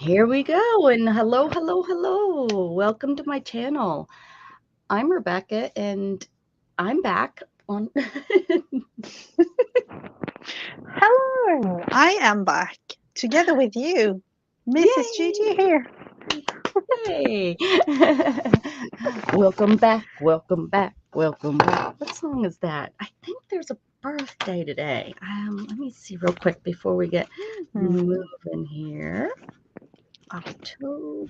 Here we go. And hello, hello, hello. Welcome to my channel. I'm Rebecca and I'm back on. Hello, I am back together with you. Mrs Gigi here. Yay. Welcome back. Welcome back. Welcome back. What song is that? I think there's a birthday today. Let me see real quick before we get moving here. October.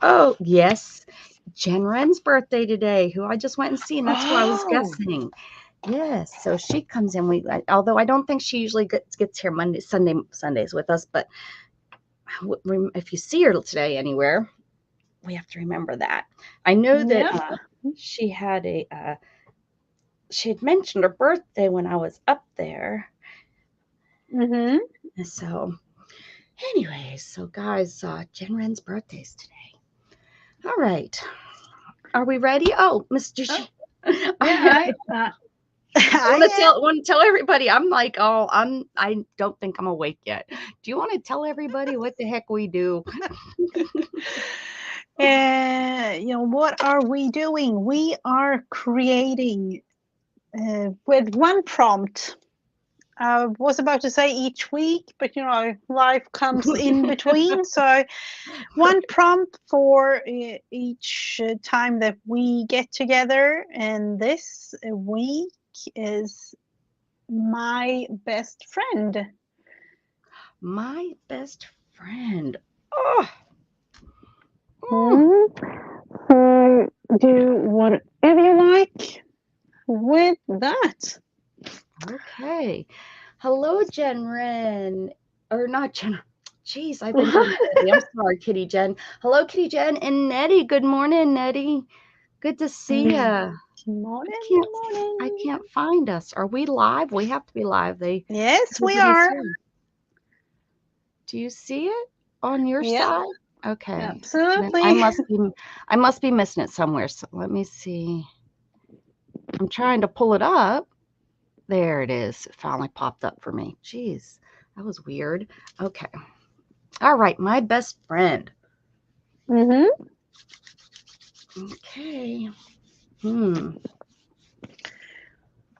Oh, yes. Jen Wren's birthday today, who I just went and seen. That's who I was guessing. Yes. So she comes in. Although I don't think she usually gets here Sundays with us, but if you see her today anywhere, we have to remember that. I know that she had she had mentioned her birthday when I was up there. So anyways, so guys, Jen Wren's birthday's today. All right. Are we ready? Oh, Miss Gigi. I want to tell everybody. I'm like, I don't think I'm awake yet. Do you want to tell everybody what the heck we do? What are we doing? We are creating with one prompt. I was about to say each week, but life comes in between. So one prompt for each time that we get together. And this week is my best friend. My best friend. So do whatever you like with that. Okay. Hello, Jen Wren. Or not Jen. Jeez, I've been doing Nettie. I'm sorry, Kitty Jen. Hello, Kitty Jen and Nettie. Good morning, Nettie. Good to see you. Good morning. I can't find us. Are we live? We have to be live. Yes, we are. Here. Do you see it on your side? Okay. Absolutely. I must be missing it somewhere. So let me see. I'm trying to pull it up. There it is. It finally popped up for me. Jeez, that was weird. Okay. All right, my best friend. Okay.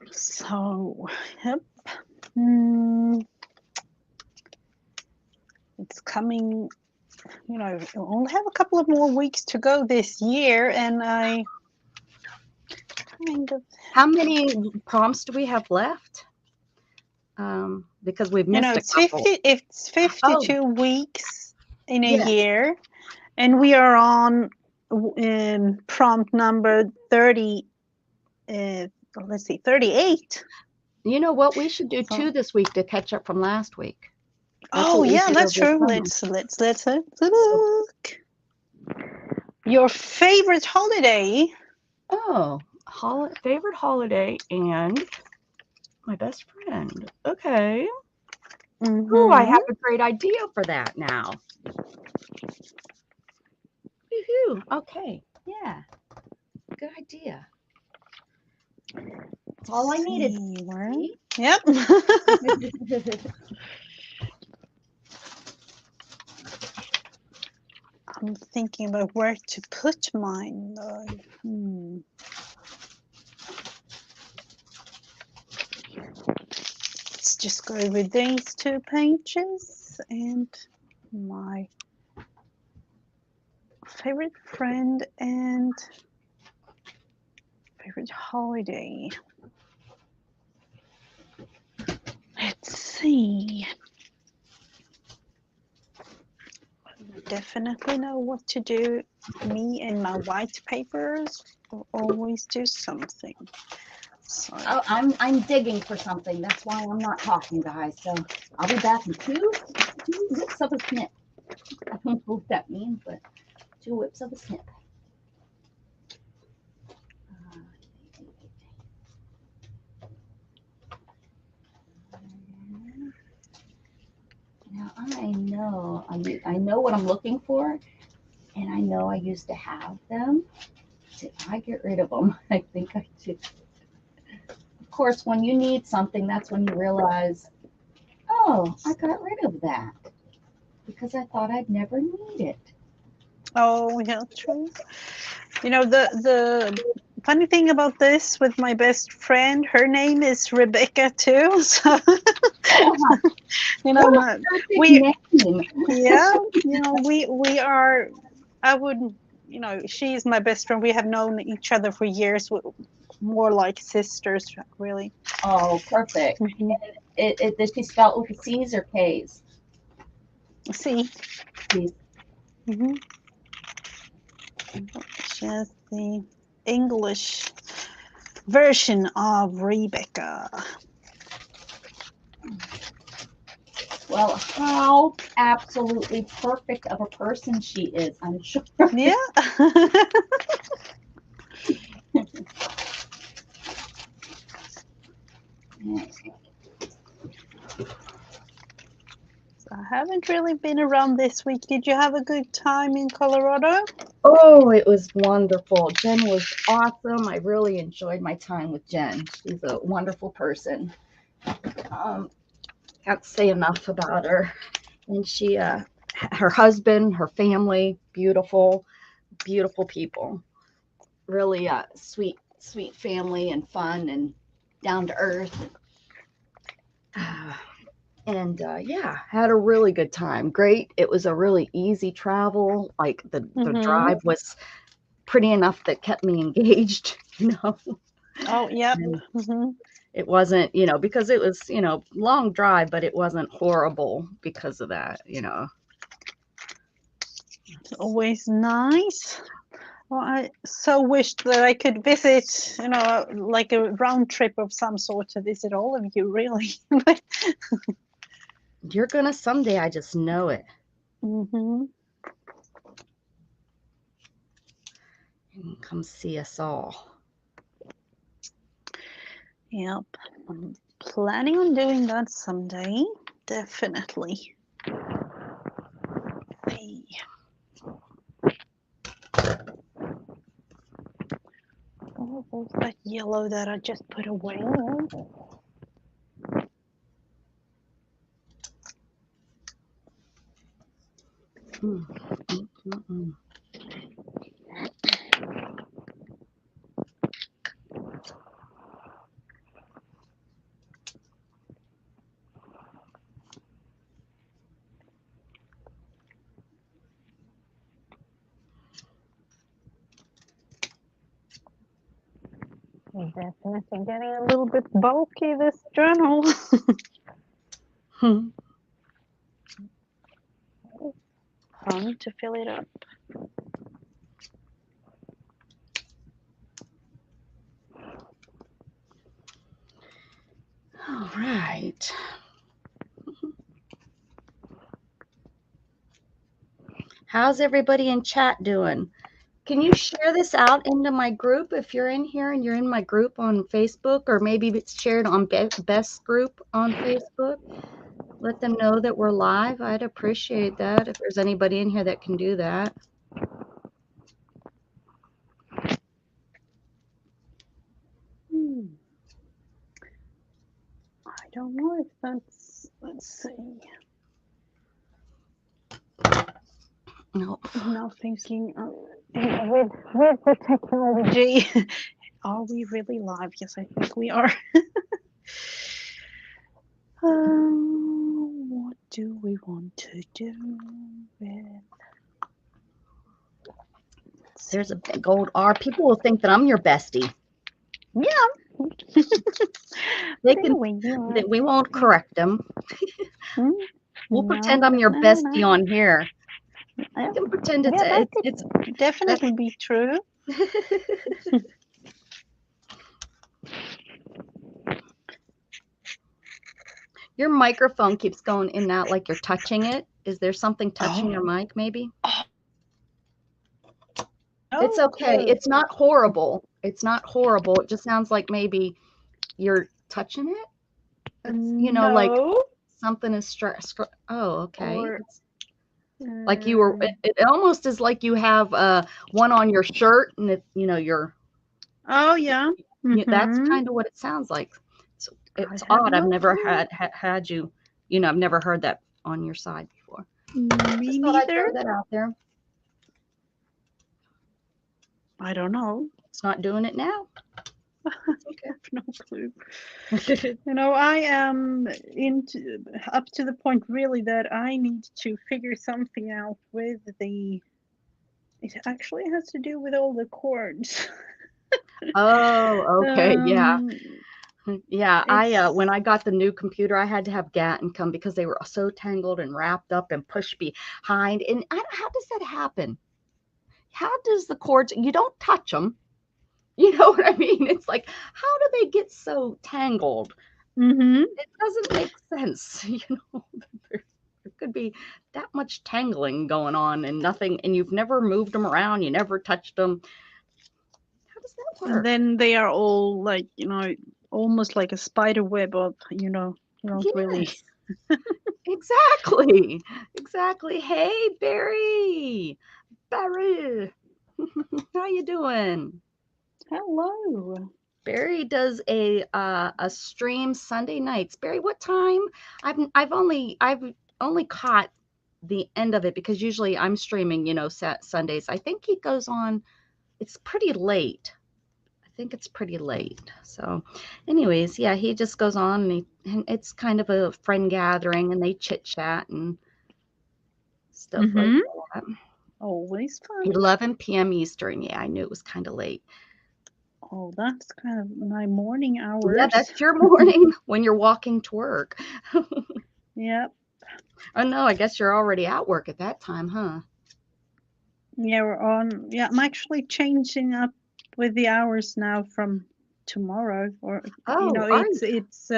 So, yep. It's coming, we only have a couple of more weeks to go this year, and I kind of... How many prompts do we have left? Because we've missed a couple. It's 52 weeks in a year, and we are on prompt number 30. Let's see, 38. You know what? We should do 2 this week to catch up from last week. That's true. Let's look. Your favorite holiday? Oh, favorite holiday and my best friend. Okay. Oh, I have a great idea for that now. Woohoo! Okay. Yeah. Good idea. That's all I needed. Yep. I'm thinking about where to put mine, though. Let's just go with these 2 pages and my favorite friend and favorite holiday. Let's see. I definitely know what to do. Me and my white papers will always do something. So. Oh, I'm digging for something. That's why I'm not talking, guys. So I'll be back in 2 whips of a snip. I don't know what that means, but 2 whips of a snip. Now I know what I'm looking for, and I know I used to have them. Did I get rid of them? I think I did. Of course, when you need something, that's when you realize, Oh, I got rid of that because I thought I'd never need it. Oh, yeah, true. You know, the funny thing about this with my best friend, her name is Rebecca too. So you know, What a perfect we name. yeah, you know, we are. I would, you know, she's my best friend. We have known each other for years, more like sisters, really. Oh, perfect. Mhm. Does she spell it with C's or K's? See, C's. hmm just the English version of Rebecca. Well, how absolutely perfect of a person she is, I'm sure. Yeah. I haven't really been around this week. Did you have a good time in Colorado? Oh, it was wonderful. Jen was awesome. I really enjoyed my time with Jen. She's a wonderful person. Can't say enough about her. And she, her husband, her family, beautiful, beautiful people. Really sweet, sweet family and fun and down to earth. And yeah, had a really good time. Great. It was a really easy travel. Like the drive was pretty enough that kept me engaged, you know. Oh, yep. And it wasn't, you know, because it was, you know, long drive, but it wasn't horrible because of that, you know. It's always nice. Well, I so wished that I could visit, you know, like a round trip of some sort to visit all of you, really. But You're gonna someday, I just know it. mm-hmm. And come see us all. Yep, I'm planning on doing that someday. Definitely. Hey. Oh, what's that yellow that I just put away? Mm, mm, mm, mm. Definitely getting a little bit bulky, this journal. Fun to fill it up. All right. How's everybody in chat doing? Can you share this out into my group if you're in here and you're in my group on Facebook, or maybe it's shared on Best group on Facebook? Let them know that we're live. I'd appreciate that if there's anybody in here that can do that. I don't know if that's, let's see. No. Now thinking with the technology, are we really live? Yes, I think we are. What do we want to do with? There's a big old R. People will think that I'm your bestie. Yeah. They can. We won't correct them. We'll pretend I'm your bestie on here. I can pretend it's definitely be true. Your microphone keeps going in and out like you're touching it. Is there something touching your mic, maybe? It's okay. It's not horrible. It's not horrible. It just sounds like maybe you're touching it. It's, you know, like something is stressed. Oh, okay. Or, like you were, it almost is like you have one on your shirt and it, you know, you're. Oh, yeah. That's kind of what it sounds like. So it's odd. I've never had you You know, I've never heard that on your side before. Me Just thought I'd neither. throw that out there. I don't know. It's not doing it now. Okay. I have no clue. You know, I am up to the point really that I need to figure something out with the. It actually has to do with all the cords. Oh, okay, yeah. Yeah, It's when I got the new computer, I had to have Gatton come because they were so tangled and wrapped up and pushed behind. And how does that happen? How does the cords, you don't touch them. You know what I mean? It's like, how do they get so tangled? It doesn't make sense. You know, there could be that much tangling going on and nothing, and you've never moved them around, you never touched them. How does that work? and then they are all like, you know, almost like a spider web of, you know really. Yes. Exactly. Exactly. Hey, Barry. Barry. How you doing? Hello. Barry does a stream Sunday nights. Barry, what time? I've only caught the end of it because usually I'm streaming, you know, Sundays. I think he goes on, it's pretty late. I think it's pretty late. So anyways, yeah, he just goes on and it's kind of a friend gathering and they chit chat and stuff like that. Always fun. 11 p.m. Eastern. Yeah, I knew it was kind of late. Oh, that's kind of my morning hours. Yeah, that's your morning when you're walking to work. Yep. Oh no, I guess you're already at work at that time, huh? Yeah, we're on. Yeah, I'm actually changing up with the hours now from tomorrow, or you know, are it's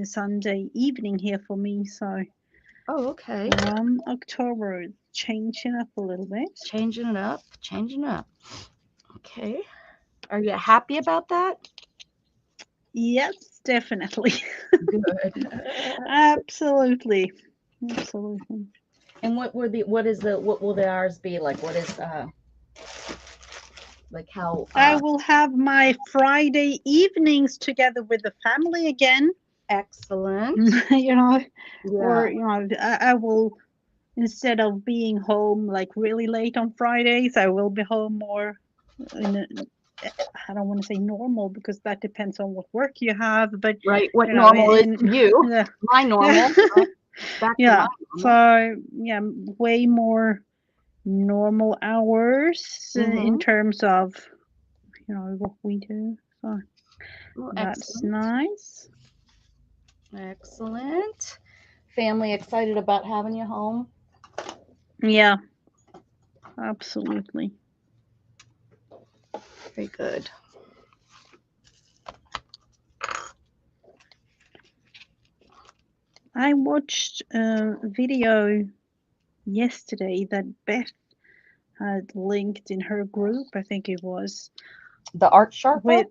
Sunday evening here for me. So oh, okay. from October, changing up a little bit. Changing it up, changing up. Okay. Are you happy about that? Yes, definitely. Good. Absolutely. Absolutely. And what will the hours be like? What is like how I will have my Friday evenings together with the family again. excellent. You know, Yeah. or you know, I will, instead of being home like really late on Fridays, I will be home more in a, I don't want to say normal because that depends on what work you have, but Right. What you know, normal is to you? yeah, My normal. Back to yeah. my normal. So yeah, way more normal hours in terms of, you know, what we do. So Well, that's excellent. nice. Excellent. Family excited about having you home? Yeah, absolutely. Very good. I watched a video yesterday that Beth had linked in her group, I think it was. The art sharper?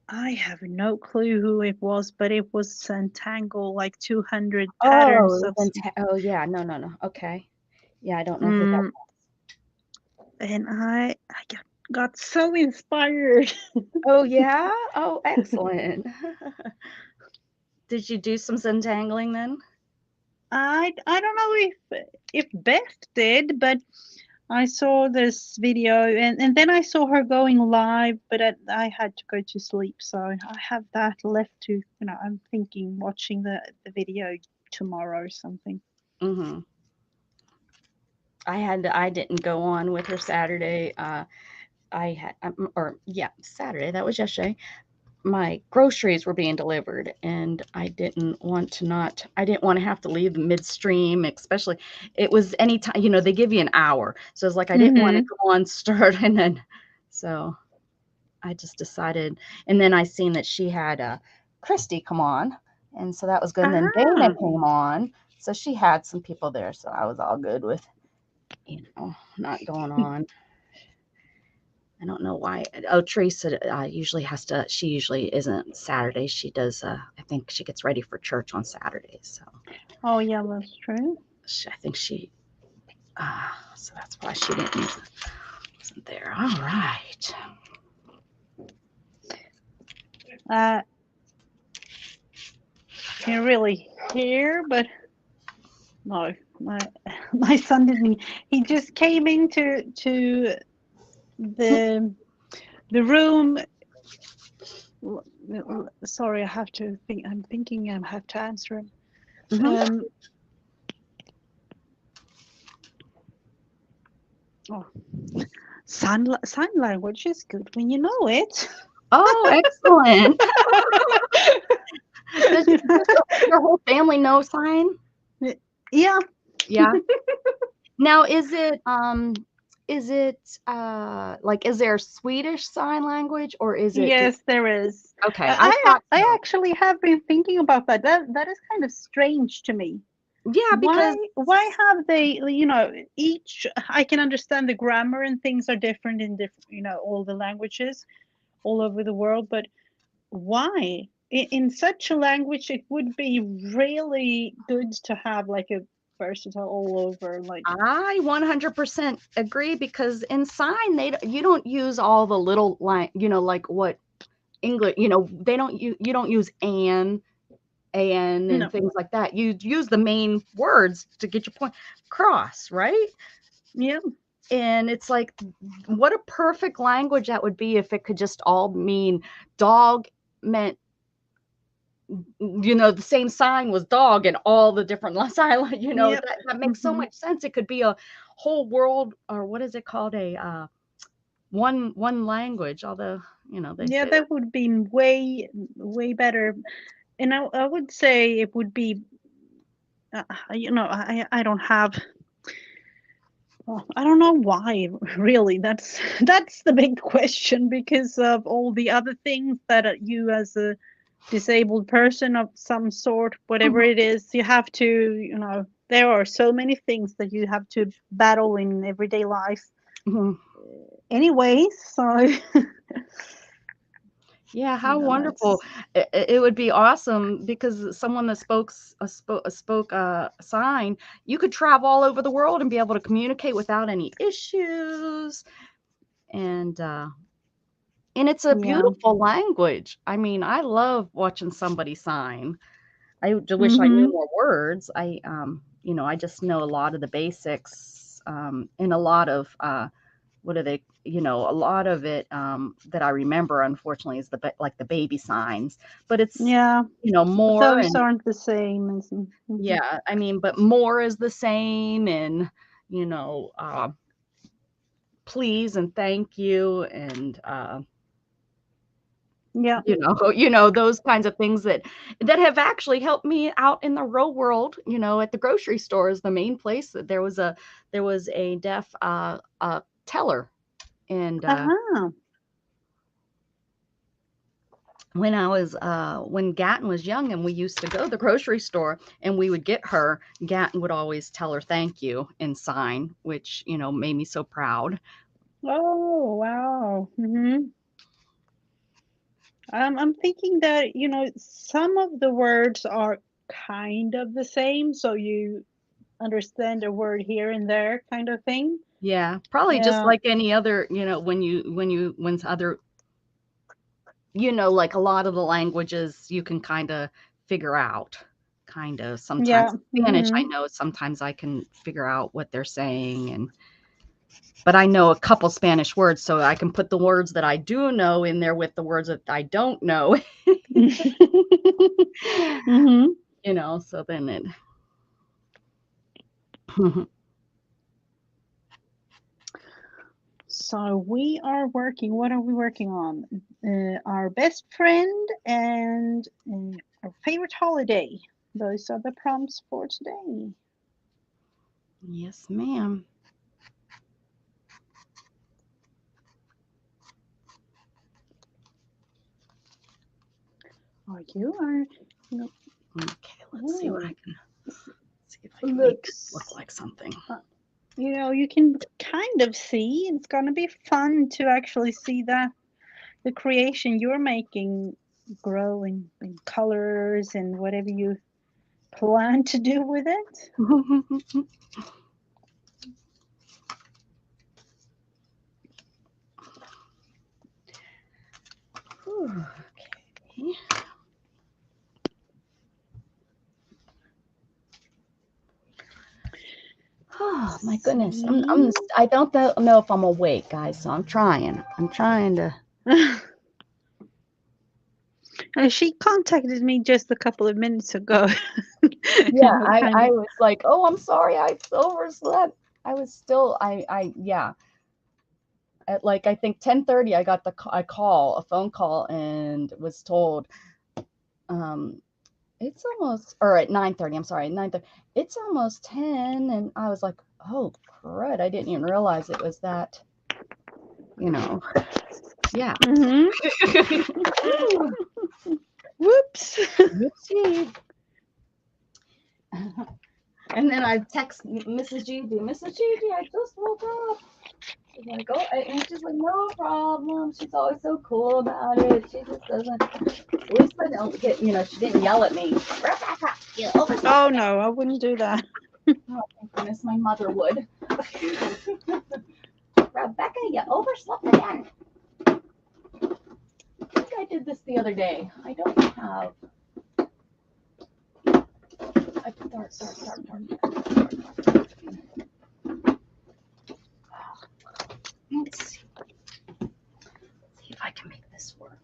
I have no clue who it was, but it was Centangle, like 200 patterns of. Oh yeah, no. Okay. Yeah, I don't know who that was. And I got so inspired. Oh yeah? Oh, excellent. Did you do some Zentangling then? I don't know if Beth did, but I saw this video and then I saw her going live, but I had to go to sleep, so I have that left to, you know, I'm thinking watching the video tomorrow or something. I didn't go on with her Saturday. Saturday. That was yesterday. My groceries were being delivered and I didn't want to have to leave midstream, especially it was anytime, you know, they give you an hour. So it's like, I didn't want to go on, start. And then, so I just decided, and then I seen that she had Christy come on. And so that was good. And then Dana came on. So she had some people there. So I was all good with, you know, not going on. I don't know why. Oh, Teresa she usually isn't Saturday. She does, I think she gets ready for church on Saturdays. So. Oh, yeah, that's true. I think so that's why she wasn't there. All right. can really hear, but no, my son didn't. He just came into the room. Sorry, I have to think. I'm thinking I have to answer him. Mhm. Oh, sign language is good when you know it. Oh, excellent. Does your whole family know sign? Yeah. Yeah. Now, is it like, is there Swedish sign language or is it just Yes, there is. okay? I thought I so. actually have been thinking about that. That is kind of strange to me. Yeah, because Why have they, each, I can understand the grammar and things are different in different, all the languages all over the world, but why? In such a language, it would be really good to have like a versatile all over, like. I 100% agree because in sign you don't use all the little line, like what English, they don't you don't use and No. things like that. You use the main words to get your point across, right? Yeah. And it's like, what a perfect language that would be if it could just all mean dog meant, the same sign was dog and all the different sign, Yep. that makes so Hmm. much sense. It could be a whole world, or what is it called? One language, although, they Yeah, say that. that would be way, way better. And I would say it would be, I don't have. Well, I don't know why, really. That's the big question because of all the other things that you as a disabled person of some sort, whatever Mhm, it is, you have to, there are so many things that you have to battle in everyday life. mhm. Anyway, so Yeah, how wonderful. that's It would be awesome because someone that spoke sign, you could travel all over the world and be able to communicate without any issues. And it's a yeah. beautiful language. I mean, I love watching somebody sign. I just wish I knew Mhm. more words. I just know a lot of the basics, and a lot of what are they? A lot of it that I remember, unfortunately, is like the baby signs. But it's Yeah, more those and aren't the same as mhm. yeah. I mean, but more is the same, and you know, uh, please and thank you, and Yeah. those kinds of things that have actually helped me out in the real world, at the grocery store is the main place that there was a deaf teller. And Uh-huh. when Gatton was young and we used to go to the grocery store and we would get her, Gatton would always tell her thank you in sign, which, made me so proud. Oh, wow. Mhm. I'm thinking that, some of the words are kind of the same, so you understand a word here and there kind of thing. Yeah, probably just Yeah. like any other, when other, like a lot of the languages you can kind of figure out. Kind of Yeah. sometimes Spanish, I Mhm. know sometimes I can figure out what they're saying, but I know a couple Spanish words, so I can put the words that I do know in there with the words that I don't know. Mhm. So then it So we are working. What are we working on? Our best friend and our favorite holiday. Those are the prompts for today. Yes, ma'am. Are you? Okay, let's see what I Oh, can see if I can make this look looks. like something. You can kind of see. It's gonna be fun to actually see that the creation you're making grow in colors and whatever you plan to do with it. Okay. Oh my goodness. I don't know if I'm awake, guys, so I'm trying. I'm trying to. She contacted me just a couple of minutes ago. Yeah, I was like, oh, I'm sorry, I overslept. I was still, yeah. At like, I think 10:30, I got a phone call, and was told, it's almost, or at 9:30, I'm sorry, 9:30, it's almost 10. And I was like, oh, crud, I didn't even realize it was that, yeah. Whoops. Whoopsie. And then I text Mrs. Gigi, I just woke up. She's like, oh, and she's like, no problem. She's always so cool about it. She just doesn't, at least I don't get, she didn't yell at me. Rebecca, you overslept. Oh, no, I wouldn't do that. Oh, thank goodness my mother would. Rebecca, you overslept again. I think I did this the other day. I don't have. Start. Let's see. See if I can make this work.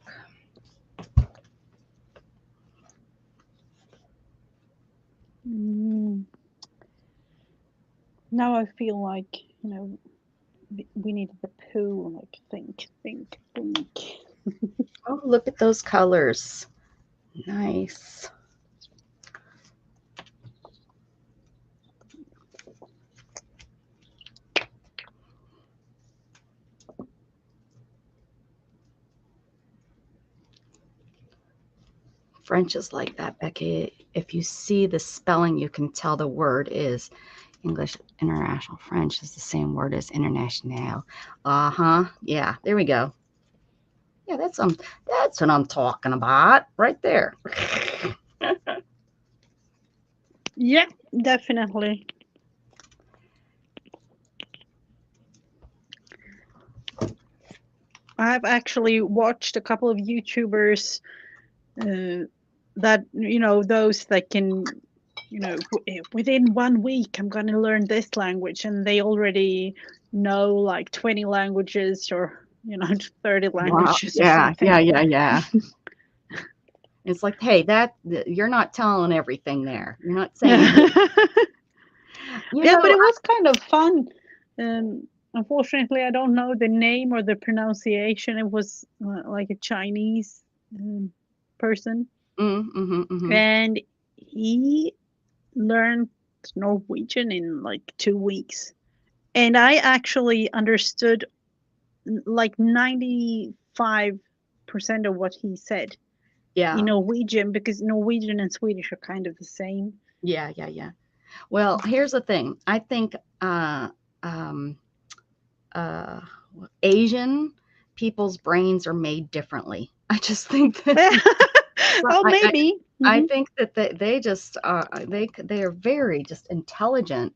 Now I feel like, we needed the poo, like think. Oh, look at those colors. Nice. French is like that, Becky. If you see the spelling, you can tell the word is English. International French is the same word as international. Yeah, there we go. Yeah, that's what I'm talking about right there. Yeah, definitely. I've actually watched a couple of YouTubers that, those that can, within 1 week, I'm going to learn this language, and they already know like 20 languages or, 30 languages. Wow. Or something. Yeah. It's like, hey, you're not telling everything there. You're not saying. Yeah, but it was kind of fun. Unfortunately, I don't know the name or the pronunciation. It was like a Chinese person. And he learned Norwegian in like 2 weeks. And I actually understood like 95% of what he said. Yeah. In Norwegian, because Norwegian and Swedish are kind of the same. Yeah. Well, here's the thing. I think Asian people's brains are made differently. I just think that. Well, maybe. I think that they just they are very just intelligent.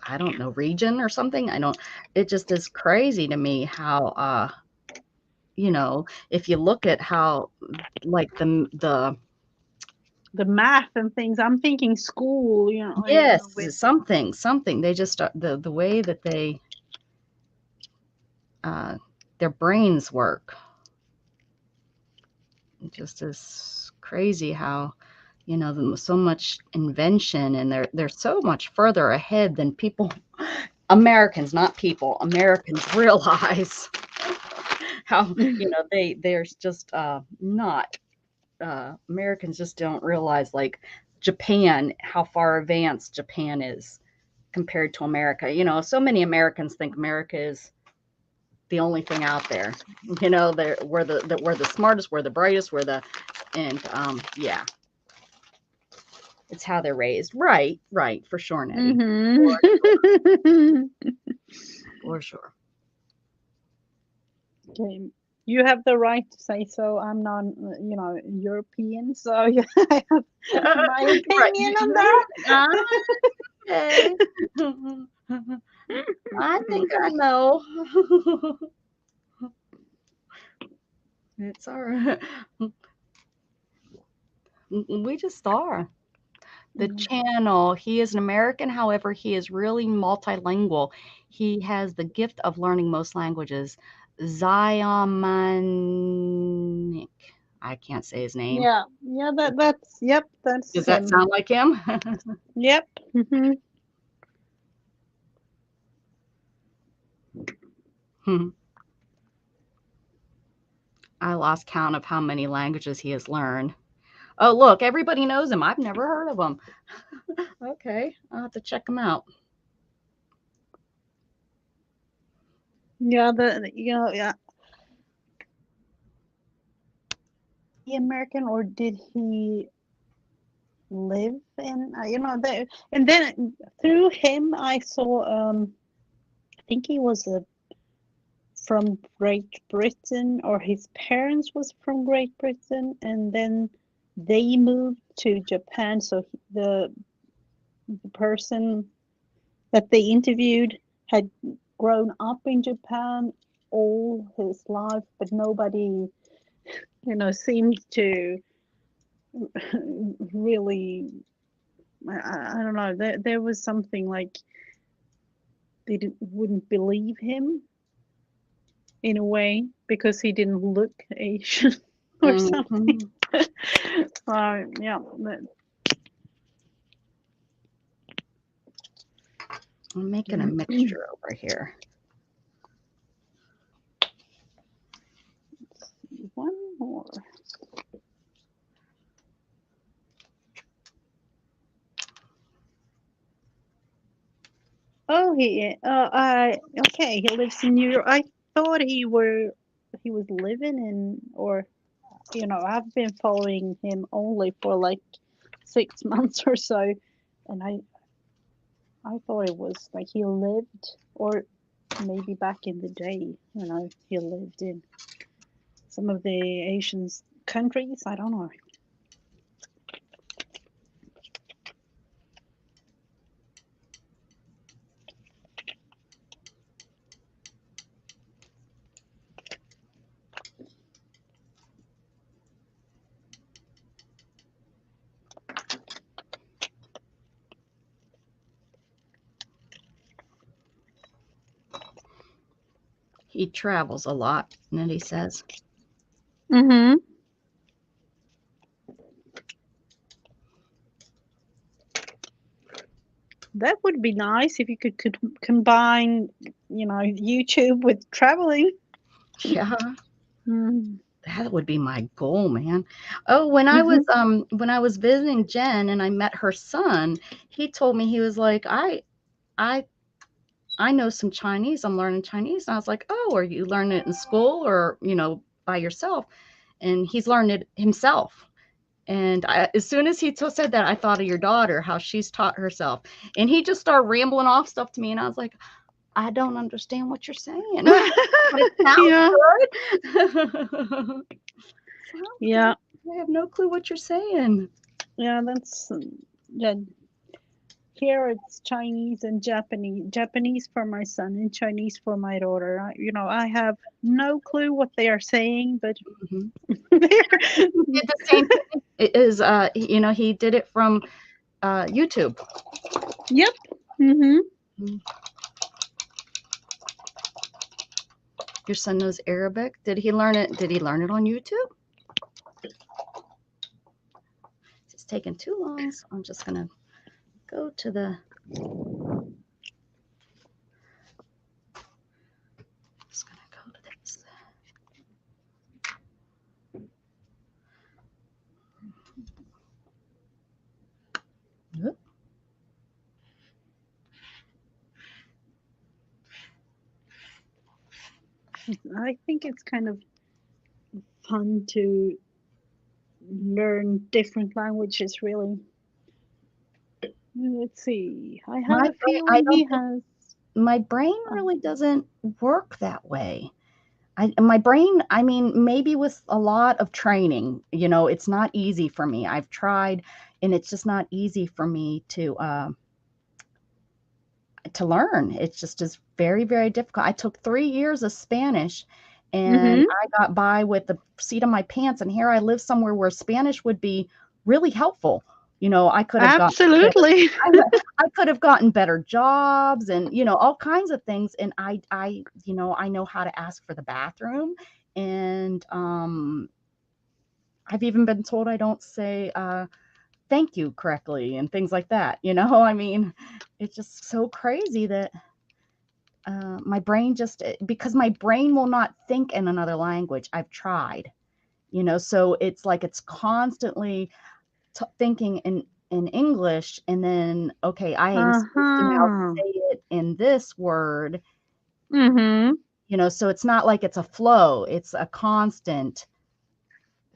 I don't know, region or something. It just is crazy to me how if you look at how like the math and things, I'm thinking school, yes, something they just the way that they their brains work. It just is crazy how so much invention, and they're so much further ahead than Americans realize. How there's just not Americans just don't realize, like Japan, how far advanced Japan is compared to America. So many Americans think America is the only thing out there. We're the smartest, we're the brightest, yeah. It's how they're raised. Right, for sure, Nettie. For sure. Okay. You have the right to say so. I'm not, European, so I have my opinion on that. Okay. I think I know. It's all right. We just are. the channel. He is an American, however, he is really multilingual. He has the gift of learning most languages. Zion, I can't say his name. Yeah, yeah, that's yep, that's Does that him. sound like him? Yep. I lost count of how many languages he has learned. Oh, look, everybody knows him. I've never heard of him. Okay, I'll have to check him out. Yeah, yeah. He American, or did he live in and then through him I saw I think he was from Great Britain, or his parents was from Great Britain, and then they moved to Japan. So the person that they interviewed had grown up in Japan all his life, but nobody, seemed to really. I don't know. There was something like they wouldn't believe him in a way because he didn't look Asian or something. Yeah. I'm making a mixture over here. One more. Oh, okay. He lives in New York. I thought he was living in, or I've been following him only for like 6 months or so, and I thought it was like he lived, or maybe back in the day, he lived in some of the Asian countries. I don't know. He travels a lot, and he says. Mm-hmm. That would be nice if you could combine, YouTube with traveling. Yeah. Mm. That would be my goal, man. Oh, when I was visiting Jen and I met her son, he told me, he was like, I know some Chinese. I'm learning Chinese. And I was like, oh, are you learning it in school or, by yourself? And he's learned it himself. And as soon as he said that, I thought of your daughter, how she's taught herself. And he just started rambling off stuff to me. And I was like, I don't understand what you're saying. But it sounds good. Yeah. I have no clue what you're saying. Yeah, that's yeah. Here it's Chinese and Japanese. Japanese for my son and Chinese for my daughter. I have no clue what they are saying, but He did the same thing. It is, he did it from YouTube. Yep. Your son knows Arabic. Did he learn it? Did he learn it on YouTube? It's taking too long, so I'm just gonna go to the. Just gonna go to this. Yep. I think it's kind of fun to learn different languages, really. Let's see. I have a feeling he has. My brain really doesn't work that way. My brain, I mean, maybe with a lot of training, it's not easy for me. I've tried, and it's just not easy for me to learn. It's just is very, very difficult. I took 3 years of Spanish, and I got by with the seat of my pants. And here I live somewhere where Spanish would be really helpful. I could have gotten better, Absolutely. I could have gotten better jobs and, all kinds of things. And I know how to ask for the bathroom. And I've even been told I don't say thank you correctly and things like that. I mean, it's just so crazy that my brain because my brain will not think in another language. I've tried, so it's like it's constantly thinking in English, and then okay, I am supposed to now Uh-huh. say it in this word, Mm-hmm. so it's not like it's a flow, it's a constant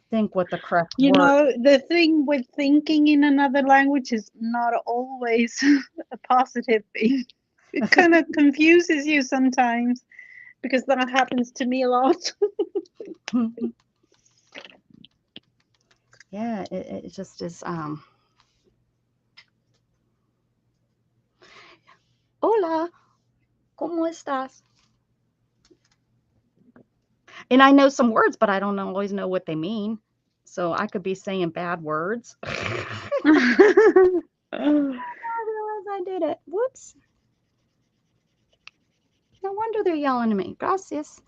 think what the correct You word. know, the thing with thinking in another language is not always a positive thing. It kind of confuses you sometimes because that happens to me a lot. Yeah, it just is. Hola, ¿cómo estás? And I know some words, but I don't always know what they mean. So I could be saying bad words. I realize I did it. Whoops. No wonder they're yelling at me. Gracias.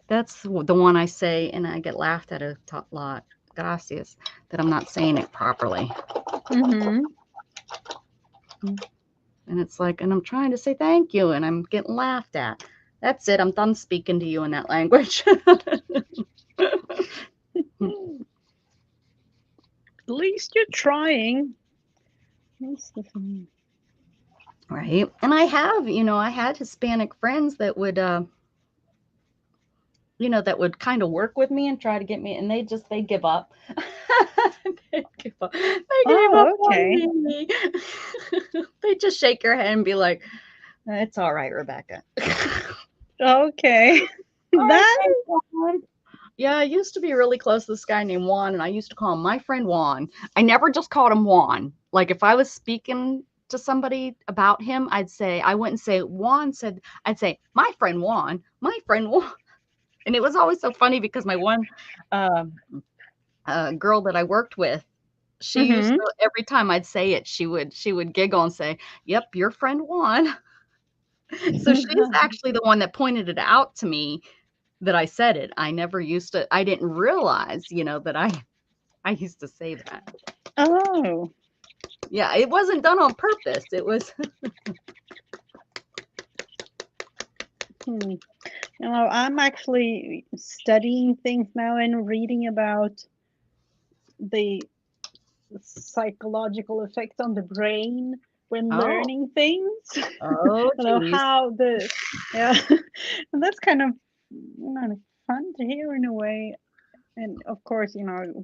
That's the one I say, and I get laughed at a lot. Gracias. That I'm not saying it properly. Mm-hmm. And it's like, and I'm trying to say thank you, and I'm getting laughed at. That's it. I'm done speaking to you in that language. At least you're trying. That's the thing. Right. And I had Hispanic friends that would, that would kind of work with me and try to get me, and they give up. They give up. They gave up Oh, okay. on me. They just shake your head and be like, "It's all right, Rebecca." Okay. That Okay, Juan. Yeah, I used to be really close to this guy named Juan, and I used to call him my friend Juan. I never just called him Juan. Like if I was speaking to somebody about him, I wouldn't say Juan said, I'd say my friend Juan, my friend Juan. And it was always so funny because my one um girl that I worked with, she used mm-hmm. to, every time I'd say it, she would giggle and say, "Yep, your friend Juan." So she's actually the one that pointed it out to me that I said it. I didn't realize, that I used to say that. Oh. Yeah, it wasn't done on purpose. It was Hmm. I'm actually studying things now and reading about the psychological effect on the brain when oh, learning things. oh geez. How yeah, and that's kind of fun to hear in a way. And of course,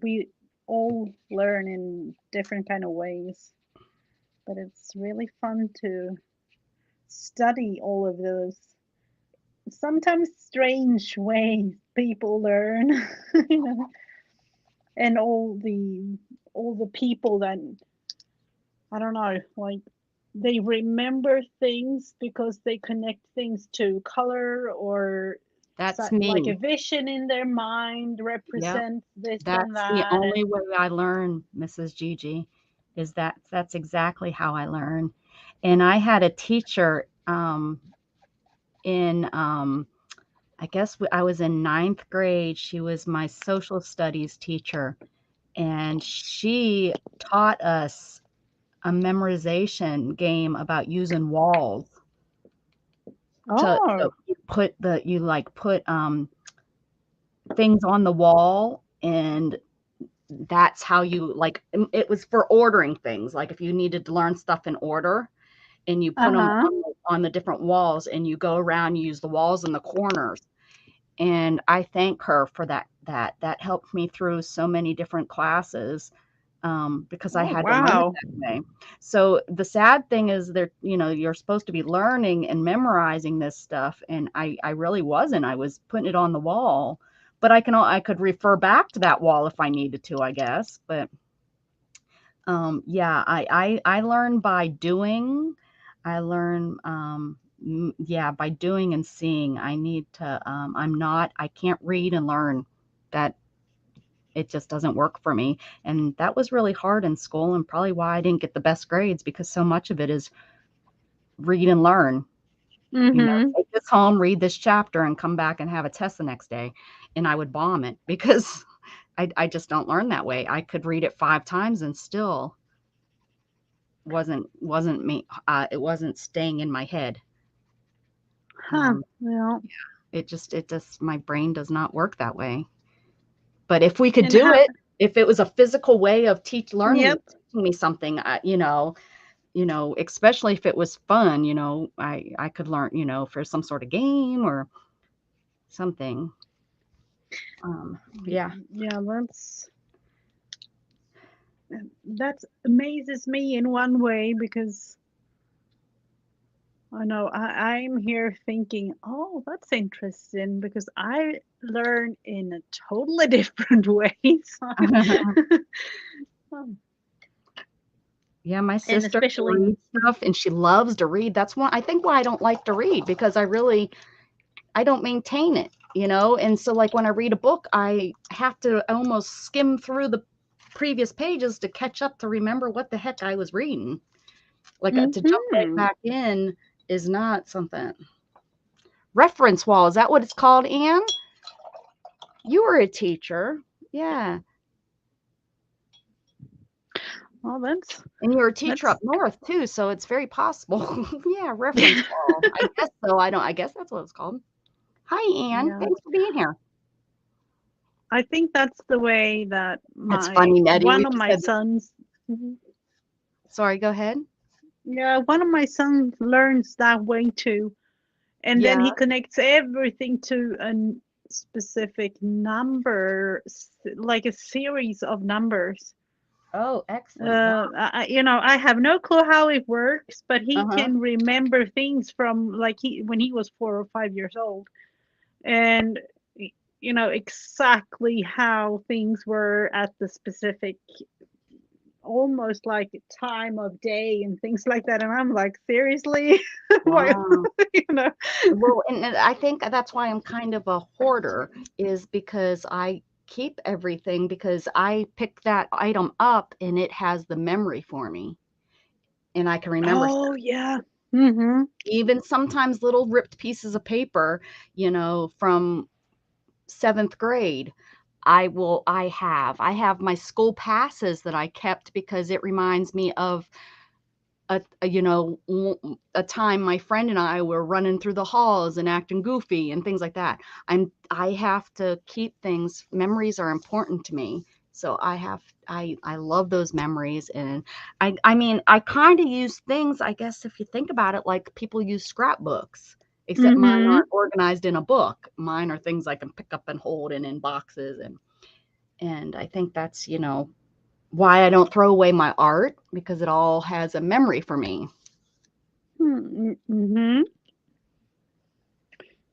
we all learn in different kind of ways, but it's really fun to study all of those sometimes strange ways people learn. you know, and all the people that I don't know, like they remember things because they connect things to color or That's like a me. vision in their mind Yep. represents this and That's the that. only And way I learn, Mrs. Gigi, is that's exactly how I learn. And I had a teacher in I guess I was in ninth grade. She was my social studies teacher, and she taught us a memorization game about using walls to oh, put things on the wall, and that's how you it was for ordering things. Like if you needed to learn stuff in order, and you put them uh-huh. on the different walls, and you go around, you use the walls and the corners. And I thank her for that helped me through so many different classes, because I Oh, had to learn it wow. that way. So the sad thing is you're supposed to be learning and memorizing this stuff, and I really wasn't. I was putting it on the wall, but I could refer back to that wall if I needed to, I guess. But yeah, I learn by doing. I learn, yeah, by doing and seeing. I need to. I can't read and learn. That It just doesn't work for me. And that was really hard in school, and probably why I didn't get the best grades, because so much of it is read and learn. Mm-hmm. Take this home, read this chapter, and come back and have a test the next day. And I would bomb it because I just don't learn that way. I could read it 5 times and still wasn't me. It wasn't staying in my head. Huh. Well, It just my brain does not work that way. But if we could and do how? it, if it was a physical way of Yep. teaching me something, especially if it was fun, I could learn, for some sort of game or something. Yeah. Yeah, that amazes me in one way, because I know I'm here thinking, oh, that's interesting, because I learn in a totally different way. So, um, Yeah, my and sister especially, reads stuff and she loves to read. That's I think why I don't like to read, because I don't maintain it, And so like when I read a book, I have to almost skim through the previous pages to catch up to remember what the heck I was reading. Like to jump right mm-hmm. back in is not something. Reference wall, is that what it's called, Anne? You were a teacher. Yeah. Well, And you were a teacher that's up north too, so it's very possible. Yeah, reference wall. I guess so. I guess that's what it's called. Hi, Anne. yeah. Thanks for being here. I think that's the way that That's funny, Nettie. one We of just my said, sons. Mhm. sorry, go ahead. Yeah, one of my sons learns that way too, and then Yeah. he connects everything to a specific number, like a series of numbers. Oh, excellent. Wow. I have no clue how it works, but he Uh-huh. can remember things from, like, when he was 4 or 5 years old, and exactly how things were at the specific, almost like time of day and things like that. And I'm like, seriously? Why? Wow. you know Well, and I think that's why I'm kind of a hoarder, is because I keep everything, because I pick that item up and it has the memory for me and I can remember Oh stuff. yeah. Mm-hmm. Even sometimes little ripped pieces of paper, from 7th grade. I have my school passes that I kept because it reminds me of a time my friend and I were running through the halls and acting goofy and things like that. I have to keep things. Memories are important to me. So I love those memories. And I mean, I kind of use things, I guess, if you think about it, like people use scrapbooks, except mine Mm-hmm. aren't organized in a book. Mine are things I can pick up and hold and in boxes. And I think that's, why I don't throw away my art, because it all has a memory for me. Mm-hmm.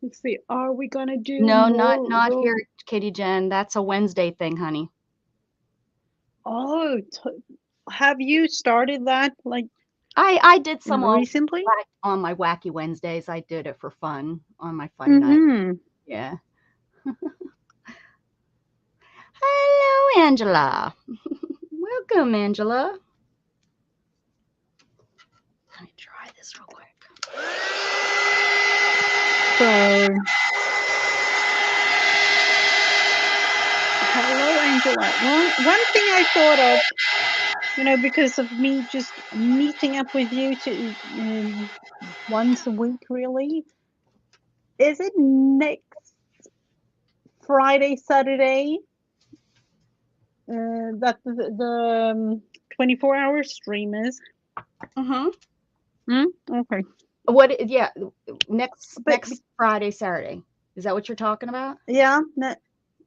Let's see. Are we gonna do No, not more not here, Kitty Jen. That's a Wednesday thing, honey. Oh, have you started that, like, I did some recently? on my Wacky Wednesdays. I did it for fun on my fun night. Mm-hmm. Yeah. Hello, Angela. Welcome, Angela. Let me try this real quick. So, hello, Angela. One thing I thought of, because of me just meeting up with you to once a week, really. Is it next Friday, Saturday, that the 24-hour stream is? Mm-hmm. Okay. What? Yeah, next But Friday, Saturday. Is that what you're talking about? yeah, Yeah.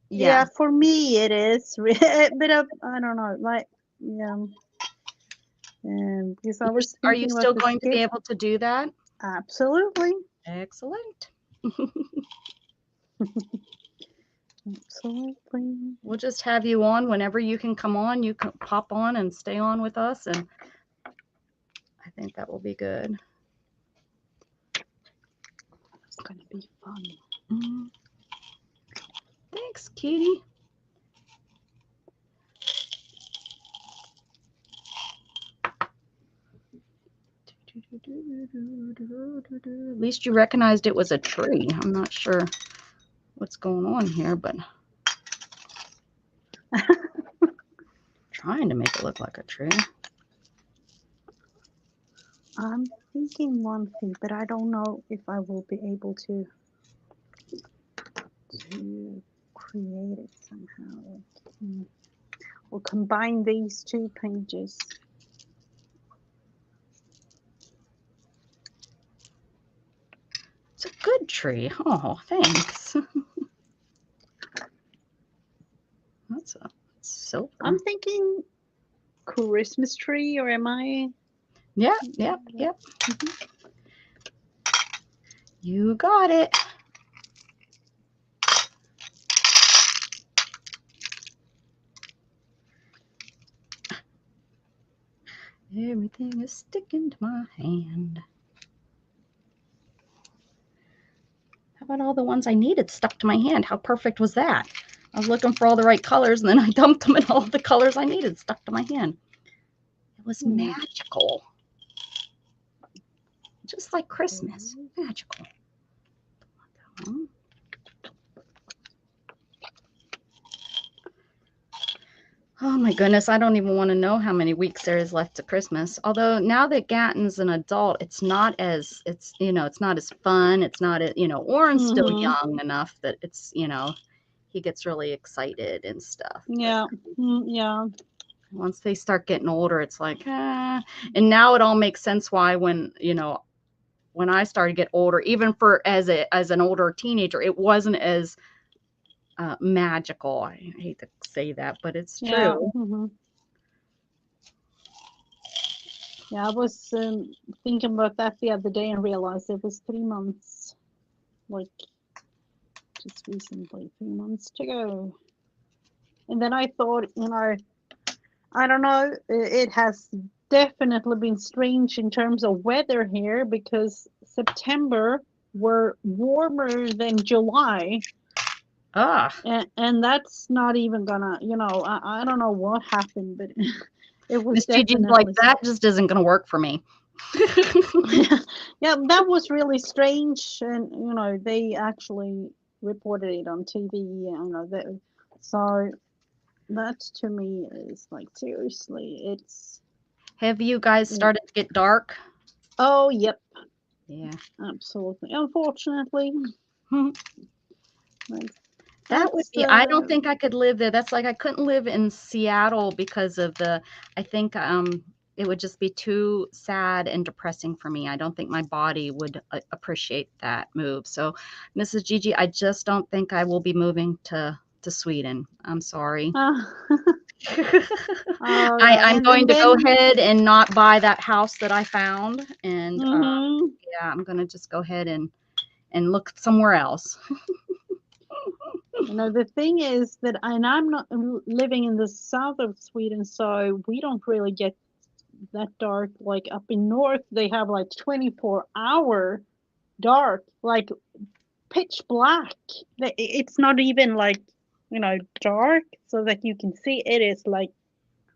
yeah, for me it is a bit of, I don't know, like, yeah, because I was Are you thinking about still the going to be skip. able to do that? Absolutely. Excellent. Absolutely. We'll just have you on whenever you can come on. You can pop on and stay on with us, and I think that will be good. It's gonna be fun. Thanks, Kitty. At least you recognized it was a tree. I'm not sure what's going on here, but trying to make it look like a tree. I'm thinking one thing, but I don't know if I will be able to create it somehow. We'll combine these two pages. It's a good tree. Oh, thanks. That's a silver. I'm thinking Christmas tree, or am I? Yep. Mm-hmm. You got it. Everything is sticking to my hand. How about all the ones I needed stuck to my hand? How perfect was that? I was looking for all the right colors, and then I dumped them, and all the colors I needed stuck to my hand. It was magical. Just like Christmas. Magical. Oh my goodness, I don't even want to know how many weeks there is left to Christmas. Although now that Gatton's an adult, it's not as fun. It's not, Oren's still young enough that it's, he gets really excited and stuff. Yeah. Yeah. Once they start getting older, it's like, and now it all makes sense why when I started to get older, even as an older teenager, it wasn't as magical. I hate to say that, but it's true. Yeah. Yeah, I was thinking about that the other day and realized it was 3 months, like just recently, 3 months to go. And then I thought, I don't know, it has definitely been strange in terms of weather here, because September were warmer than July. And that's not even gonna, I don't know what happened, but it was Miss Gigi's like, that just isn't gonna work for me. Yeah, that was really strange, and they actually reported it on TV. So that to me is like, seriously, it's. Have you guys started to get dark? Oh, yep. Yeah, absolutely. Unfortunately. That would be, I don't think I could live there. That's like I couldn't live in Seattle because of I think it would just be too sad and depressing for me. I don't think my body would appreciate that move. So, Mrs. Gigi, I just don't think I will be moving to Sweden. I'm sorry. I'm going to go ahead and not buy that house that I found. And yeah, I'm going to just go ahead and look somewhere else. The thing is that, and I'm not living in the south of Sweden, so we don't really get that dark. Like up in north, they have like 24-hour dark, like pitch black. It's not even like, dark so that you can see. It is like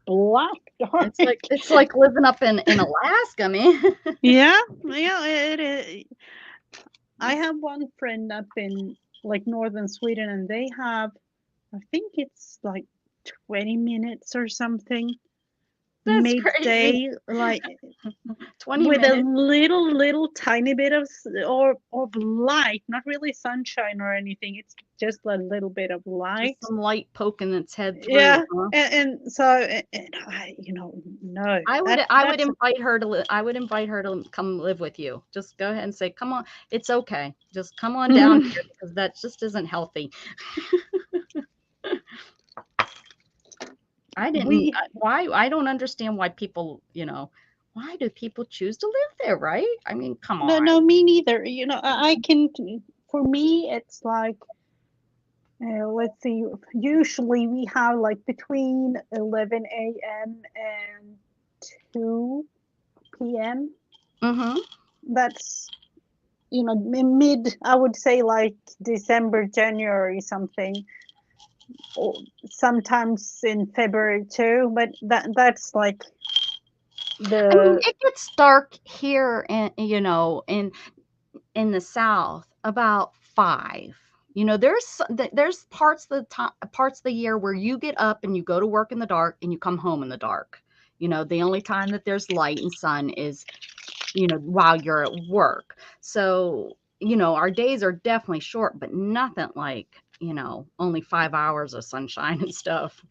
black dark. It's like living up in Alaska, man. Yeah, it is. I have one friend up in like northern Sweden, and they have, I think it's like 20 minutes or something. That's midday, crazy. Like 20 with minutes. a little tiny bit of light, not really sunshine or anything. It's just a little bit of light, just some light poking its head through. Yeah, huh? and so I, no. I would invite her to come live with you. Just go ahead and say, come on, it's okay. Just come on down here, because that just isn't healthy. I don't understand why people, why do people choose to live there, right? I mean, come on. No, me neither. I can, for me, it's like, let's see, usually we have like between 11 a.m. and 2 p.m. That's, I would say like December, January, something. Or sometimes in February too, but that's like I mean, The it gets dark here in, in the South about 5. There's parts of the year where you get up and you go to work in the dark and you come home in the dark. The only time that there's light and sun is, while you're at work. So, our days are definitely short, but nothing like, only 5 hours of sunshine and stuff.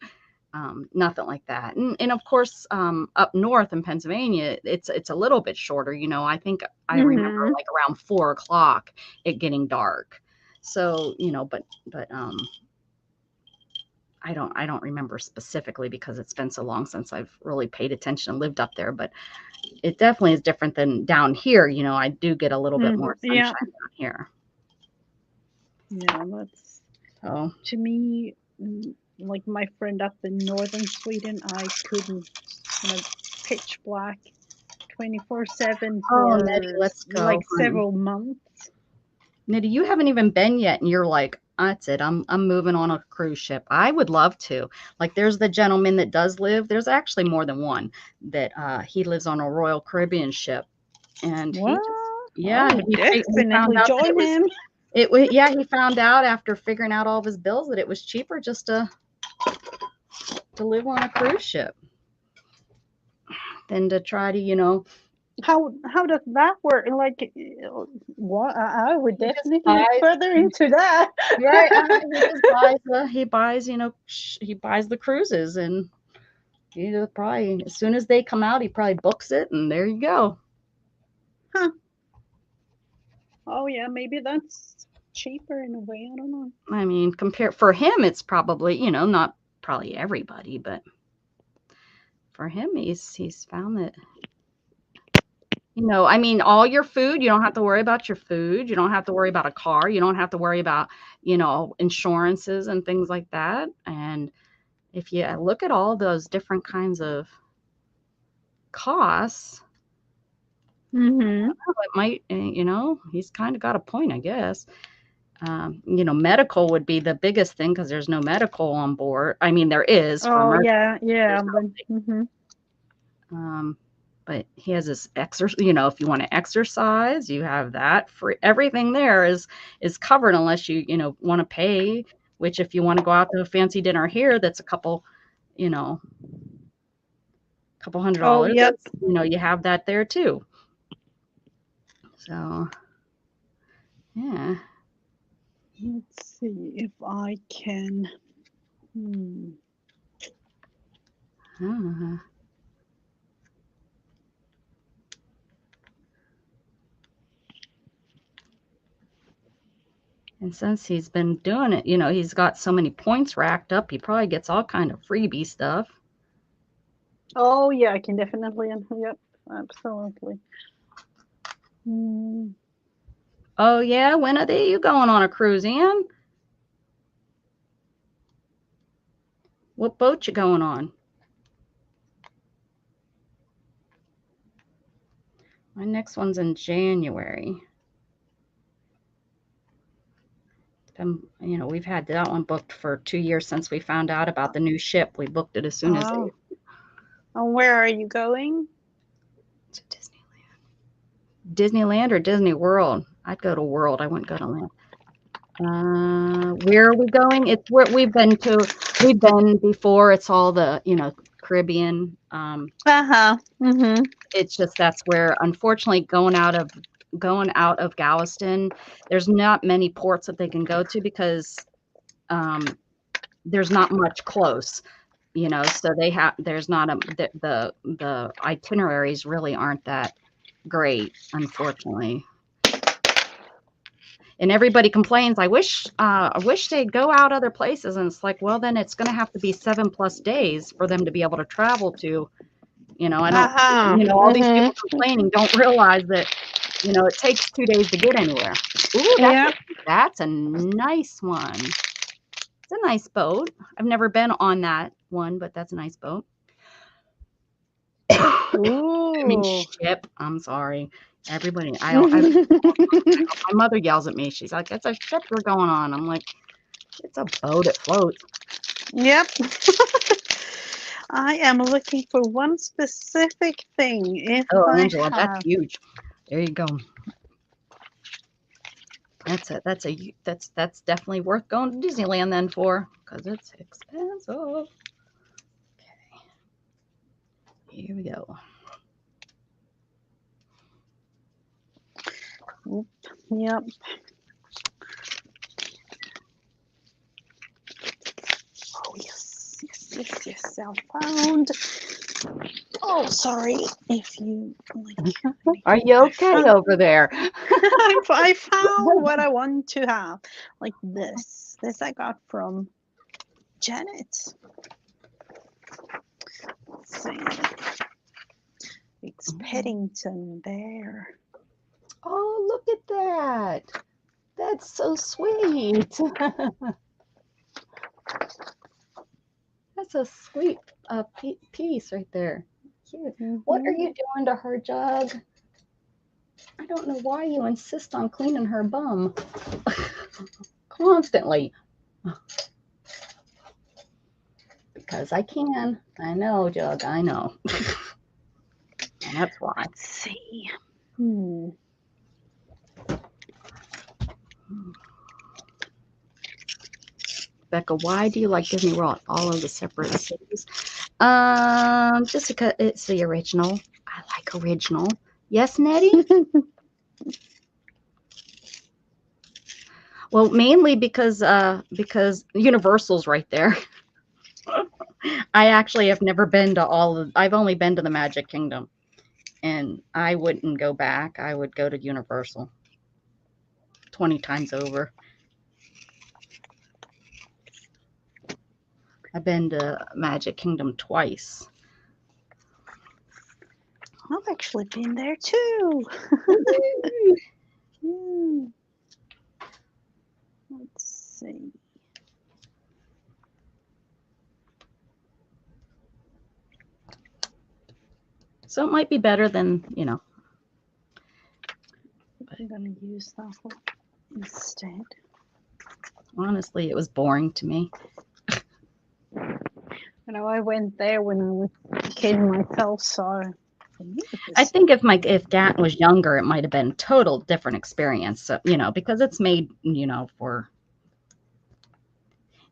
Nothing like that. And of course, up north in Pennsylvania, it's a little bit shorter. I think I remember Mhm. like around 4 o'clock it getting dark. So, but I don't remember specifically because it's been so long since I've really paid attention and lived up there. But it definitely is different than down here. I do get a little bit more Yeah. sunshine down here. Yeah, that's So to me, like my friend up in northern Sweden, I couldn't, pitch black 24/7 oh, Nettie, for let's go, like honey. several months. Nitty, you haven't even been yet, and you're like, that's it. I'm moving on a cruise ship. I would love to. Like, there's the gentleman that does live. There's actually more than one that he lives on a Royal Caribbean ship, and What? yeah, Oh, he found definitely out that join him. yeah, he found out after figuring out all of his bills that it was cheaper just to live on a cruise ship than to try to How does that work? Like, what? I would he just definitely look buys. further into that. Right, he just buys he buys the cruises, and he just probably, as soon as they come out, he probably books it, and there you go. Huh. Oh yeah, maybe that's cheaper in a way. I don't know. I mean, compare for him, it's probably, not probably everybody, but for him, he's found that, I mean, all your food, you don't have to worry about your food. You don't have to worry about a car. You don't have to worry about, insurances and things like that. And if you look at all those different kinds of costs, Mm-hmm. it might, he's kind of got a point, I guess. Medical would be the biggest thing because there's no medical on board. I mean, there is for Oh emergency. yeah, There's but mm-hmm. but he has this exercise. If you want to exercise, you have that free. Everything there is covered unless you want to pay. Which, if you want to go out to a fancy dinner here, that's a couple hundred Oh dollars. yep. You have that there too. So yeah. Let's see if I can. Uh, And since he's been doing it, he's got so many points racked up, he probably gets all kind of freebie stuff. Oh yeah, I can definitely. Yep, absolutely. Mm. Oh yeah, when are you going on a cruise, Ann? What boat you going on? My next one's in January. We've had that one booked for 2 years since we found out about the new ship. We booked it as soon as Oh. And where are you going? to Disneyland or Disney World. I'd go to World. I wouldn't go to Land. Where are we going? It's where we've been before. It's all the Caribbean. Mm-hmm. It's just that's where, unfortunately, going out of Galveston, there's not many ports that they can go to because there's not much close. So there's not the itineraries really aren't that great, unfortunately. And everybody complains, I wish they'd go out other places. And it's like, well, then it's going to have to be 7+ days for them to be able to travel to, I don't, all these people complaining don't realize that, it takes 2 days to get anywhere. Ooh, that's a nice one. It's a nice boat. I've never been on that one, but that's a nice boat. Ooh. I mean, ship. I'm sorry. Everybody, my mother yells at me. She's like, it's a ship we're going on. I'm like, it's a boat. It floats. Yep. I am looking for one specific thing. If Oh, I Angela, that's have, huge. There you go. That's definitely worth going to Disneyland then for, because it's expensive. Okay, here we go. yep. Oh yes, yes, yes, yes. I found. Oh, sorry. If you like, Are you okay over there? I found what I want to have. Like this. This I got from Janet. Let's see. It's Paddington Bear. Oh, look at that. That's so sweet. That's a sweet piece right there. Cute. What are you doing to her, Jug? I don't know why you insist on cleaning her bum constantly. Because I can. I know, Jug. I know. And that's why. Let's see. Becca, why do you like Disney World? All of the separate cities. Just because it's the original. I like original. Yes, Nettie? Well, mainly because Universal's right there. I actually have never been to all of, I've only been to the Magic Kingdom. And I wouldn't go back. I would go to Universal 20 times over. I've been to Magic Kingdom twice. I've actually been there too. Let's see. So it might be better than, you know. I'm going to use that one instead. Honestly, it was boring to me. You know, I went there when I was a kid myself, so I think if Gat was younger, it might have been a total different experience. So, you know, because it's made, you know, for.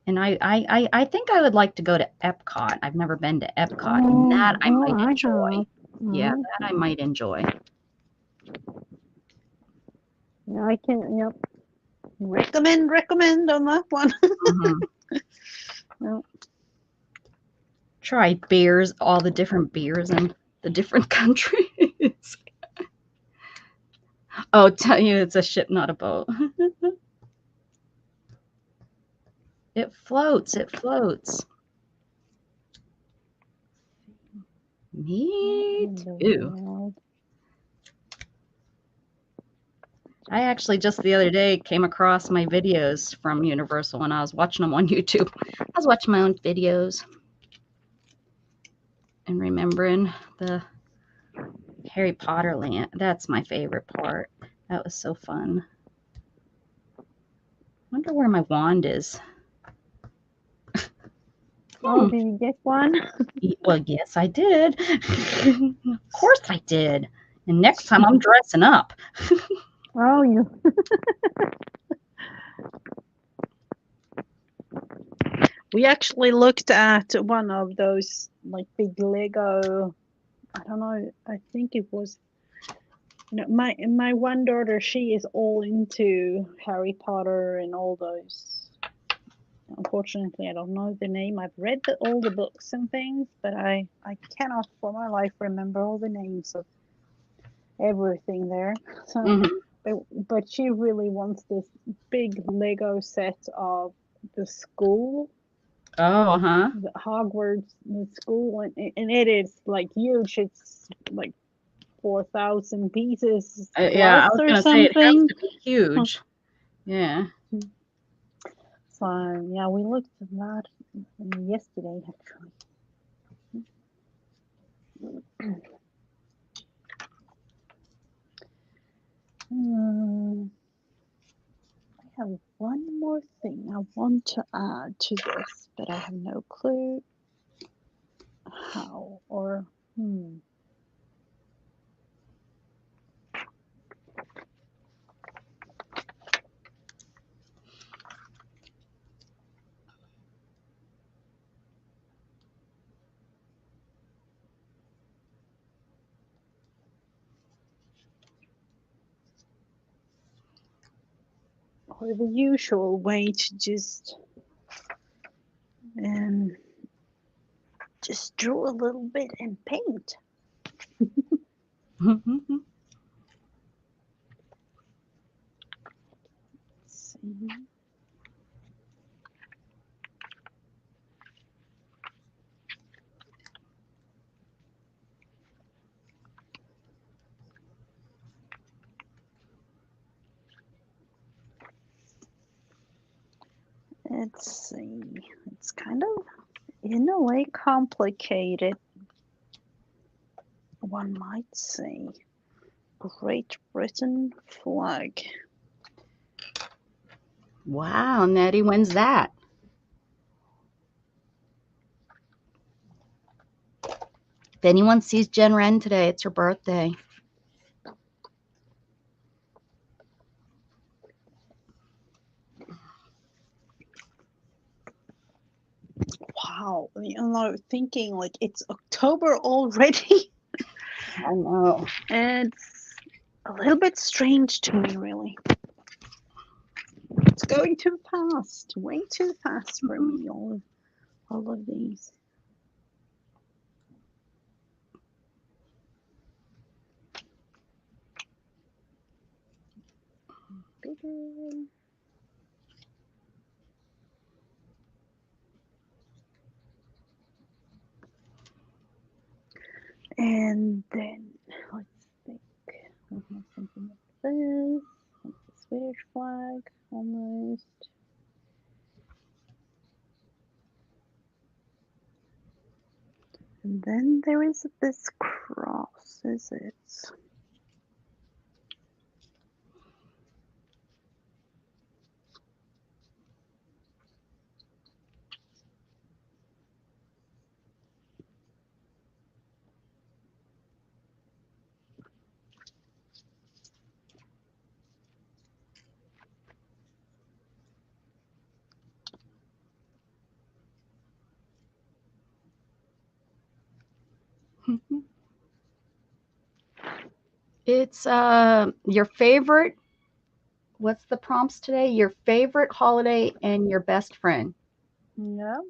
And I think I would like to go to Epcot. I've never been to Epcot, and that I might enjoy. Yeah, that I might enjoy. Yeah, I can. Yep. Recommend on that one. Yep. Try beers, all the different beers in the different countries. Oh, tell you it's a ship, not a boat. It floats. It floats. Me too. I actually just the other day came across my videos from Universal when I was watching them on YouTube. I was watching my own videos and remembering the Harry Potter land. That's my favorite part. That was so fun. I wonder where my wand is. Oh, did you get one? Well, yes, I did. Of course I did. And next time I'm dressing up. Oh, you. We actually looked at one of those like big Lego. I don't know. I think it was. You know, my one daughter, she is all into Harry Potter and all those. Unfortunately, I don't know the name. I've read all the books and things, but I cannot for my life remember all the names of everything there. So, but she really wants this big Lego set of the school. Oh, huh. The Hogwarts, the school, and it is like huge. It's like 4,000 pieces Yeah, I was or going to say it has to be huge. Yeah. So, yeah, we looked at that yesterday, actually. I have one more thing I want to add to this, but I have no clue. how or hmm. Or the usual way to just draw a little bit and paint. Let's see. Let's see. It's kind of, in a way, complicated. One might say. Great Britain flag. Wow, Nettie, when's that? If anyone sees Jen Wren today, it's her birthday. Wow, I'm thinking like it's October already. I know. It's a little bit strange to me, really. It's going too fast, way too fast for me, all of these. Bigger. And then let's think. We have something like this. It's a Swedish flag, almost. And then there is this cross, is it? It's your favorite. What's the prompts today? Your favorite holiday and your best friend. Yeah.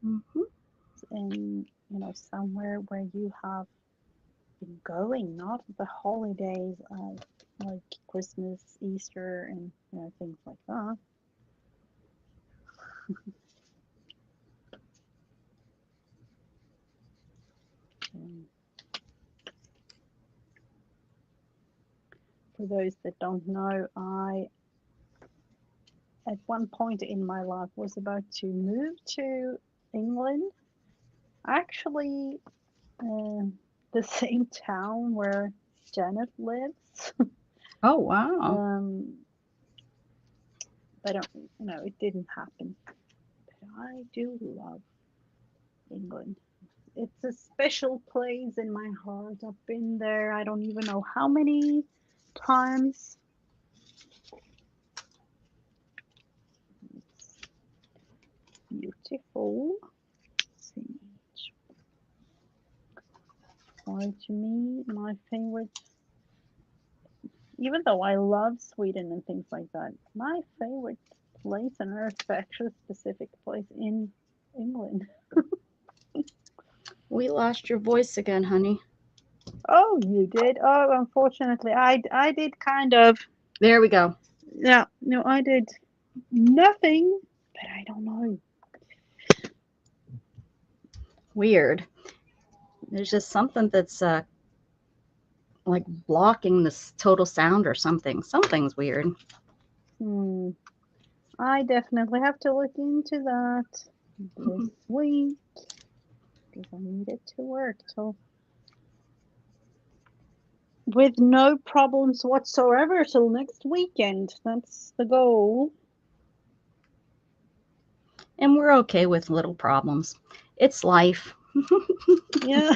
Mm-hmm. And somewhere where you have been going, not the holidays like Christmas, Easter, and things like that. For those that don't know, I at one point in my life was about to move to England. Actually, the same town where Janet lives. Oh, wow. But it didn't happen. But I do love England. It's a special place in my heart. I've been there, I don't even know how many times. It's beautiful. Why, to me, my favorite, even though I love Sweden and things like that, my favorite place on earth is actually a specific place in England. We lost your voice again, honey. Oh, you did? Oh, unfortunately, I did kind of. There we go. Yeah, no, I did nothing, but I don't know. Weird. There's just something that's like blocking this total sound or something. Something's weird. I definitely have to look into that this week because I need it to work. So with no problems whatsoever till next weekend. That's the goal. And we're okay with little problems. It's life. Yeah.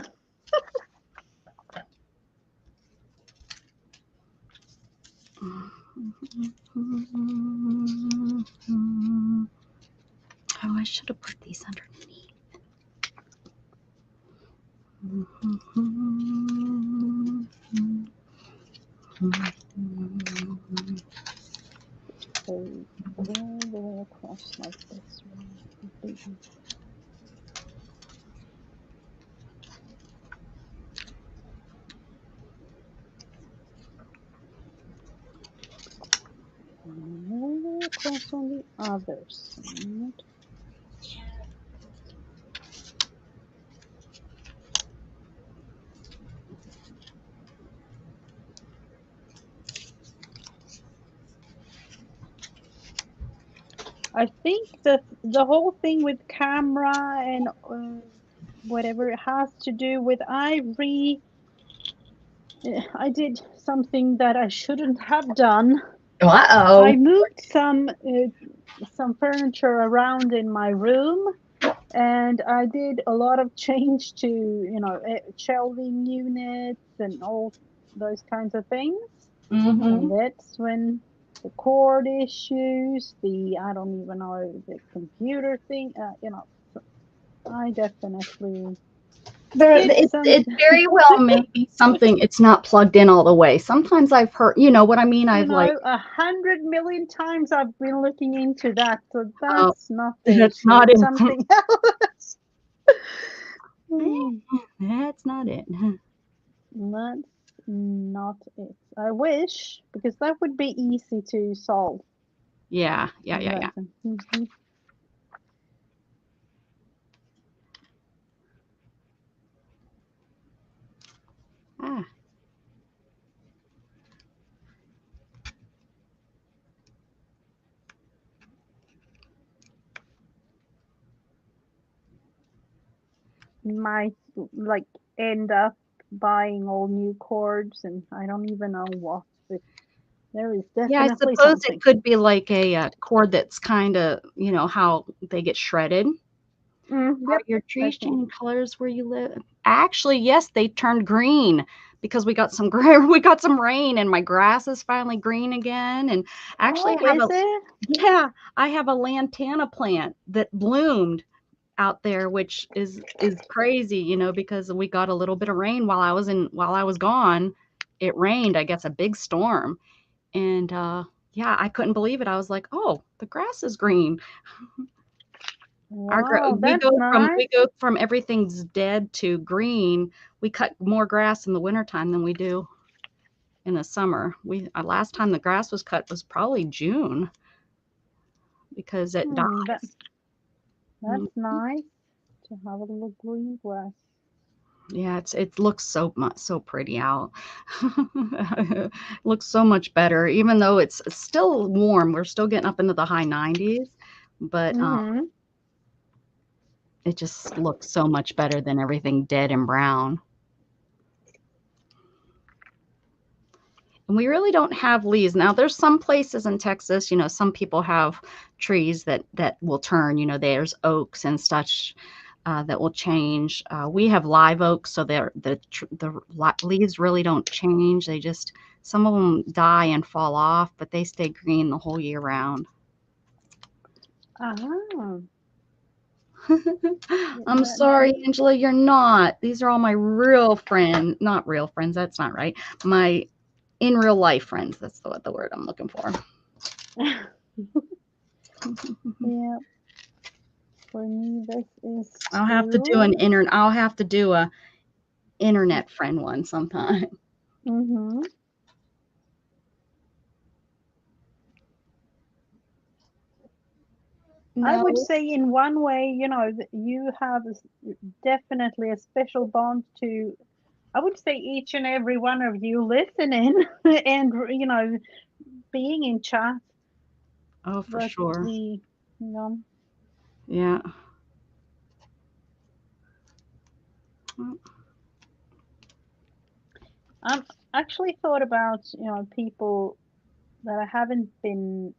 Oh, I should have put these underneath. So all the way across like this one. And all the way across on the other side. I think that the whole thing with camera and whatever it has to do with I did something that I shouldn't have done. I Uh-oh. moved some furniture around in my room, and I did a lot of change to, shelving units and all those kinds of things. And Mm-hmm. that's when the cord issues, I don't even know, the computer thing, I definitely did some, It very well may be something it's not plugged in all the way. Sometimes I've heard, you know what I mean? I've like, 100 million times I've been looking into that. So oh, that's not the that's issue. not It's it. something else. Hmm, That's not it. that's not it. I wish, because that would be easy to solve. Yeah, yeah, yeah, yeah. That, mhm. Ah, Might like end up buying all new cords, and I don't even know what, but there is yeah, I definitely suppose it something. could be like a, cord that's kind of, you know, how they get shredded. Are Yep, your that's trees one. changing colors where you live? Actually, yes, they turned green because we got some gray, we got some rain and my grass is finally green again. And actually Oh, I have is a, it? yeah, I have a lantana plant that bloomed out there, which is crazy, you know, because we got a little bit of rain while I was gone. It rained, I guess a big storm. And yeah, I couldn't believe it. I was like, "Oh, the grass is green." Wow, that's We nice. go from everything's dead to green. We cut more grass in the wintertime than we do in the summer. We last time the grass was cut was probably June because it Hmm, dies. that's nice to have a little green grass. Yeah, it looks so pretty out. Looks so much better, even though it's still warm. We're still getting up into the high 90s, but Mm-hmm. it just looks so much better than everything dead and brown. And we really don't have leaves. Now, there's some places in Texas, you know, some people have trees that will turn. You know, there's oaks and such that will change. We have live oaks, so the leaves really don't change. They just some of them die and fall off, but they stay green the whole year round. Ah, I'm that, sorry, Angela, you're not. These are all my real friends, not real friends. That's not right. My in real life friends. That's the word I'm looking for. yeah, for me, this is I'll too. have to do a internet friend one sometime. Mm-hmm. I would No. say, in one way, you have definitely a special bond to, I would say, each and every one of you listening and, being in chat. Oh, for But sure. you know, Yeah. Well, I've actually thought about, people that I haven't been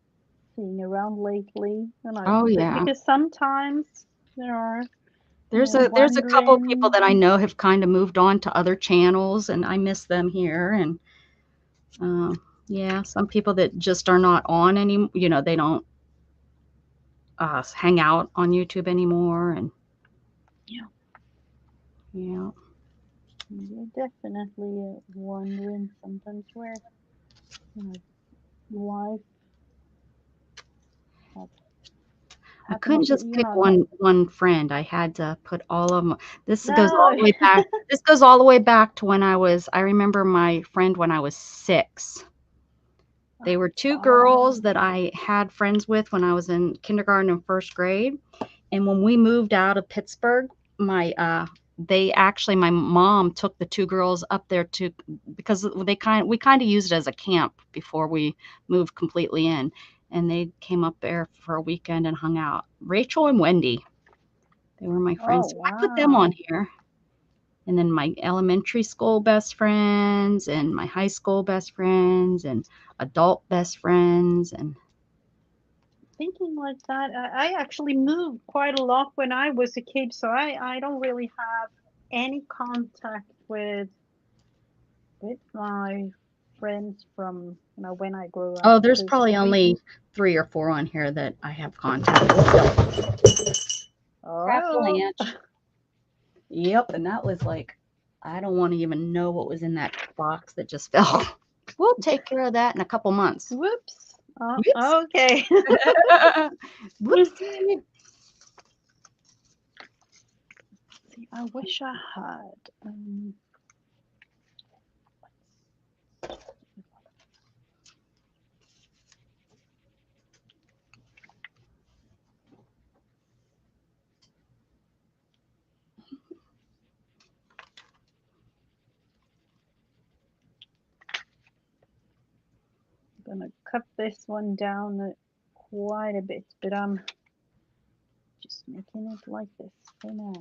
seeing around lately. Oh yeah. Because sometimes there are There's a couple of people wondering. that I know have kind of moved on to other channels, and I miss them here. And yeah, some people that just are not on any, they don't hang out on YouTube anymore. And Yeah, yeah, you're definitely wondering sometimes where life has I happened couldn't to, just pick one friend. I had to put all of them. This goes all No. the way back. This goes all the way back to when I remember my friend when I was 6. They were 2 girls that I had friends with when I was in kindergarten and 1st grade. And when we moved out of Pittsburgh, my mom took the 2 girls up there because we kind of used it as a camp before we moved completely in. And they came up there for a weekend and hung out. Rachel and Wendy, they were my friends. Oh, I put them on wow. here. And then my elementary school best friends and my high school best friends and adult best friends. And Thinking like that, I actually moved quite a lot when I was a kid, so I don't really have any contact with my friends from when I grew up. there's Because probably we only 3 or 4 on here that I have contact with. oh Yep, and that was like, I don't want to even know what was in that box that just fell. We'll take care of that in a couple months. whoops. Whoops. Okay. Whoopsie. See, I wish I had. I'm gonna cut this one down quite a bit, but I'm just making it like this for now.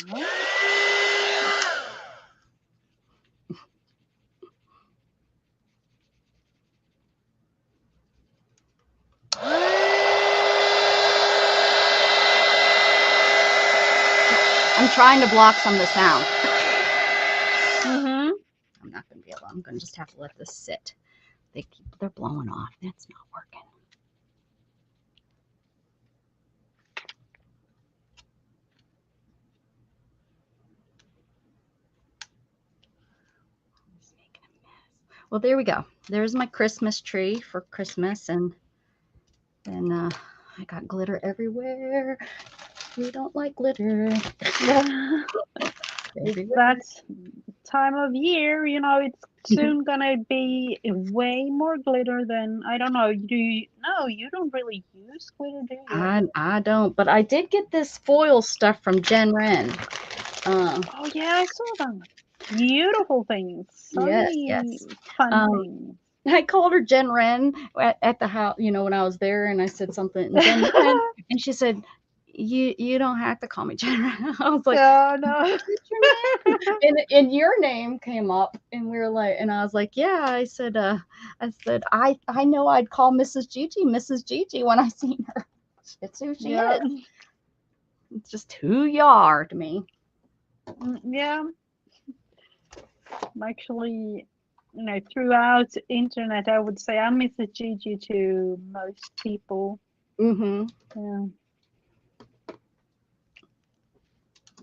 I'm trying to block some of the sound. Mm-hmm. I'm not going to be able. I'm going to just have to let this sit. They're blowing off. That's not working. Just making a mess. Well, there we go. There's my Christmas tree for Christmas, and I got glitter everywhere. We don't like glitter. It's that time of year, it's soon gonna be way more glitter than, I don't know. No, you don't really use glitter, do you? I don't, but I did get this foil stuff from Jen Wren. Oh yeah, I saw them. Beautiful things. So many Yes. fun things. I called her Jen Wren at the house, when I was there, and I said something, Jen Wren, and she said, "You don't have to call me Jen Wren." I was like, Oh no. "What's your name?" And your name came up, and we were like, and I was like, "Yeah." I said, I know I'd call Mrs. Gigi when I seen her. It's who she Yeah. is. It's just who you are to me. Yeah. Actually, throughout the internet, I would say I'm Mrs. Gigi to most people. Mm-hmm. Yeah.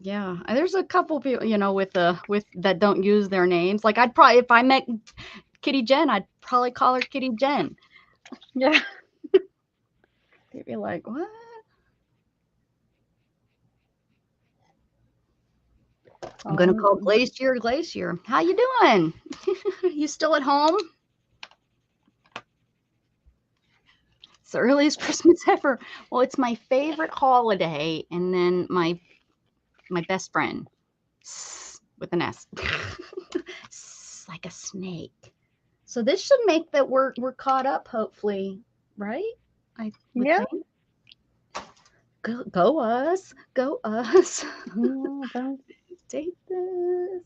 Yeah, there's a couple people, with that don't use their names. Like I'd probably, if I met Kitty Jen, I'd probably call her Kitty Jen. Yeah. They'd be like, "What?" I'm gonna call Glacier. How you doing? You still at home? It's the earliest Christmas ever. Well, it's my favorite holiday, and then my best friend with an S, like a snake. So this should make that we're caught up, hopefully, right? I would Yeah. think. Go us, go us. Date this.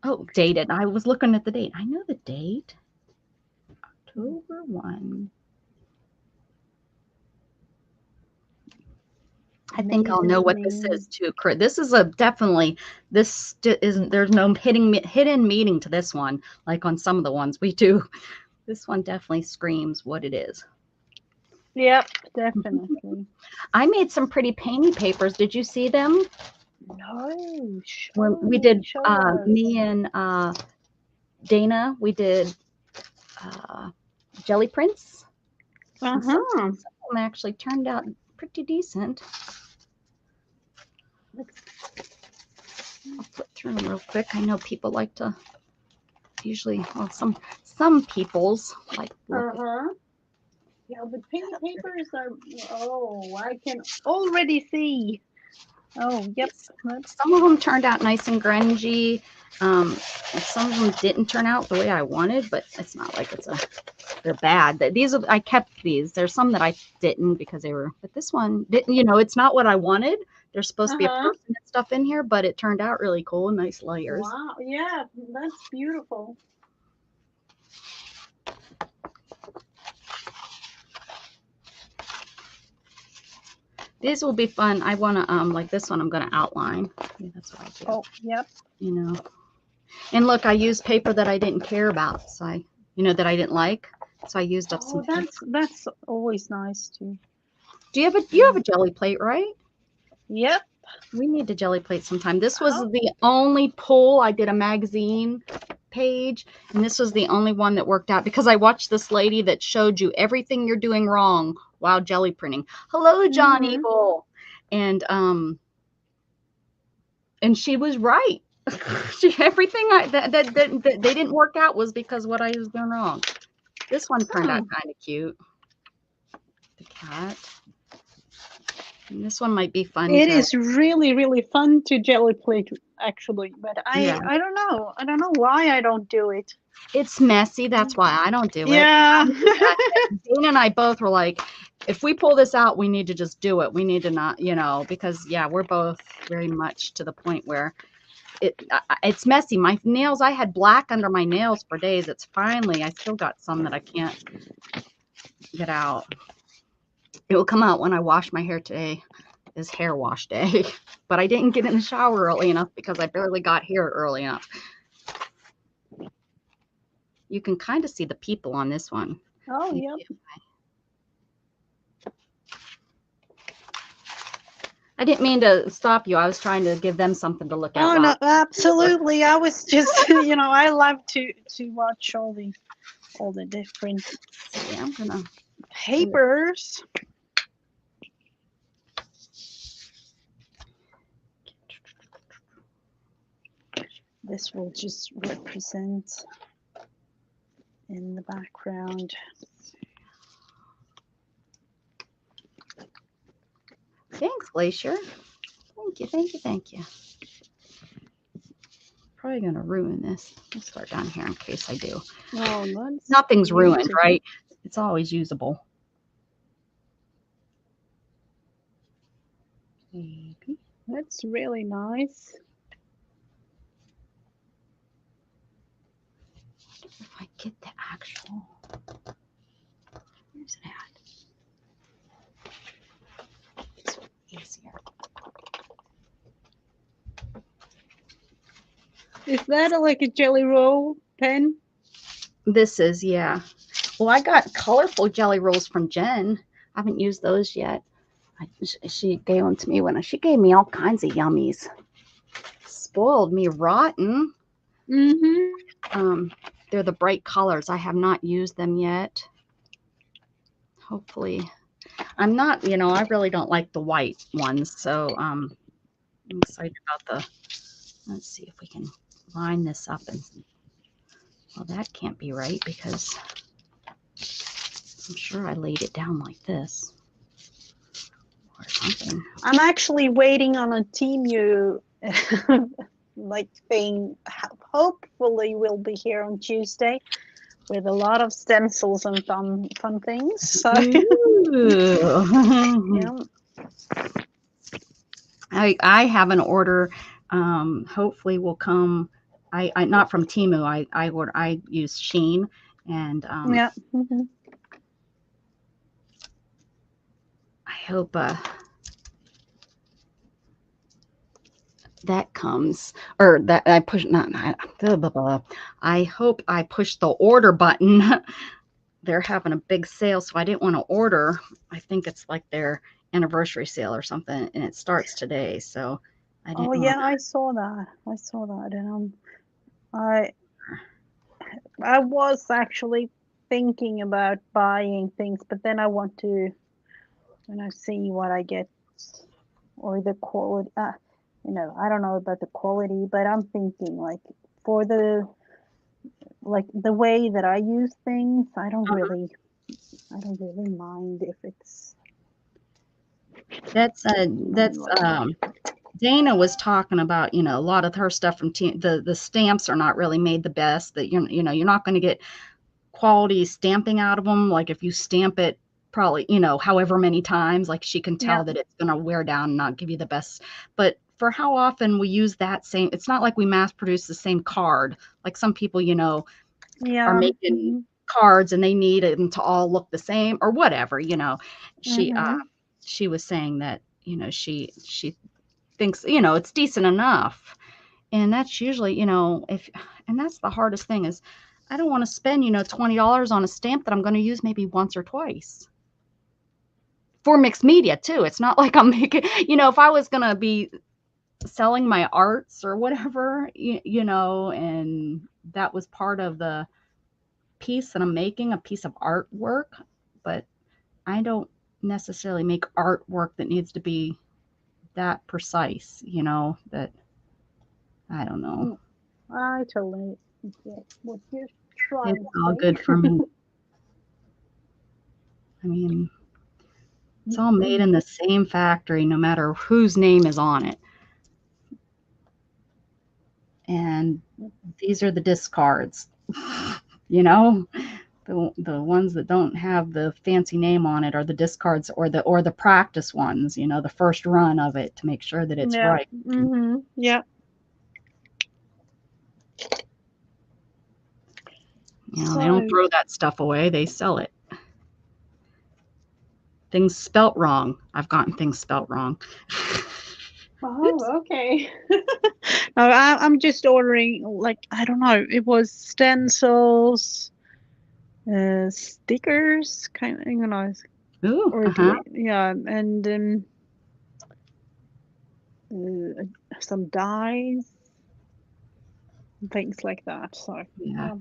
Oh, dated. I was looking at the date. I know the date. October 1. I think I'll know what this Amazing. is too. This is a definitely, isn't, there's no hidden meaning to this one, like on some of the ones we do. This one definitely screams what it is. Yep, definitely. I made some pretty painty papers. Did you see them? No, When show we me, did, show us. me and Dana, we did jelly prints. And some of them actually turned out pretty decent. I'll flip through them real quick. I know people like to usually, well, some people's like. Yeah, the pink papers are. Oh, I can already see. Oh, yep. Some of them turned out nice and grungy. Some of them didn't turn out the way I wanted, but it's not like they're bad. These are, I kept these. There's some that I didn't because they were, but this one didn't, it's not what I wanted. There's supposed to be a person and stuff in here, but it turned out really cool. Nice layers. Wow. Yeah, that's beautiful. These will be fun. I want to, like this one, I'm going to outline. Yeah, that's what I do. Oh, yep. And look, I used paper that I didn't care about. So that I didn't like. So I used up some. That's always nice too. Do you have a jelly plate, right? Yep. We need to jelly plate sometime. This was the only pull. I did a magazine page, and this was the only one that worked out because I watched this lady that showed you everything you're doing wrong while jelly printing. Hello, John Eagle. And she was right. Everything that they didn't work out was because what I was doing wrong. This one turned out kind of cute. The cat. And this one might be fun. It is really, really fun to jelly plate, actually. But I don't know. I don't know why I don't do it. It's messy. That's why I don't do it. Yeah. Dana and I both were like, if we pull this out, we need to just do it. We need to not, because we're both very much to the point where it's messy. My nails, I had black under my nails for days. It's finally, I still got some that I can't get out. It will come out when I wash my hair. Today is hair wash day, but I didn't get in the shower early enough because I barely got here early enough. You can kind of see the people on this one. Oh, yep. I didn't mean to stop you. I was trying to give them something to look at. Oh, no, absolutely. I was just, I love to watch all the different I'm gonna papers. This will just represent in the background. Thanks, Glacier. Thank you. Probably gonna ruin this. I'll start down here in case I do. Oh, nothing's ruined, right? It's always usable. Maybe. That's really nice. If I get the actual, where's it at? It's easier. Is that like a jelly roll pen? This is, yeah. Well, I got colorful jelly rolls from Jen. I haven't used those yet. She gave them to me she gave me all kinds of yummies. Spoiled me rotten. They're the bright colors. I have not used them yet. Hopefully. I'm not, I really don't like the white ones. So I'm excited about let's see if we can line this up. Well, that can't be right because I'm sure I laid it down like this. Or something. I'm actually waiting on a Temu thing. Hopefully we'll be here on Tuesday with a lot of stencils and fun things. So I have an order. Hopefully will come. I not from Temu. I use Shein and I hope that comes, or that I push, not, blah, blah, blah. I hope I push the order button. They're having a big sale, so I didn't want to order. I think it's like their anniversary sale or something, and it starts today. So I Oh didn't want yeah, I saw that. I saw that, and I was actually thinking about buying things, but then I want to, when I see what I get or the quality. I don't know about the quality, but I'm thinking like for the way that I use things, I don't really mind if it's that's like Dana was talking about, a lot of her stuff from the stamps are not really made the best. That you're not going to get quality stamping out of them. Like if you stamp it probably, however many times, like she can yeah tell that it's going to wear down and not give you the best. But for how often we use that same, it's not like we mass produce the same card. Like some people, are yeah making cards and they need them to all look the same or whatever, she mm-hmm. she was saying that, she thinks, it's decent enough. And that's usually, if and that's the hardest thing is I don't want to spend, $20 on a stamp that I'm going to use maybe once or twice. For mixed media too. It's not like I'm making, if I was going to be selling my arts or whatever, and that was part of the piece that I'm making, a piece of artwork, but I don't necessarily make artwork that needs to be that precise, that I don't know. I totally get what you're It's trying to all say. good for me. I mean, it's all made in the same factory, no matter whose name is on it. And these are the discards, the ones that don't have the fancy name on it are the discards or the practice ones, the first run of it to make sure that it's Yeah. right. Mm-hmm. Yeah. They don't So, throw that stuff away, they sell it. Things spelt wrong. I've gotten things spelt wrong. Oops. oh, okay. No, I'm just ordering, like, I don't know, it was stencils, stickers, kind of, Ooh, or uh-huh. yeah, and some dyes, things like that. So, Yeah.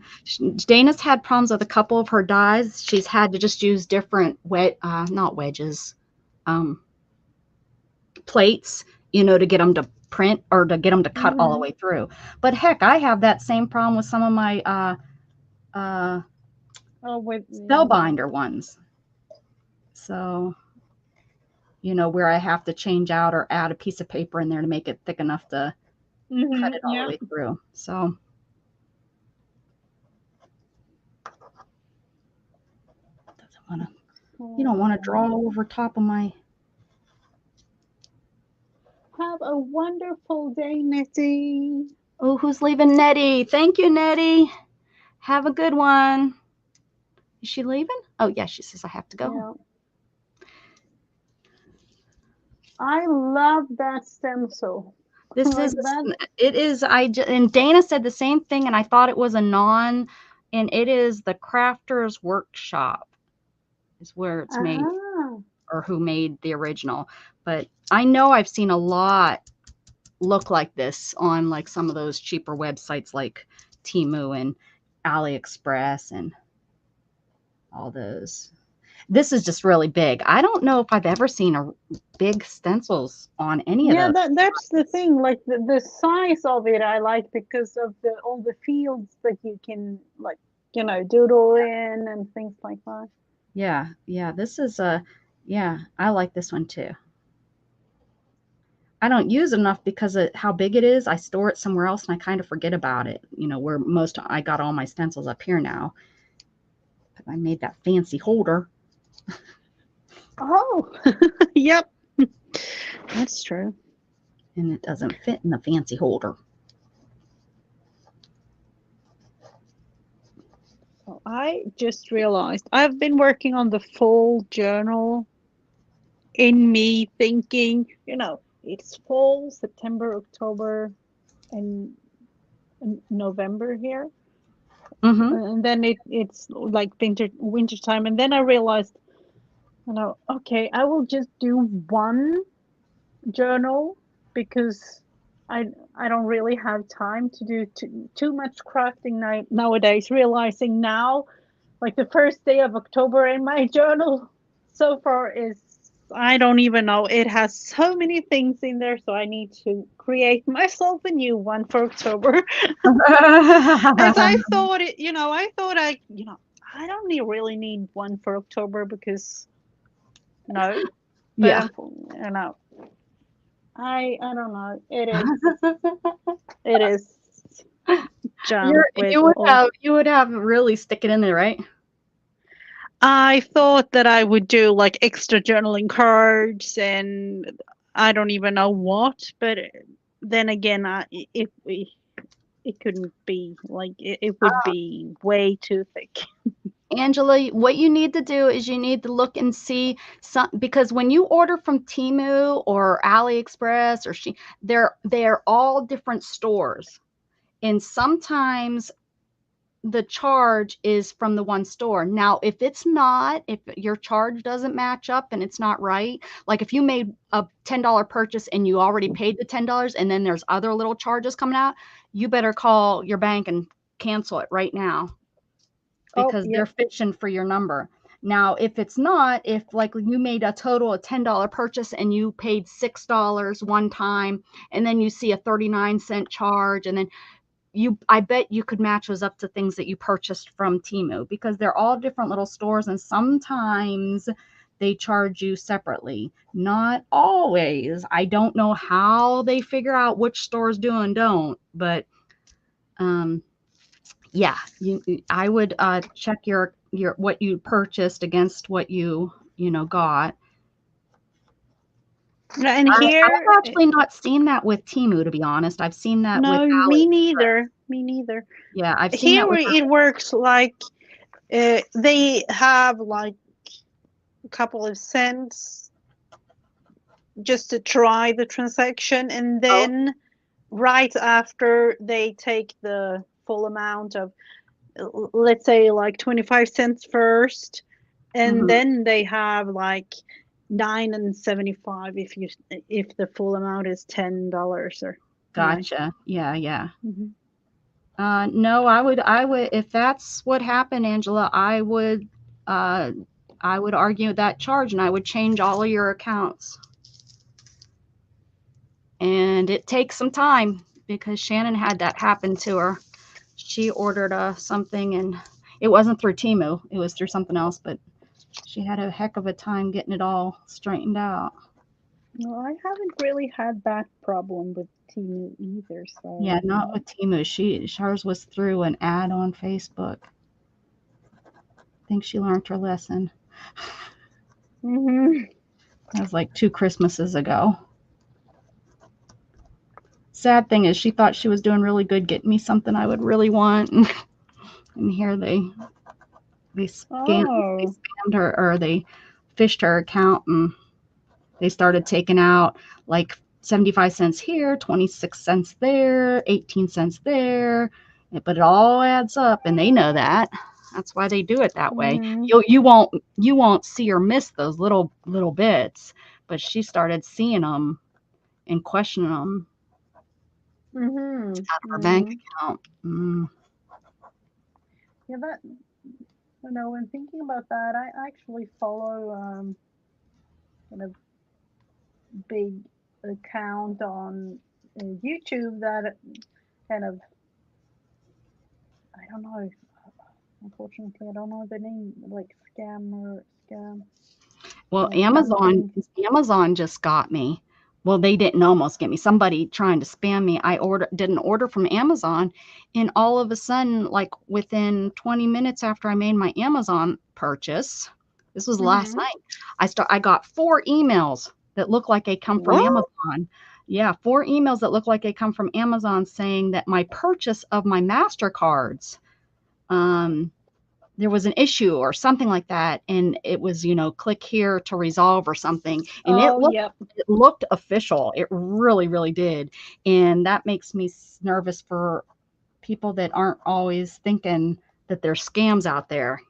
Dana's had problems with a couple of her dyes. She's had to just use different not wedges, um, plates, to get them to print or to get them to cut all the way through. But heck, I have that same problem with some of my uh, oh, with spellbinder ones. So, where I have to change out or add a piece of paper in there to make it thick enough to cut it all the yeah. way through. So, doesn't want to. You don't want to draw over top of my. Have a wonderful day, Nettie. Oh, who's leaving? Nettie. Thank you, Nettie. Have a good one. Is she leaving? Oh, yeah, she says I have to go. Yeah. I love that stencil. This Like is, that. it is, and Dana said the same thing, and I thought it was a and it is the Crafters Workshop is where it's made, Ah. or who made the original. But I know I've seen a lot look like this on like some of those cheaper websites like Temu and AliExpress and all those. This is just really big. I don't know if I've ever seen a big stencils on any of Yeah, those. that's the thing. Like the size of it, I like because of the all the fields that you can like doodle in and things like that. Yeah, yeah. This is yeah, I like this one too. I don't use it enough because of how big it is. I store it somewhere else and I kind of forget about it. Where I got all my stencils up here now. I made that fancy holder. Oh, yep, that's true. And it doesn't fit in the fancy holder. So I just realized I've been working on the full journal in me thinking, it's fall, September, October, and November here. And then it's like winter time, and then I realized, okay, I will just do one journal because I don't really have time to do too much crafting nowadays. Realizing now, like the first day of October in my journal so far is, I don't even know. It has so many things in there, so I need to create myself a new one for October. As I thought I don't really need one for October because no, but I don't know. It is junk you would have really stick it in there, right? I thought that I would do like extra journaling cards and I don't even know what, but then again, it couldn't be like it would be way too thick. Angela, what you need to do is you need to look and see because when you order from Temu or AliExpress or they're all different stores, and sometimes the charge is from the one store. Now, if your charge doesn't match up and it's not right, like if you made a $10 purchase and you already paid the $10 and then there's other little charges coming out, you better call your bank and cancel it right now because they're fishing for your number. Now, if it's not, if like you made a total of $10 purchase and you paid $6 one time, and then you see a 39-cent charge, and then I bet you could match those up to things that you purchased from Temu because they're all different little stores, and sometimes they charge you separately. Not always. I don't know how they figure out which stores do and don't, but yeah, I would check your what you purchased against what you got. And here I've actually not seen that with Temu, to be honest. I've seen that with me neither. Me neither. Yeah, I've seen here that with it works like they have like a couple of cents just to try the transaction, and then right after they take the full amount of, let's say, like 25 cents first, and then they have like 9.75 if the full amount is $10 or. Gotcha. Yeah. No, I would if that's what happened, Angela, I would argue that charge and I would change all of your accounts. And it takes some time because Shannon had that happen to her. She ordered something and it wasn't through Temu, it was through something else, but she had a heck of a time getting it all straightened out. No, I haven't really had that problem with Temu either. So yeah, not with Temu. Hers was through an ad on Facebook. I think she learned her lesson. That was like 2 Christmases ago. Sad thing is she thought she was doing really good getting me something I would really want, and here they scammed her, or they fished her account, and they started taking out like 75 cents here, 26 cents there, 18 cents there, but it all adds up, and they know that. That's why they do it that way. You won't see or miss those little bits, but she started seeing them and questioning them out of her bank account. Yeah, when thinking about that, I actually follow kind of big account on YouTube that kind of, I don't know, unfortunately I don't know the name, like scam. Well, Amazon just got me. Well, they didn't almost get me. Somebody trying to spam me. I didn't order from Amazon, and all of a sudden, like within 20 minutes after I made my Amazon purchase, this was last night, I got 4 emails that look like they come from Amazon. Yeah, 4 emails that look like they come from Amazon saying that my purchase of my MasterCards there was an issue or something like that, and it was, click here to resolve or something, and Oh, yep. it looked official. It really, really did, and that makes me nervous for people that aren't always thinking that there's scams out there,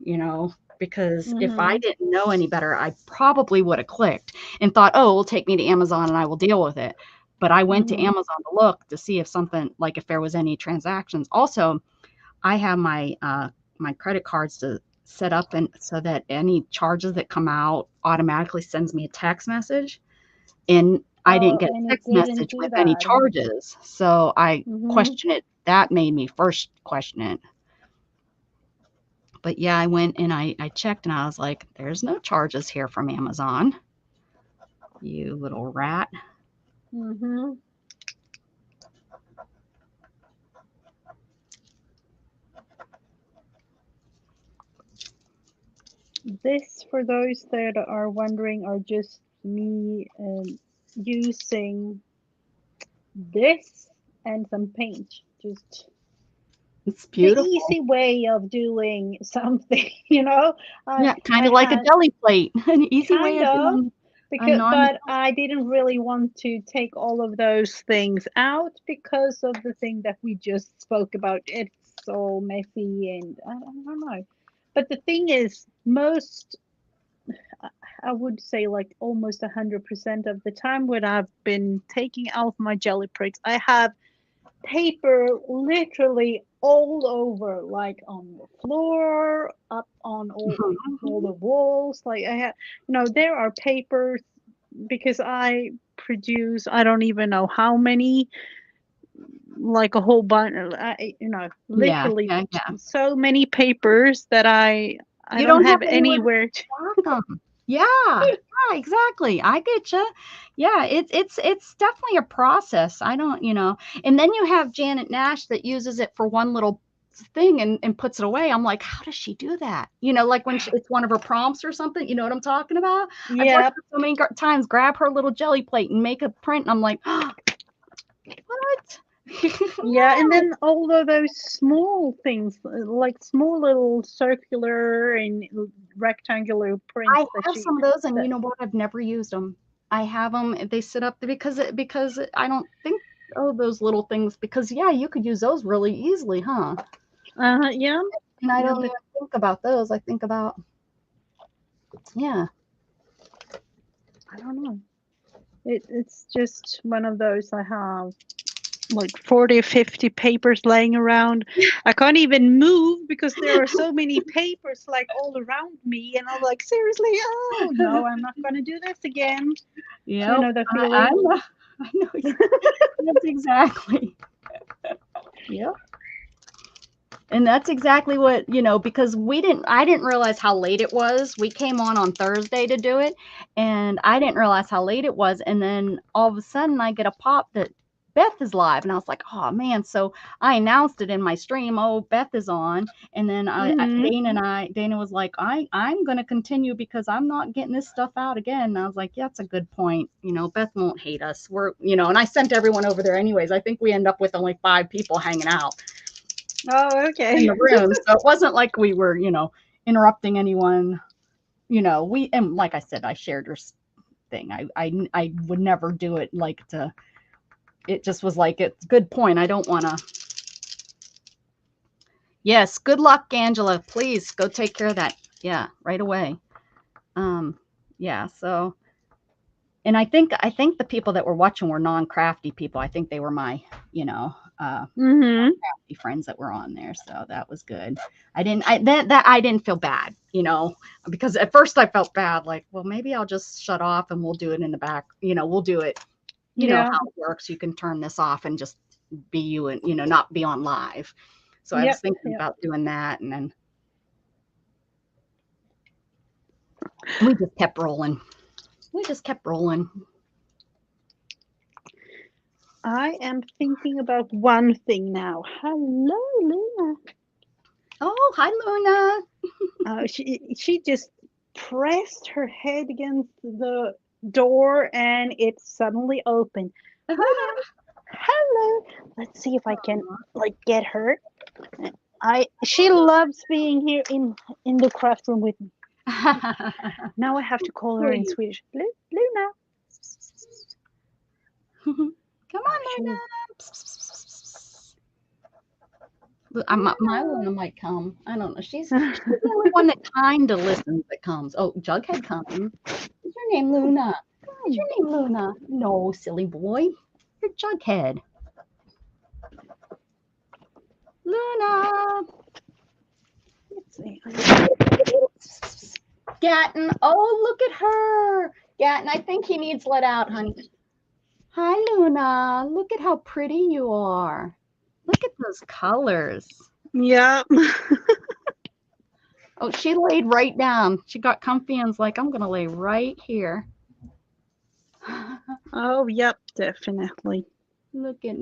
because if I Mm-hmm. didn't know any better, I probably would have clicked and thought, oh, it'll take me to Amazon and I will deal with it. But I went to Mm-hmm. Amazon to look to see if something, like if there was any transactions. Also, I have my credit cards to set up and so that any charges that come out automatically sends me a text message. And I didn't Oh, get a and it text didn't message do with any that. charges. So I Mm-hmm. question it. That made me first question it. But yeah, I went and I checked and I was like, there's no charges here from Amazon. You little rat. Mm-hmm. This, for those that are wondering, are just me using this and some paint. Just It's the beautiful. easy way of doing something, you know. I Yeah, kind I of like a had deli plate. An easy way kind of of doing a because, non. but I didn't really want to take all of those things out because of the thing that we just spoke about. It's so messy, and I don't know. But the thing is, I would say like almost 100% of the time when I've been taking out my jelly pricks, I have paper literally all over, like on the floor, up on all the walls. Like I have, there are papers because I produce, I don't even know how many, like a whole bunch, Yeah, literally yeah, yeah. so many papers that I You don't don't have have anywhere to anywhere to. stack 'em. Yeah, yeah, exactly. I get you. Yeah, it's definitely a process. I don't, and then you have Janet Nash that uses it for one little thing and puts it away. I'm like, how does she do that? Like when it's one of her prompts or something. You know what I'm talking about? I've watched Yeah. her so many times grab her little jelly plate and make a print, and I'm like, what? Yeah, and No. then all of those small things, like small little circular and rectangular I prints that have you some of those, and that you know what? I've never used them. I have them. They sit up there because I don't think, oh, those little things, because yeah, you could use those really easily, huh? yeah, And I yeah, don't even think about those. I think about, yeah. I don't know. It's just one of those. I have like 40 or 50 papers laying around. I can't even move because there are so many papers like all around me, and I'm like, seriously, oh no, I'm not gonna do this again. You Yep. know the I feeling. know. I know. That's exactly. Yep. And that's exactly what, because I didn't realize how late it was. We came on Thursday to do it, and I didn't realize how late it was. And then all of a sudden I get a pop that Beth is live. And I was like, oh man. So I announced it in my stream. Oh, Beth is on. And then Hmm. Dana was like, I'm going to continue because I'm not getting this stuff out again. And I was like, yeah, that's a good point. Beth won't hate us. And I sent everyone over there anyways. I think we end up with only 5 people hanging out Oh, in okay. the room. So it wasn't like we were, interrupting anyone. And like I said, I shared your thing. I would never do it like to. It just was like, it's a good point. I don't want to. Yes, good luck, Angela. Please go take care of that. Yeah, right away. Um, yeah. So, and I think the people that were watching were non-crafty people. I think they were my, Hmm. friends that were on there, so that was good. I didn't feel bad, because at first I felt bad, like, well, maybe I'll just shut off and we'll do it in the back, we'll do it, Yeah. how it works. You can turn this off and just be you and, not be on live. So I was Yep. thinking Yep. about doing that, and then we just kept rolling. We just kept rolling. I am thinking about one thing now. Hello, Luna. Oh, hi, Luna. She just pressed her head against the door and it suddenly opened. Luna, hello. Let's see if I can like get her. She loves being here in the craft room with me. Now I have to call her in Swedish. Luna. Come on, Luna. My Luna might come. I don't know. She's the only one that kind of listens that comes. Oh, Jughead comes. Is your name Luna? Is your name Luna? No, silly boy. You're Jughead. Luna. Let's see. Gatton. Oh, look at her. Gatton, I think he needs let out, honey. Hi, Luna. Look at how pretty you are. Look at those colors. Yeah. Oh, she laid right down. She got comfy and was like, I'm going to lay right here. Oh, yep, definitely. Look at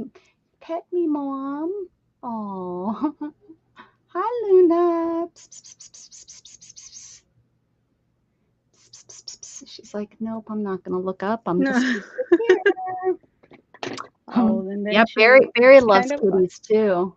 pet me, Mom. Oh, hi, Luna. She's like, nope, I'm not going to look up. I'm just here. Oh, and then Yeah, Barry loves kind of kitties too.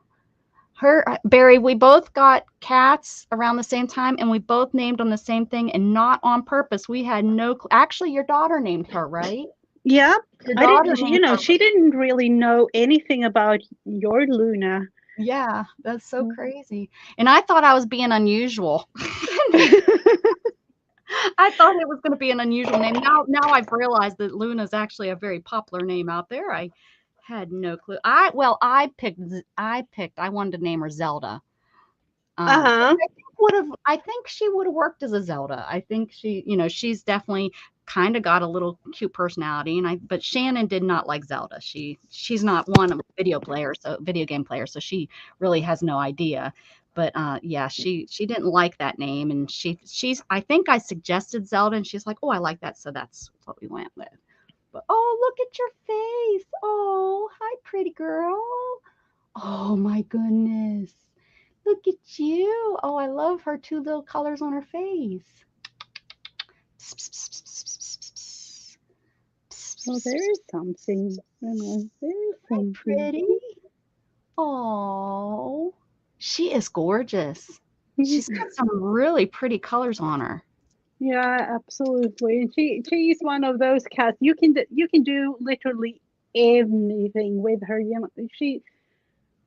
Barry, we both got cats around the same time, and we both named them the same thing, and not on purpose. We had no. Actually, your daughter named her, right? Yeah, Your I daughter didn't. named her. She didn't really know anything about your Luna. Yeah, that's so crazy. And I thought I was being unusual. I thought it was going to be an unusual name. Now I've realized that Luna is actually a very popular name out there. I had no clue. I wanted to name her Zelda. Uh-huh. I think she would have worked as a Zelda. I think she's definitely kind of got a little cute personality, but Shannon did not like Zelda. She's not a video game player, so she really has no idea. But yeah, she didn't like that name, and I think I suggested Zelda, and she's like, oh, I like that, so that's what we went with. But oh, look at your face. Oh, hi, pretty girl. Oh my goodness. Look at you. Oh, I love her two little colors on her face. Well, there is something. There's something. Pretty. Oh, she is gorgeous. She's got some really pretty colors on her. Yeah, absolutely. And she's one of those cats. You can do literally anything with her. She,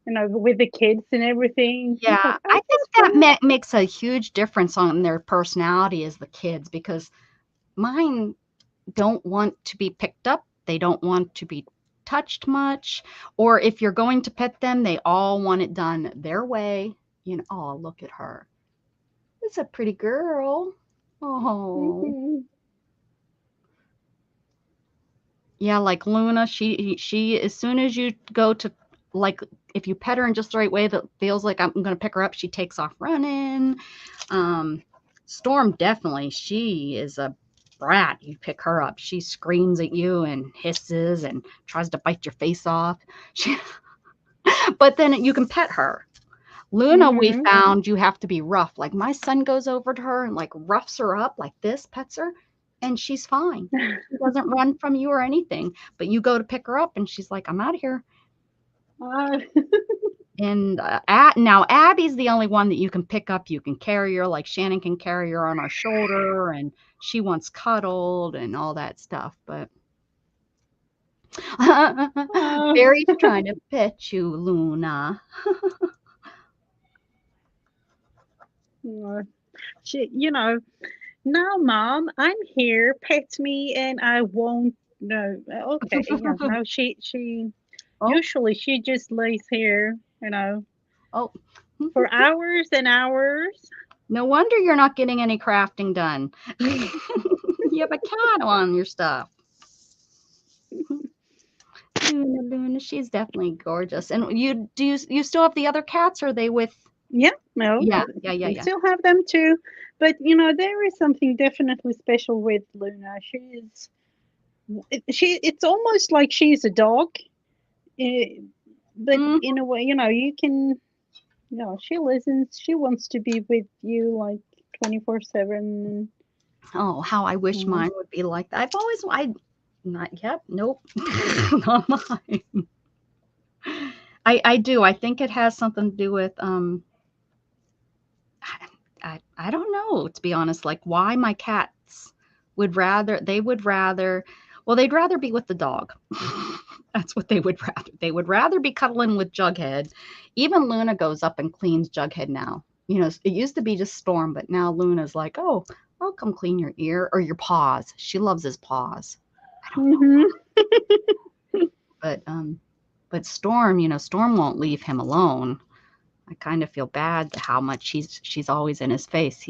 with the kids and everything. Yeah, Like, I think that makes a huge difference on their personality as the kids, because mine don't want to be picked up. They don't want to be touched much. Or if you're going to pet them, they all want it done their way. Oh, look at her. It's a pretty girl. Oh. Mm-hmm. Yeah, like Luna, she as soon as you go to, like, if you pet her in just the right way that feels like I'm going to pick her up, she takes off running. Storm, definitely, she is a brat. You pick her up, she screams at you and hisses and tries to bite your face off. But then you can pet her. Luna, we found you have to be rough. Like my son goes over to her and like roughs her up like this, pets her, and she's fine. She doesn't run from you or anything. But you go to pick her up and she's like, I'm out of here. And now Abby's the only one that you can pick up. You can carry her, like Shannon can carry her on our shoulder, and she wants cuddled and all that stuff. But Barry's trying to pet you, Luna. She, now, Mom, I'm here. Pet me, and I won't. No, okay, yeah. No, she usually she just lays here, Oh. for hours and hours. No wonder you're not getting any crafting done. You have a cat on your stuff. Luna, she's definitely gorgeous. And you still have the other cats? Or are they with? Yeah, no. Yeah. We still have them too, but there is something definitely special with Luna. It's almost like she's a dog, but in a way, you can. She listens. She wants to be with you like 24/7. Oh, how I wish mine would be like that. Nope, not mine. I do. I think it has something to do with I don't know, to be honest, like why my cats would rather, well, they'd rather be with the dog. That's what they would rather. They would rather be cuddling with Jughead. Even Luna goes up and cleans Jughead now. You know, it used to be just Storm, but now Luna's like, oh, I'll come clean your ear or your paws. She loves his paws. I don't know. But Storm, you know, Storm won't leave him alone. I kind of feel bad how much she's always in his face.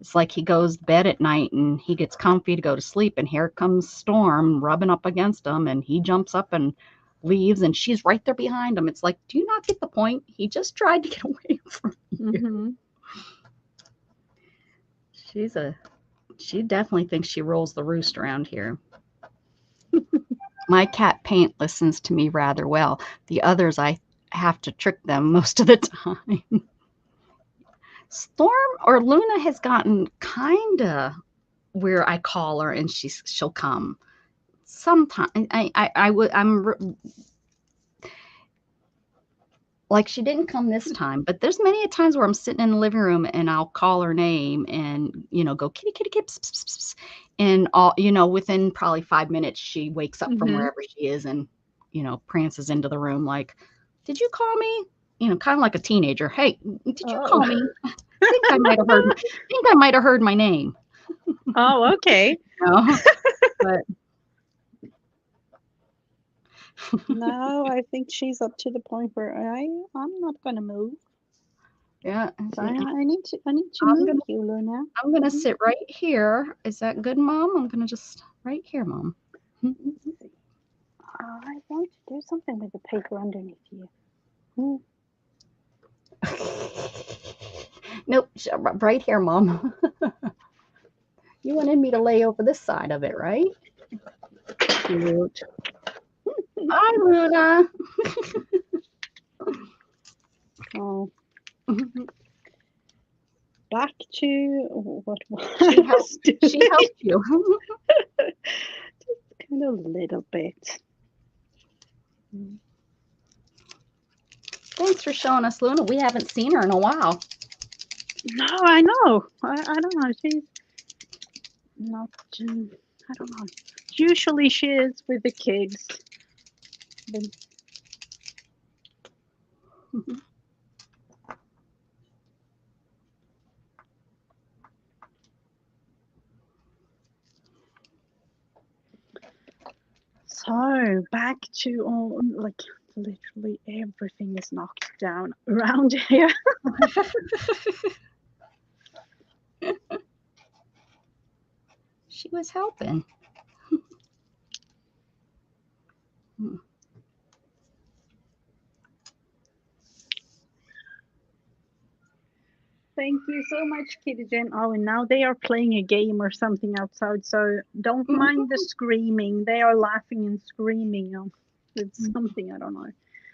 It's like he goes to bed at night and he gets comfy to go to sleep, and here comes Storm rubbing up against him, and he jumps up and leaves, and she's right there behind him. It's like, do you not get the point? He just tried to get away from you. She definitely thinks she rules the roost around here. My cat Paint listens to me rather well. The others, I have to trick them most of the time. Storm or Luna has gotten kind of where I call her and she'll come. Sometimes I'm like, she didn't come this time, but there's many a times where I'm sitting in the living room and I'll call her name and, you know, go kitty, kitty, kitty, pss, pss, pss, pss, and all, you know, within probably 5 minutes, she wakes up from wherever she is and, you know, prances into the room like, did you call me? You know, kind of like a teenager. Hey, did you call me? I think I might have heard my name. Oh, okay. But no, I think she's up to the point where I'm not gonna move. Yeah, I need to move you, Luna. I'm gonna sit right here. Is that good, Mom? I'm gonna just right here, Mom. I want to do something with the paper underneath you. Nope, right here, Mom. You wanted me to lay over this side of it, right? Cute. Hi, Luna. Oh. Back to what she helped you. Just kind of a little bit. Thanks for showing us, Luna. We haven't seen her in a while. No, I know. I don't know. She's not. I don't know. Usually she is with the kids. But... So back to all, like literally everything is knocked down around here. She was helping. Thank you so much, Kitty Jen. Oh, and now they are playing a game or something outside, so don't mind the screaming. They are laughing and screaming. It's something, I don't know.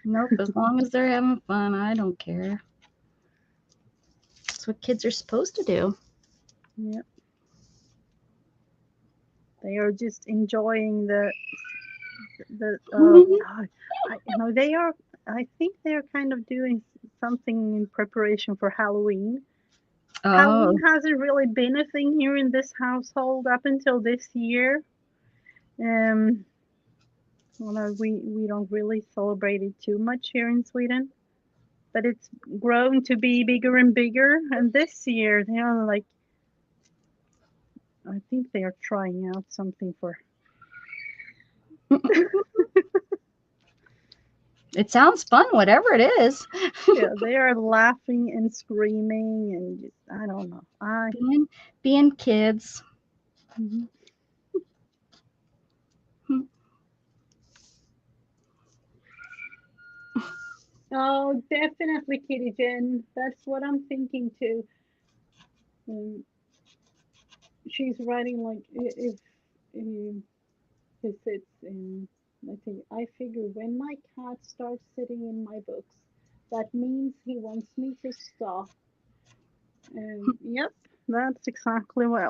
Nope, as long as they're having fun, I don't care. That's what kids are supposed to do. Yep. They are just enjoying the you know, they are, I think they're kind of doing something in preparation for Halloween. Oh. Halloween hasn't really been a thing here in this household up until this year. Well, we don't really celebrate it too much here in Sweden, but it's grown to be bigger and bigger. And this year they are like, I think they are trying out something for. It sounds fun, whatever it is. Yeah, they are laughing and screaming and just, I don't know. Being kids. Oh, definitely, Kitty Jen. That's what I'm thinking too. She's writing like if he sits in. I figure when my cat starts sitting in my books, that means he wants me to stop. Yep, that's exactly what.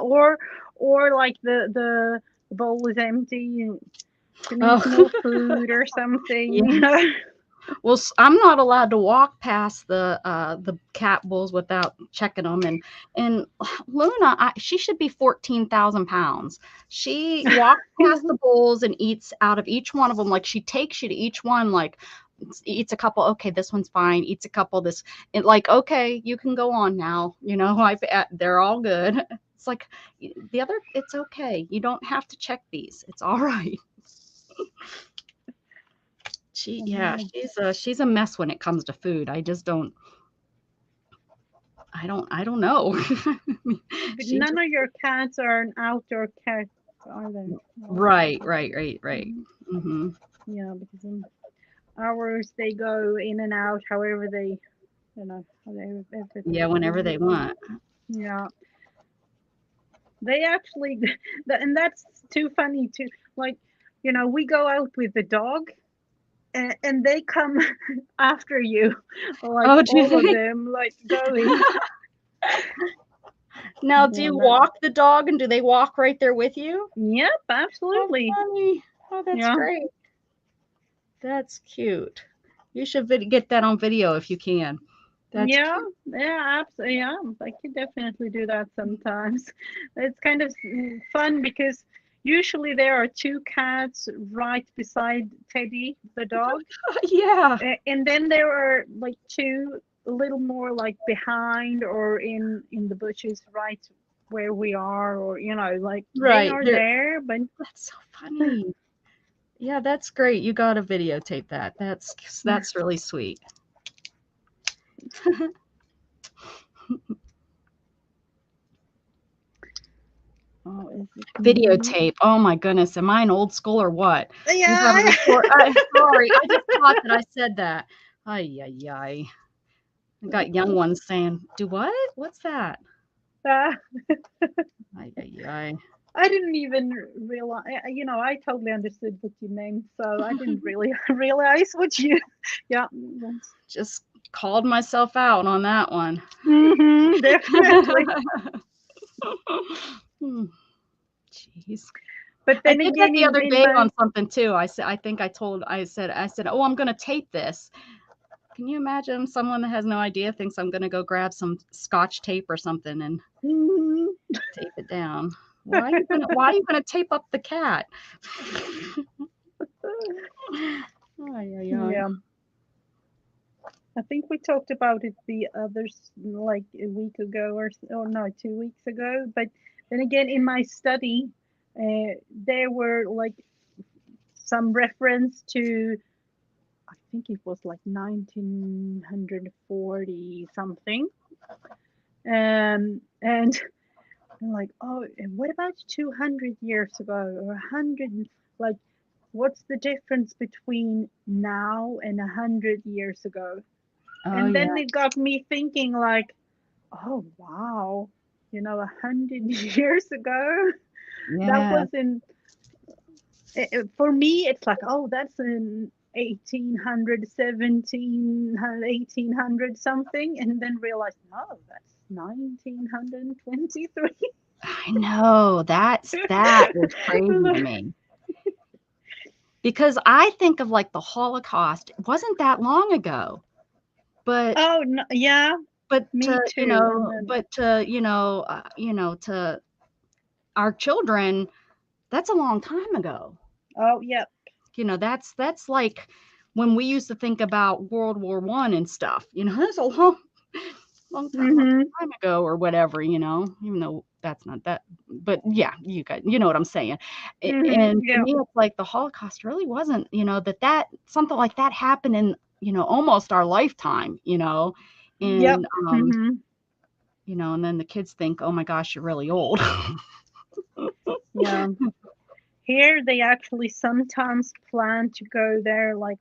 Or like the bowl is empty and she needs more food or something. Yeah. Well, I'm not allowed to walk past the cat bulls without checking them. And Luna, she should be 14,000 pounds. She walks past the bulls and eats out of each one of them. Like she takes you to each one, like eats a couple. Okay, this one's fine. Eats a couple. This, and like, okay, you can go on now. You know, they're all good. It's like the other. It's okay. You don't have to check these. It's all right. She's a mess when it comes to food. I just don't. I don't know. But none of your cats are an outdoor cat, are they? Right. Mm-hmm. Yeah, because ours, they go in and out however they, Yeah, whenever they want. Yeah. They actually, and that's too funny too. Like, we go out with the dog, and they come after you, like all of them, like going. Now, do you walk the dog, and do they walk right there with you? Yep, absolutely. Oh, that's great. That's cute. You should get that on video if you can. That's yeah, absolutely. Yeah, I could definitely do that sometimes. It's kind of fun because usually there are two cats right beside Teddy, the dog. Yeah. And then there are like two a little more like behind or in the bushes right where we are, or like they are there, but that's so funny. Yeah, that's great. You got to videotape that. That's really sweet. Videotape. Oh my goodness. Am I an old school or what? Yeah. Sorry. I just thought that I said that. Ay. I got young ones saying, do what? What's that? Ay. I didn't even realize, I totally understood what you meant, so I didn't really realize what you, just called myself out on that one. Mm-hmm, definitely. Jeez. But then I did that the other day on something too. I said, oh, I'm going to tape this. Can you imagine someone that has no idea thinks I'm going to go grab some Scotch tape or something and tape it down? Why are you going to tape up the cat? Yeah. I think we talked about it the others like a week ago or no, 2 weeks ago. But then again, in my study, there were like some reference to, I think it was like 1940 something. And I'm like, oh, what about 200 years ago or 100? Like, what's the difference between now and 100 years ago? And then it got me thinking, like, oh wow, 100 years ago, that was in. For me, it's like, oh, that's in 1800, 1800 something, and then realized, no, that's 1923. I know that was crazy to me. Because I think of like the Holocaust, it wasn't that long ago. But oh no, yeah, but me to, too. To our children, that's a long time ago. Oh, yep. That's like when we used to think about World War I and stuff. That's a long time ago or whatever. Even though that's not that. But yeah, you know what I'm saying. And to me, it's like the Holocaust really wasn't. That something like that happened in almost our lifetime. And and then the kids think, oh my gosh, you're really old. Yeah. Here they actually sometimes plan to go there like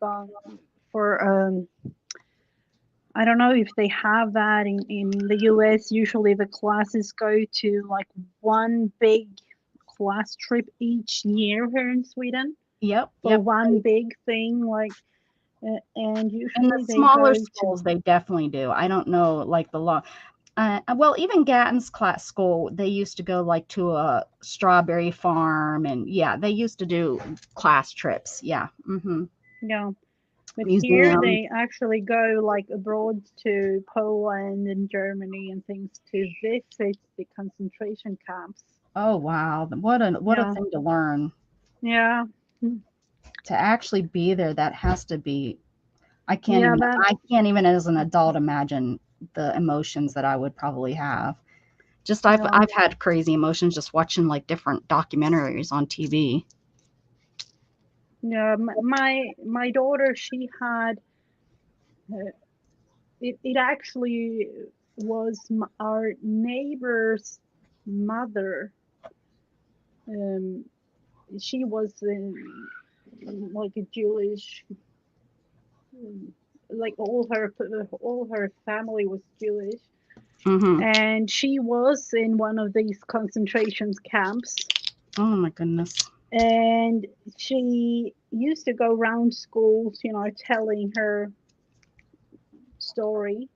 for I don't know if they have that in the US. Usually the classes go to like one big class trip each year here in Sweden. Yep. For one big thing, like and usually in the smaller schools they definitely do. I don't know like the law. Well, even Gatton's class school, they used to go like to a strawberry farm, and yeah, they used to do class trips. Yeah. Yeah. But here museum. they actually go like abroad to Poland and Germany and things to visit the concentration camps. Oh wow, what a Yeah, thing to learn. yeah, To actually be there, that has to be. yeah. That I can't even as an adult imagine the emotions that I would probably have. Just yeah, I've had crazy emotions just watching like different documentaries on TV. yeah. My daughter, she had uh, it. It actually was our neighbor's mother. Um, she was like a Jewish, um, like all her family was Jewish, Hmm. and she was in one of these concentration camps. Oh my goodness. And she used to go around schools, telling her story.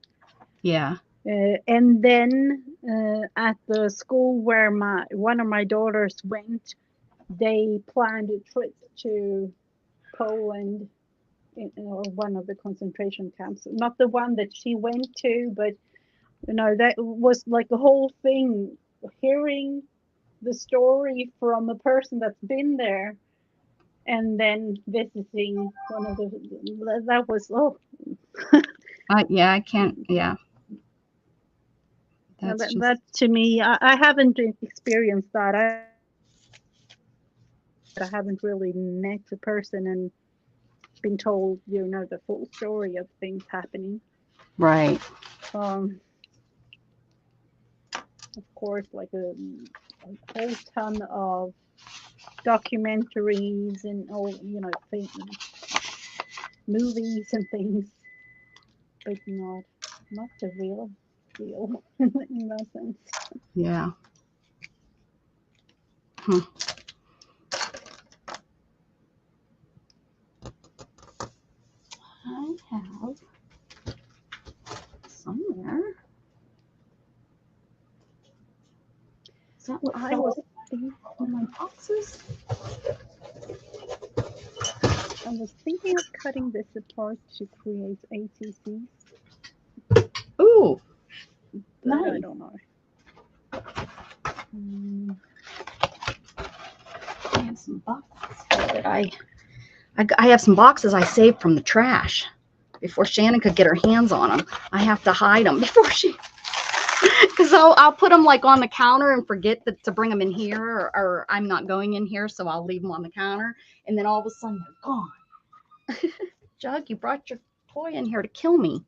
Yeah. And then at the school where my one of my daughters went, they planned a trip to Poland, or one of the concentration camps. Not the one that she went to, but that was like a whole thing. Hearing the story from a person that's been there, and then visiting one of the that was Yeah, I can't. Yeah, that's that just. to me, I haven't experienced that. I haven't really met a person and been told the full story of things happening. Right. um of course, like a whole ton of documentaries and all movies and things, but not the real deal in that sense. Yeah. Hmm. I have somewhere. Is that what I fell was out think of my boxes? I was thinking of cutting this apart to create ATCs, Ooh, but I nice. don't know. Mm, I have some boxes that I have some boxes I saved from the trash before Shannon could get her hands on them. I have to hide them before she, because I'll put them like on the counter and forget to bring them in here, or I'm not going in here, so I'll leave them on the counter, and then all of a sudden they're gone. Jug, you brought your toy in here to kill me.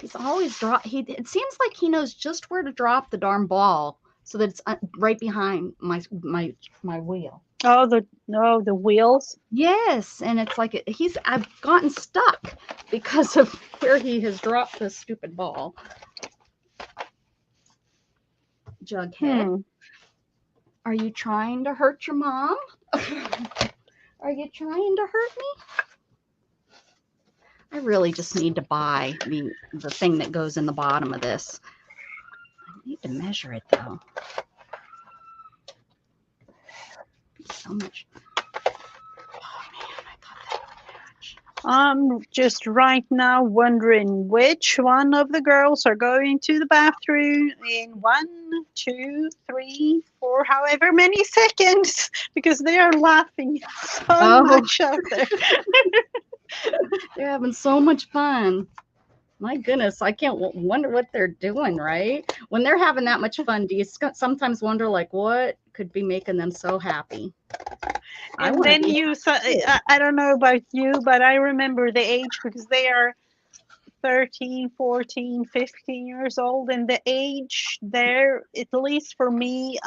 He's always it seems like he knows just where to drop the darn ball so that it's right behind my wheel. the wheels. Yes, and it's like I've gotten stuck because of where he has dropped this stupid ball. Jughead, Hmm. are you trying to hurt your mom? Are you trying to hurt me? I really just need to buy the thing that goes in the bottom of this. I need to measure it though. So much. Oh man, I thought that would match. I'm just right now wondering which one of the girls are going to the bathroom in 1, 2, 3, 4, however many seconds, because they are laughing so Oh, much out there. they're having so much fun. My goodness, I can't wonder what they're doing, right? When they're having that much fun, do you sometimes wonder, like, what could be making them so happy? I And want to then be happy too. I don't know about you, but I remember the age because they are 13, 14, 15 years old, and the age there, at least for me,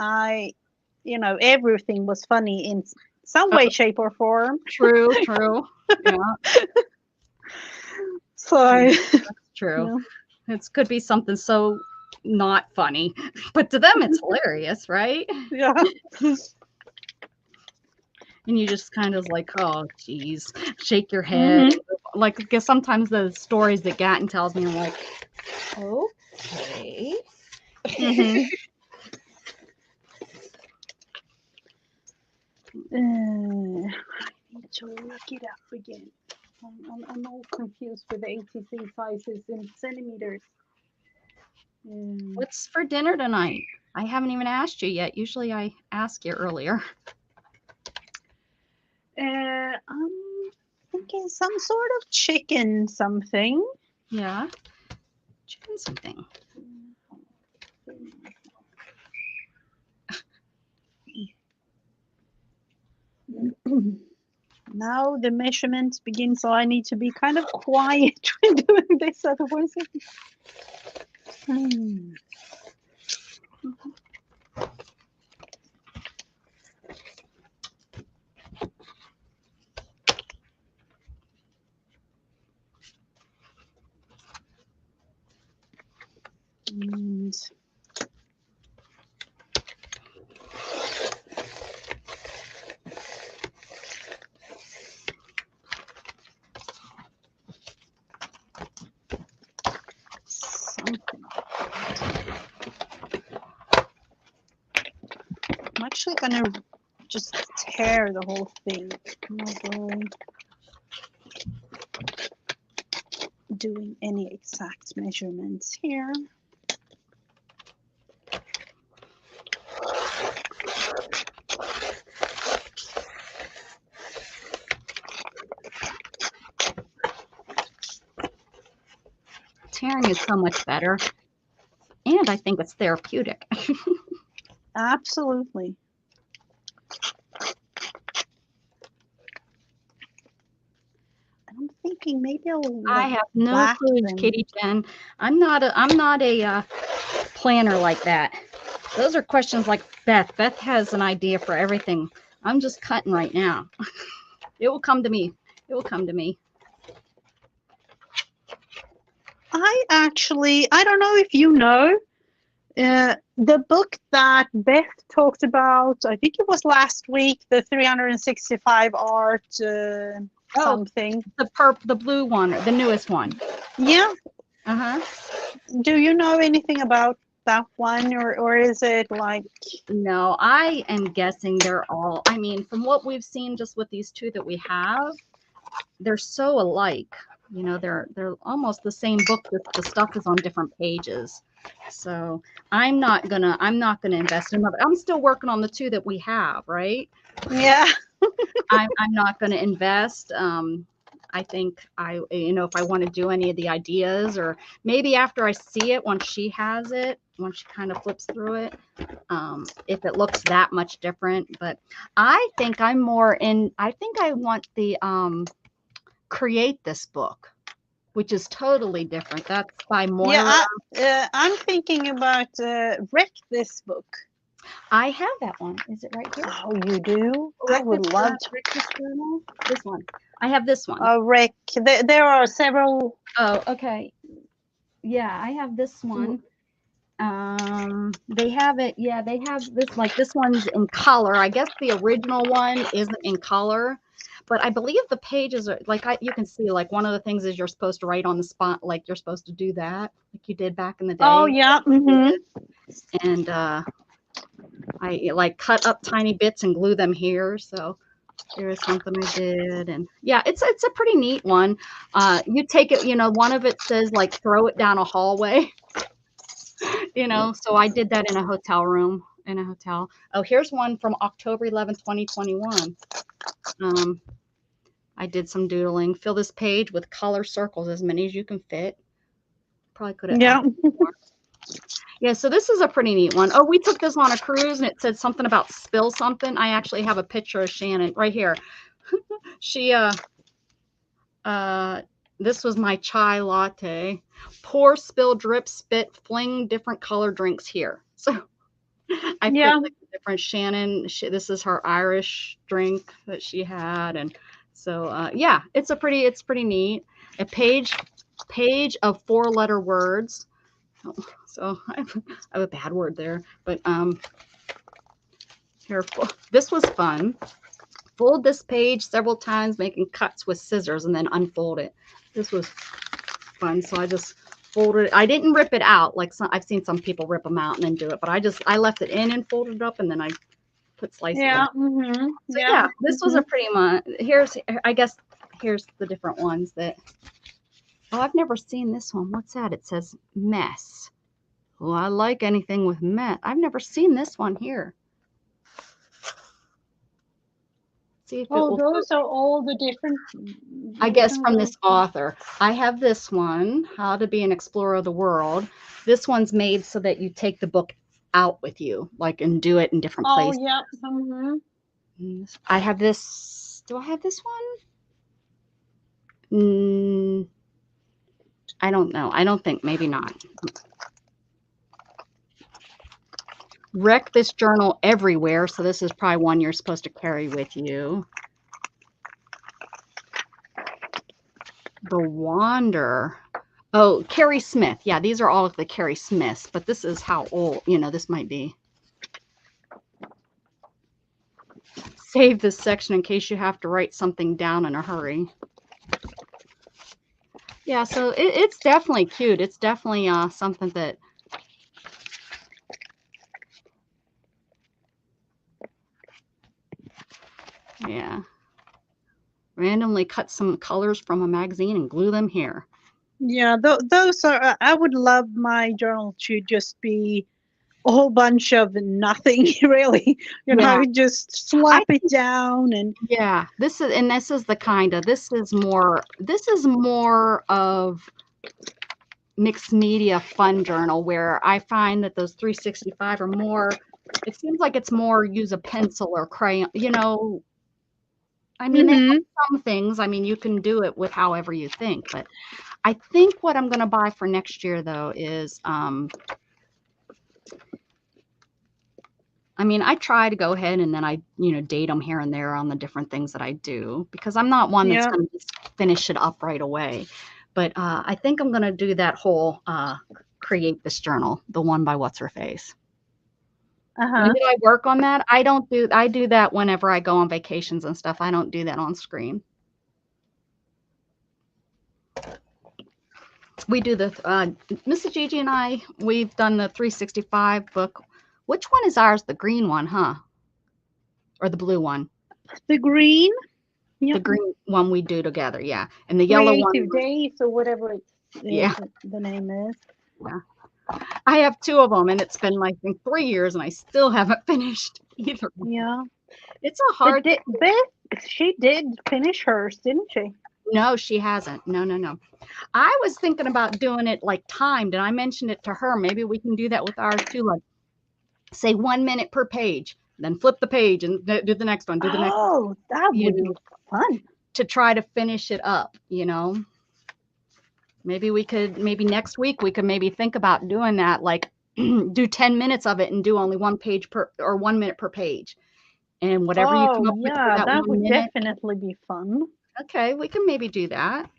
everything was funny in some Oh, way, shape, or form. true, true. Yeah, So, that's true. yeah. It could be something so not funny, but to them it's hilarious, right? Yeah. And you just kind of like, oh, geez, shake your head. Hmm. Like, because sometimes the stories that Gatton tells me, I'm like, okay. Hmm. I need to look it up again. I'm all confused with the 83 sizes in centimeters. What's for dinner tonight? I haven't even asked you yet. Usually I ask you earlier. I'm thinking some sort of chicken something. Yeah. Chicken something. Now the measurements begin, so I need to be kind of quiet when doing this, otherwise. And something. I'm actually gonna just tear the whole thing. I'm not really doing any exact measurements here. Tearing is so much better. And I think it's therapeutic. Absolutely. I'm thinking maybe I'll. I have no clue, Kitty Jen. I'm not a planner like that. Those are questions like Beth. Beth has an idea for everything. I'm just cutting right now. It will come to me. It will come to me. I don't know if you know, the book that Beth talked about, I think it was last week, the 365 art something. The blue one, the newest one. Yeah. Uh-huh. Do you know anything about that one, or is it like? No, I am guessing they're all, I mean, from what we've seen just with these two that we have, they're so alike. You know, they're almost the same book, but the stuff is on different pages. So I'm not gonna invest in them. I'm still working on the two that we have, right? Yeah. I'm not gonna invest. I think if I want to do any of the ideas, or maybe after I see it, once she has it, once she kind of flips through it, if it looks that much different. But I think I'm more in, I think I want the Create This book, which is totally different. That's by Moira. Yeah, I'm thinking about Wreck This book. I have that one. Is it right here? Oh, you do? I would love to. Wreck This journal. This one. I have this one. Wreck. There are several. Oh, okay. Yeah, I have this one. They have it. Yeah, they have this. Like this one's in color. I guess the original one isn't in color. But I believe the pages are like you can see, like one of the things is you're supposed to write on the spot, like you're supposed to do that, like you did back in the day. Oh yeah. Mm-hmm. And I like cut up tiny bits and glue them here. So there is something I did, and yeah, it's a pretty neat one. You take it, one of it says like throw it down a hallway. So I did that in a hotel room. In a hotel. Oh, here's one from October 11th, 2021. I did some doodling. Fill this page with color circles, as many as you can fit. Probably could have. Yeah. Yeah, so this is a pretty neat one. Oh, we took this on a cruise, and it said something about spill something. I actually have a picture of Shannon right here. She, this was my chai latte. Pour, spill, drip, spit, fling different color drinks here. So I put like different Shannon. This is her Irish drink that she had, and so yeah, it's pretty neat. A page of 4-letter words. So I have a bad word there, but here, this was fun. Fold this page several times, making cuts with scissors, and then unfold it. This was fun. So I just folded it. I didn't rip it out like I've seen some people rip them out and then do it, but I left it in and folded it up, and then I put slices. Yeah. So yeah, this was a pretty much. I guess here's the different ones that. Oh, I've never seen this one. What's that? It says mess. Well, I like anything with mess. I've never seen this one here. See if it will. Those are all the different. I guess from this author. I have this one, How to Be an Explorer of the World. This one's made so that you take the book out with you, like, and do it in different places. Oh, yeah. I have this. Do I have this one? I don't know. I don't think. Maybe not. Wreck this journal everywhere. So this is probably one you're supposed to carry with you. The Wander. Oh, Carrie Smith. Yeah, these are all of the Carrie Smiths, but this is how old, this might be. Save this section in case you have to write something down in a hurry. Yeah, so it's definitely cute. It's definitely something that. Yeah. Randomly cut some colors from a magazine and glue them here. Yeah, those are. I would love my journal to just be a whole bunch of nothing, really. Just slap it down and. Yeah, this is the kind of. This is more of mixed media fun journal, where I find that those 365 are more. It seems like it's more use a pencil or crayon. I mean, they have some things. I mean, you can do it with however you think, but I think what I'm going to buy for next year, though, is, I mean, I try to go ahead and then I, date them here and there on the different things that I do, because I'm not one that's going to just finish it up right away. But I think I'm going to do that whole create this journal, the one by What's Her Face. When did I work on that? I do that whenever I go on vacations and stuff. I don't do that on screen. We do the Mrs. Gigi and I, we've done the 365 book. Which one is ours? The green one, huh? Or the blue one? The green. Yep. The green one we do together, yeah. And the yellow one. Creative Days or whatever the name is. Yeah. I have two of them, and it's been like 3 years, and I still haven't finished either. Yeah. It's a hard. She did finish hers, didn't she? No, she hasn't. No. I was thinking about doing it like timed, and I mentioned it to her. Maybe we can do that with ours too. Like, say 1 minute per page, then flip the page and do the next one. Do the next. Oh, that would be fun. To try to finish it up, Maybe next week we could maybe think about doing that. Like, do 10 minutes of it and do only 1 page or 1 minute per page, and whatever you come up with. Yeah, that would definitely be fun. Okay, we can maybe do that.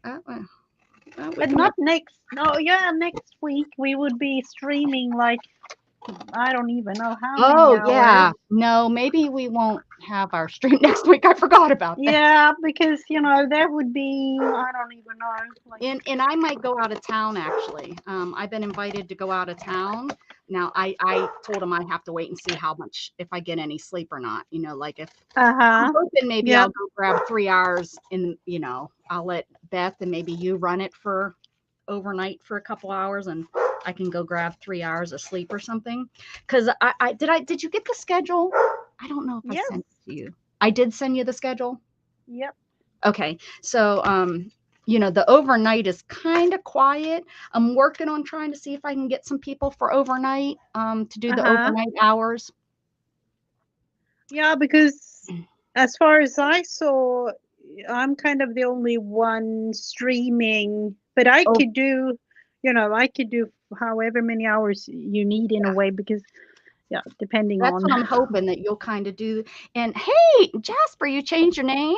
But not next. No, yeah, next week we would be streaming like I don't even know how many hours. Yeah. No, maybe we won't have our stream next week. I forgot about that. Yeah, because there would be I don't even know. Like, and I might go out of town actually. I've been invited to go out of town. Now I told him I have to wait and see how much, if I get any sleep or not. Like if I'm hoping maybe I'll go grab 3 hours and I'll let Beth and maybe you run it for overnight for a couple hours, and I can go grab 3 hours of sleep or something. Because did you get the schedule? I don't know if I sent it to you. I did send you the schedule. Yep. Okay, so the overnight is kind of quiet. I'm working on trying to see if I can get some people for overnight to do the overnight hours. Yeah, because as far as I saw, I'm kind of the only one streaming, but I could do, I could do however many hours you need in a way, because depending on. That's what I'm hoping that you'll kind of do. And hey, Jasper, you changed your name?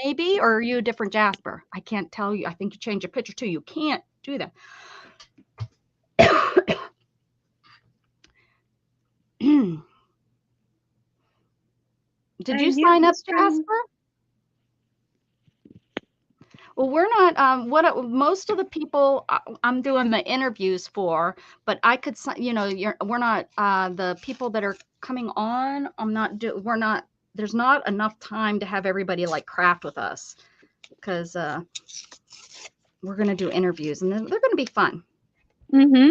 Maybe, or are you a different Jasper? I can't tell you. I think you changed your picture too. You can't do that. Did you sign up, Jasper? Well, we're not. Most of the people I'm doing the interviews for, but I could, we're not the people that are coming on. We're not. There's not enough time to have everybody like craft with us because we're gonna do interviews and they're gonna be fun. Mm-hmm.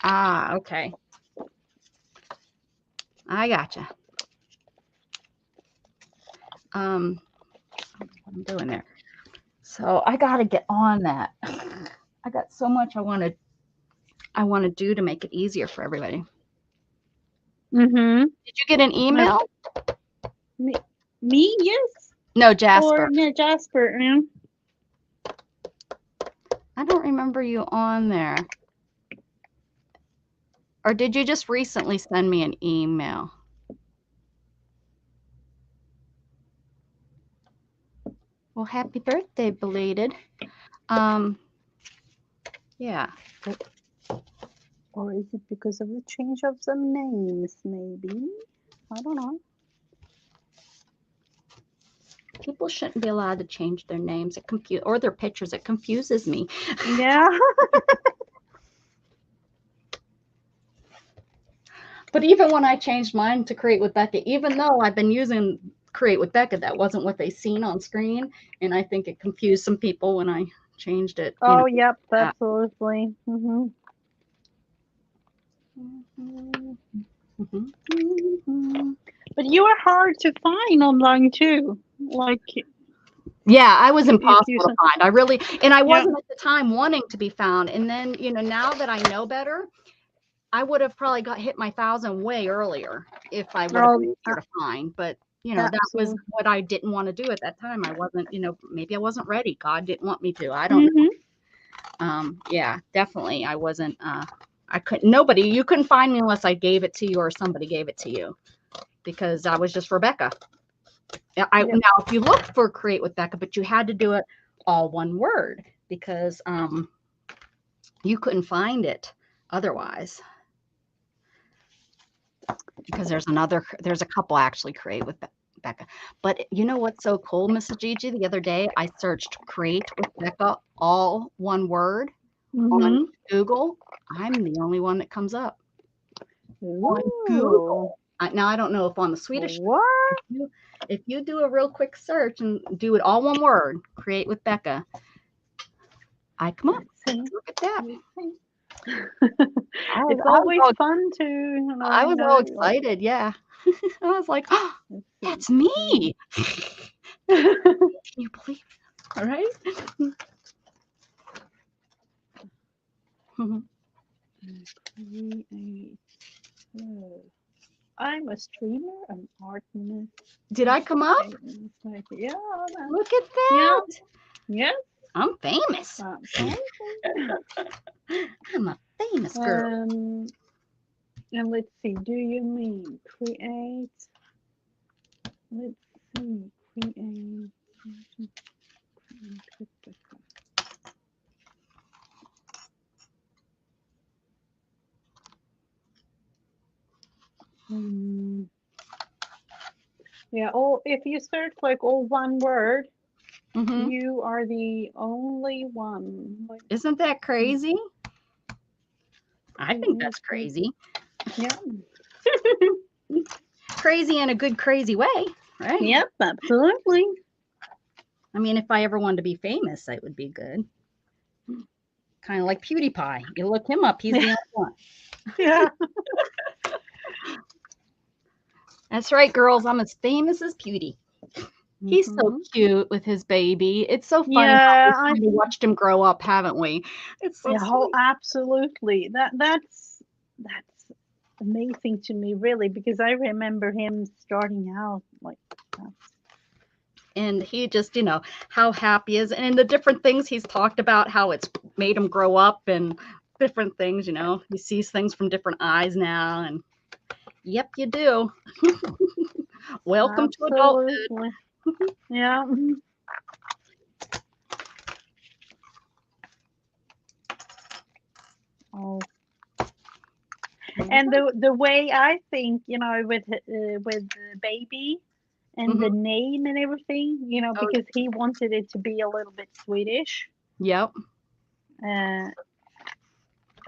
Ah, okay. I gotcha. What I'm doing there. So I got to get on that. I got so much I want to do to make it easier for everybody. Mm-hmm. Did you get an email? Me? Yes. No, Jasper. Or no, Jasper. Yeah. I don't remember you on there. Or did you just recently send me an email? Well, happy birthday, belated. Yeah. Or is it because of the change of some names, maybe? I don't know. People shouldn't be allowed to change their names or their pictures. It confuses me. Yeah. But even when I changed mine to Create with Becca, even though I've been using Create with Becca, that wasn't what they seen on screen. And I think it confused some people when I changed it. Oh, yep, absolutely. Mm-hmm. But you are hard to find online too. Like, yeah, I was if impossible you to find. I really, and I yeah. wasn't at the time wanting to be found. And then, now that I know better, I would have probably hit my 1,000 way earlier if I would have been easier to find. But that was what I didn't want to do at that time. I wasn't, maybe I wasn't ready. God didn't want me to. I don't know. Yeah, definitely. I wasn't. I couldn't. You couldn't find me unless I gave it to you or somebody gave it to you, because I was just Rebecca. Now, if you look for Create with Becca, but you had to do it all one word because you couldn't find it otherwise. Because there's a couple actually Create with Becca. But you know what's so cool, Mrs. Gigi? The other day I searched Create with Becca, all one word on Google. I'm the only one that comes up on Google. Now I don't know if on the Swedish. What? If you do a real quick search and do it all one word, Create with Becca, I come up. Look at that. It's always fun to. I was all excited. Yeah, I was like, oh, that's me. Can you believe it? All right. I'm a streamer, an artist. Did I come up? Yeah. Look at that. Yeah. I'm famous. I'm a famous girl. And let's see. Do you mean create? Let's see. Create. Yeah, if you search like all one word, you are the only one. Isn't that crazy? I think that's crazy. Yeah. Crazy in a good, crazy way, right? Yep, absolutely. I mean, if I ever wanted to be famous, that would be good. Kind of like PewDiePie. You look him up, he's the only one. Yeah. That's right, girls. I'm as famous as Pewdie. He's so cute with his baby. It's so funny. Yeah, we watched him grow up, haven't we? It's so sweet. Absolutely. That's amazing to me, really, because I remember him starting out like that. And he just, how happy he is, and the different things he's talked about, how it's made him grow up and different things, he sees things from different eyes now, and yep, you do. Welcome to adulthood. Yeah. Oh. And the way I think, with the baby, and the name and everything, you know, Oh, because he wanted it to be a little bit Swedish. yep.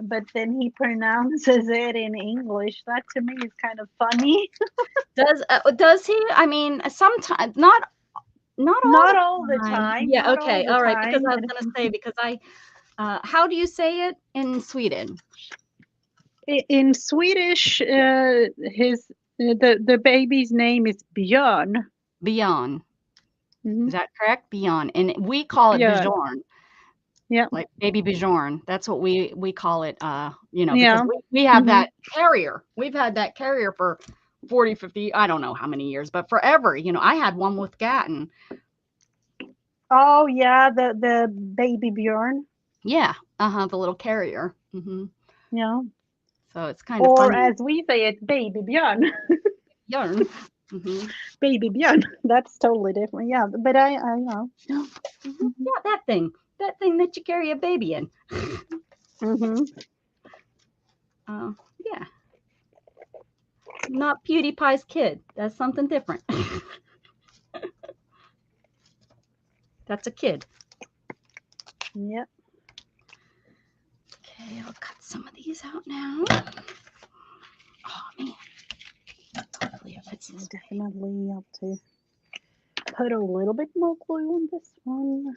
But then he pronounces it in English. That to me is kind of funny. Does he? I mean, sometimes not all Not the all the time. time. Yeah. Not all Okay. the All right. Because time. I was gonna say because how do you say it in Sweden? In Swedish, the baby's name is Björn. Bjorn. Mm-hmm. Is that correct? Bjorn, and we call it Björn. Bjorn. Yeah. Like baby Bjorn. That's what we call it, you know, because Yeah. we have Mm-hmm. that carrier. We've had that carrier for 40, 50, I don't know how many years, but forever. You know, I had one with Gatton. Oh yeah, the baby Björn. Yeah. The little carrier. Yeah. So it's kind of Or funny. as we say it, baby Björn. Bjorn. Baby Björn. That's totally different. Yeah, but I know. Yeah, that thing that you carry a baby in. Yeah. Not PewDiePie's kid. That's something different. That's a kid. Yep. Okay, I'll cut some of these out now. Oh man. Hopefully it fits this Definitely have to put a little bit more glue on this one.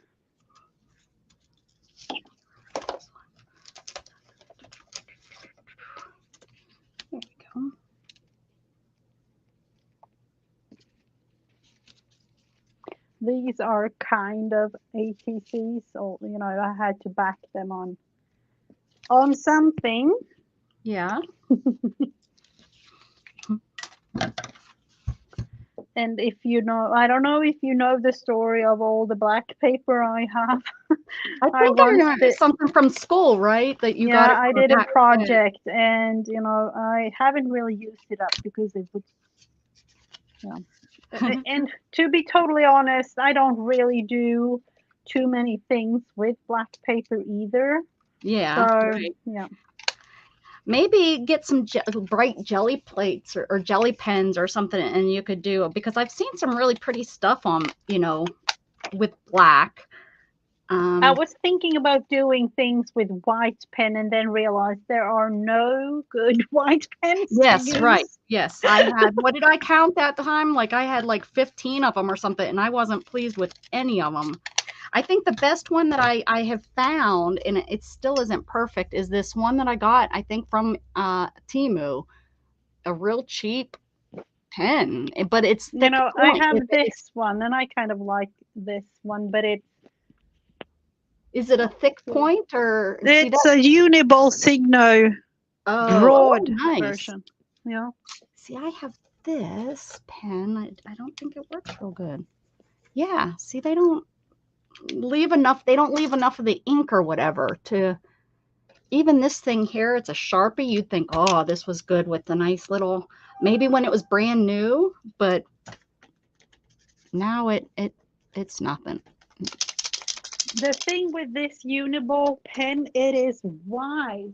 There we go. These are kind of ATCs, so you know I had to back them on something. Yeah. And if you know, I don't know if you know the story of all the black paper I have. I think I remember something from school, right? That you got it. I did a project, and you know I haven't really used it up because it would. Yeah. And to be totally honest, I don't really do too many things with black paper either. Yeah. So, right. yeah. Maybe get some bright jelly plates or jelly pens or something, and you could do, because I've seen some really pretty stuff on, you know, with black. I was thinking about doing things with white pen and then realized there are no good white pens. Yes, right. Yes, I had, what did I count that time? Like I had like 15 of them or something, and I wasn't pleased with any of them. I think the best one that I have found, and it still isn't perfect, is this one that I got, I think from Temu, a real cheap pen, but it's thick. You know, I have this one, and I kind of like this one, but it's. Is it a thick point or? It's a Uniball Signo broad nice version. Yeah. See, I have this pen. I don't think it works real good. Yeah. See, they don't leave enough. They don't leave enough of the ink or whatever to. Even this thing here, it's a Sharpie. You'd think, oh, this was good with the nice little. Maybe when it was brand new, but now it's nothing. The thing with this Uniball pen, it is white.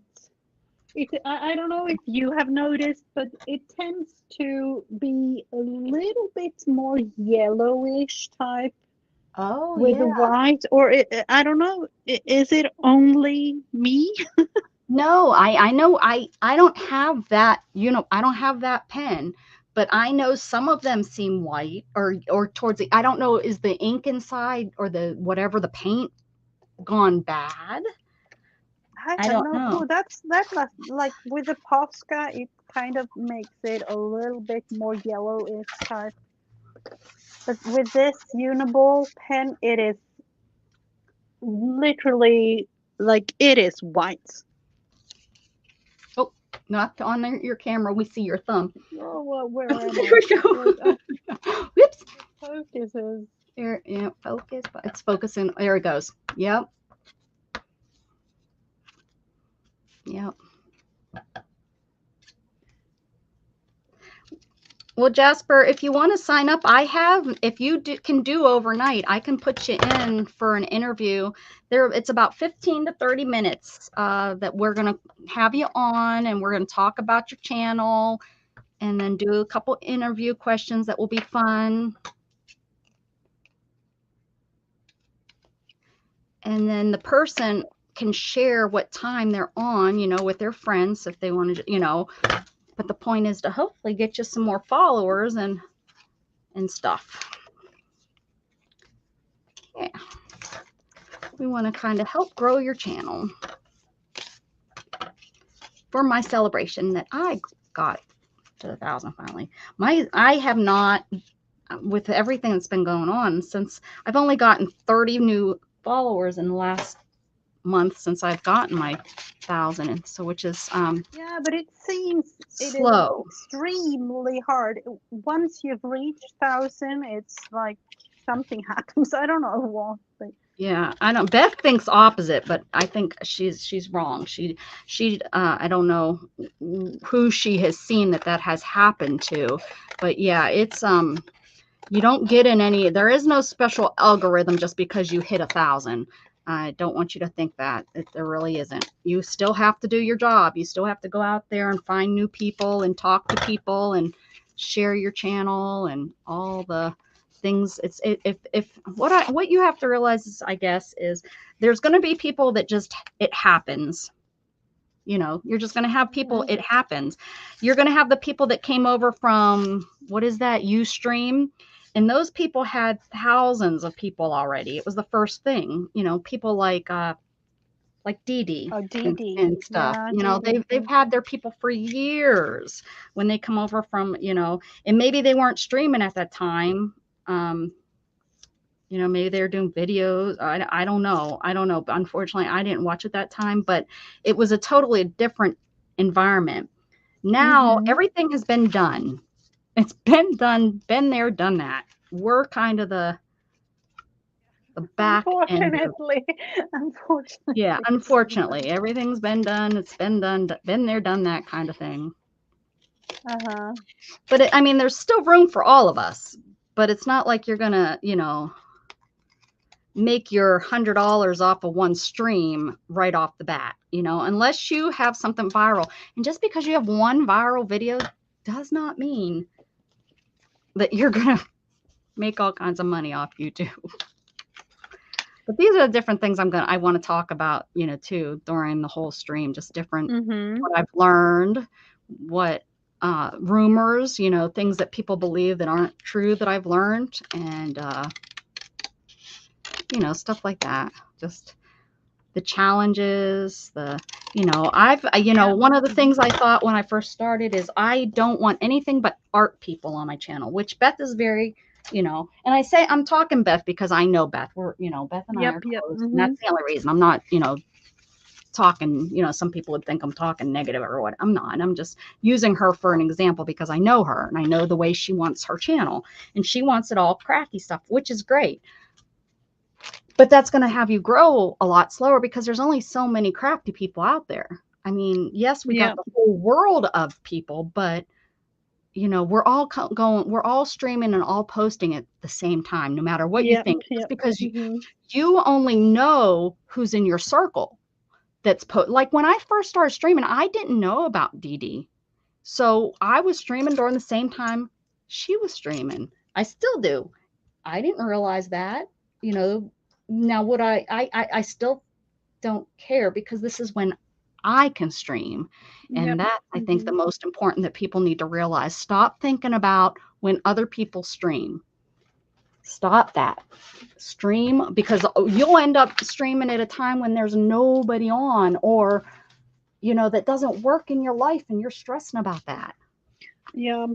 I don't know if you have noticed, but it tends to be a little bit more yellowish type. Oh, with yeah. white, or I don't know. Is it only me? No, I know I don't have that, you know, I don't have that pen, but I know some of them seem white or towards the, I don't know, is the ink inside or the whatever, the paint gone bad? I don't know. Oh, that's like with the Posca, it kind of makes it a little bit more yellowish type. But with this Uniball pen, it is literally like it is white. Oh, not on your camera. We see your thumb. Oh, well, where am there we go. Whoops. Focuses. There, yeah, focus. It's focusing. There it goes. Yep. Yep. Well, Jasper, if you want to sign up, if you can do overnight, I can put you in for an interview. It's about 15 to 30 minutes that we're going to have you on, and we're going to talk about your channel and then do a couple interview questions that will be fun. And then the person can share what time they're on, you know, with their friends if they want to, you know, but the point is to hopefully get you some more followers and stuff. Yeah. We want to kind of help grow your channel for my celebration that I got to 1,000 finally. I have not, with everything that's been going on, since I've only gotten 30 new followers in the last month since I've gotten my 1,000, and so which is yeah, but it seems slow. It is extremely hard. Once you've reached 1,000, it's like something happens. I don't know what. But... Yeah, I don't. Beth thinks opposite, but I think she's wrong. She I don't know who she has seen that has happened to, but yeah, it's you don't get in any. There is no special algorithm just because you hit 1,000. I don't want you to think that. There really isn't. You still have to do your job. You still have to go out there and find new people and talk to people and share your channel and all the things. It's if what you have to realize is, I guess, is there's going to be people that just, it happens. You know, you're just going to have people, it happens. You're going to have the people that came over from, what is that, Ustream? And those people had thousands of people already. It was the first thing, you know, people like Dee and stuff. Yeah, you know, they've had their people for years when they come over from, you know, and maybe they weren't streaming at that time. You know, maybe they're doing videos. I don't know. But unfortunately, I didn't watch at that time, but it was a totally different environment. Now everything has been done. It's been done, been there, done that. We're kind of the back end. Unfortunately. Yeah, unfortunately, everything's been done. It's been done, been there, done that kind of thing. But I mean, there's still room for all of us. But it's not like you're gonna, you know, make your $100 off of one stream right off the bat, you know, unless you have something viral. And just because you have one viral video does not mean that you're going to make all kinds of money off YouTube. But these are the different things I want to talk about, you know, too, during the whole stream, just different, what I've learned, what rumors, you know, things that people believe that aren't true that I've learned, and, you know, stuff like that. Just the challenges, you know, one of the things I thought when I first started is I don't want anything but art people on my channel, which Beth is very, you know, and I say I'm talking Beth because I know Beth. We're, you know, Beth and I are close, and that's the only reason. I'm not, you know, talking, you know, some people would think I'm talking negative or what. I'm not. I'm just using her for an example because I know her and I know the way she wants her channel, and she wants it all crafty stuff, which is great. But that's going to have you grow a lot slower because there's only so many crafty people out there. I mean, yes, we got the whole world of people, but you know, we're all we're all streaming and all posting at the same time, no matter what you think. Just because you only know who's in your circle. That's like when I first started streaming, I didn't know about Dee. So I was streaming during the same time she was streaming. I still do. I didn't realize that, you know. Now, would I still don't care because this is when I can stream. And that, I think, the most important that people need to realize. Stop thinking about when other people stream. Stop that. Stream, because you'll end up streaming at a time when there's nobody on, or, you know, that doesn't work in your life and you're stressing about that. Yeah.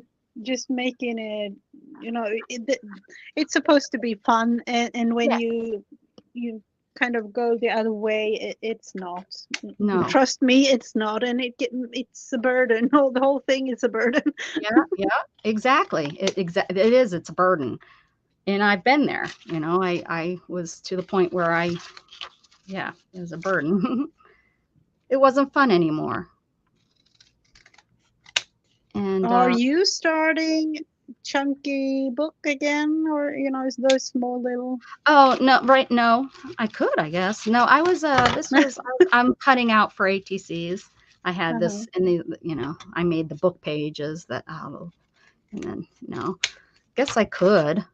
Just making it, you know, it's supposed to be fun, and when you kind of go the other way, it's not. No, trust me, it's not, and it's a burden. The whole thing is a burden. Yeah, exactly. It is. It's a burden, and I've been there. You know, I was to the point where it was a burden. It wasn't fun anymore. And are you starting chunky book again, or, you know, is those small little? Oh no, right? No, I could, I guess. No, I was. I'm cutting out for ATCs. I had Uh-huh. this, and I made the book pages that, and then, guess I could.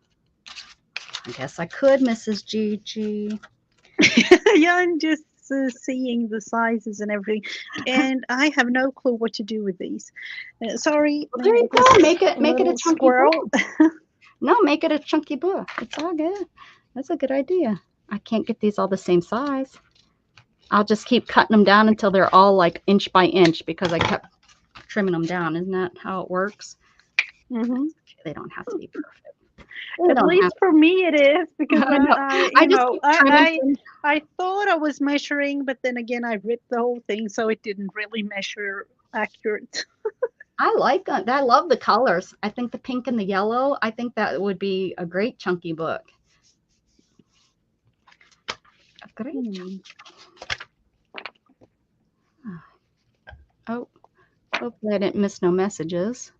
I guess I could, Mrs. Gigi. Yeah, I'm just seeing the sizes and everything, and I have no clue what to do with these. Sorry, Well, there you this go. Make it a little chunky book. squirrel. No, make it a chunky book. It's all good. That's a good idea. I can't get these all the same size. I'll just keep cutting them down until they're all like inch by inch because I kept trimming them down. Isn't that how it works? Hmm. They don't have to be perfect. They At don't have. least for me it is, because I know. I you just know, keep trimming. I thought I was measuring, but then again I ripped the whole thing, so it didn't really measure accurate. I like that. I love the colors. I think the pink and the yellow, I think that would be a great chunky book. A great chunky. Oh, hopefully I didn't miss no messages.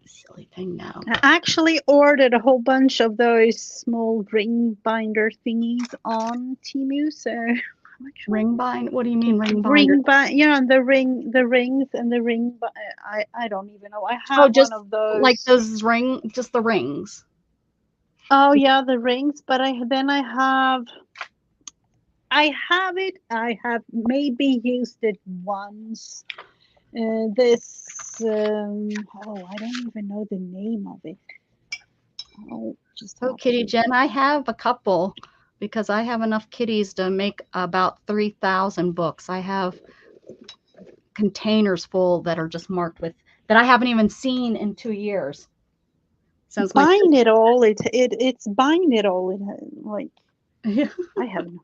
Silly thing now. I actually ordered a whole bunch of those small ring binder thingies on Temu, so Ring bind? What do you mean ring binder? you know, the rings and the ring. But I don't even know. I Oh, have just one of those. like those just the rings. Oh yeah, the rings. But I have it. I have maybe used it once. This I don't even know the name of it. Kitty Jen, I have a couple because I have enough kitties to make about 3,000 books. I have containers full that are just marked with that I haven't even seen in 2 years. Since bind it all, it's bind it all. Like, yeah. I haven't.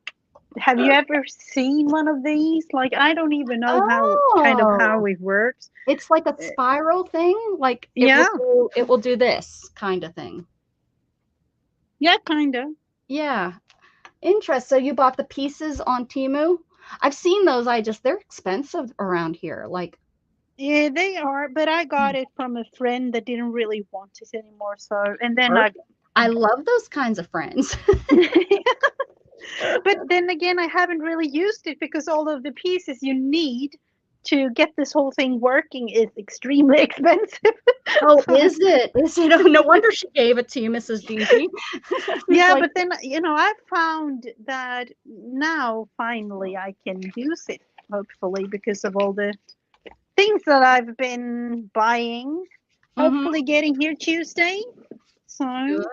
Have you ever seen one of these? Like, I don't even know how it works. It's like a spiral thing. Like it will do this kind of thing. Yeah, kind of. Yeah. Interest. So you bought the pieces on Temu? I've seen those. They're expensive around here. Like, yeah, they are. But I got it from a friend that didn't really want it anymore. So, and then I love those kinds of friends. But then again, I haven't really used it because all of the pieces you need to get this whole thing working is extremely expensive. Oh, is it? Is it? Oh, no wonder she gave it to you, Mrs. Gigi. Yeah, but then, I found that now finally I can use it, hopefully, because of all the things that I've been buying. Hopefully getting here Tuesday. So good.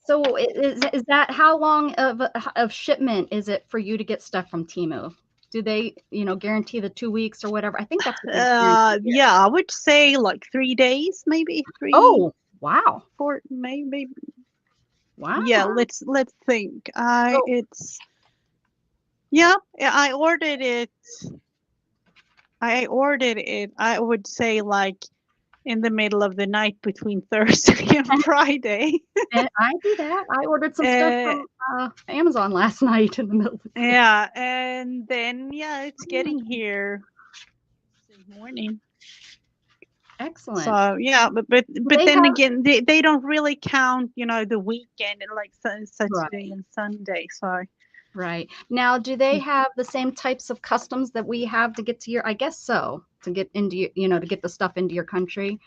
So is that how long of shipment is it for you to get stuff from Temu? Do they, guarantee the 2 weeks or whatever? I think that's what they yeah, I would say like 3 days, maybe 3. Oh, wow. 4, maybe. Wow. Yeah, let's think. I ordered it. I would say like in the middle of the night between Thursday and Friday. And I do that. I ordered some stuff from Amazon last night in the middle of the day. Yeah, and then it's getting here this morning. Excellent. So yeah, but then again, they don't really count, the weekend and like Saturday and Sunday. So right now, do they have the same types of customs that we have to get to your? I guess so. To get into your, to get the stuff into your country,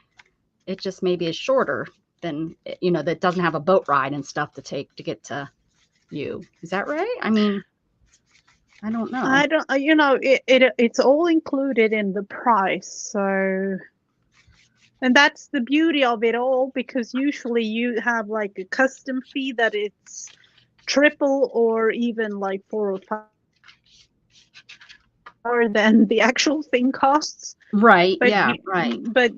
it just maybe is shorter than that doesn't have a boat ride and stuff to take to get to you. Is that right? I mean, I don't know. I don't. It's all included in the price. So. And that's the beauty of it all, because usually you have like a custom fee that it's triple or even like 4 or 5 more than the actual thing costs. Right. But right. But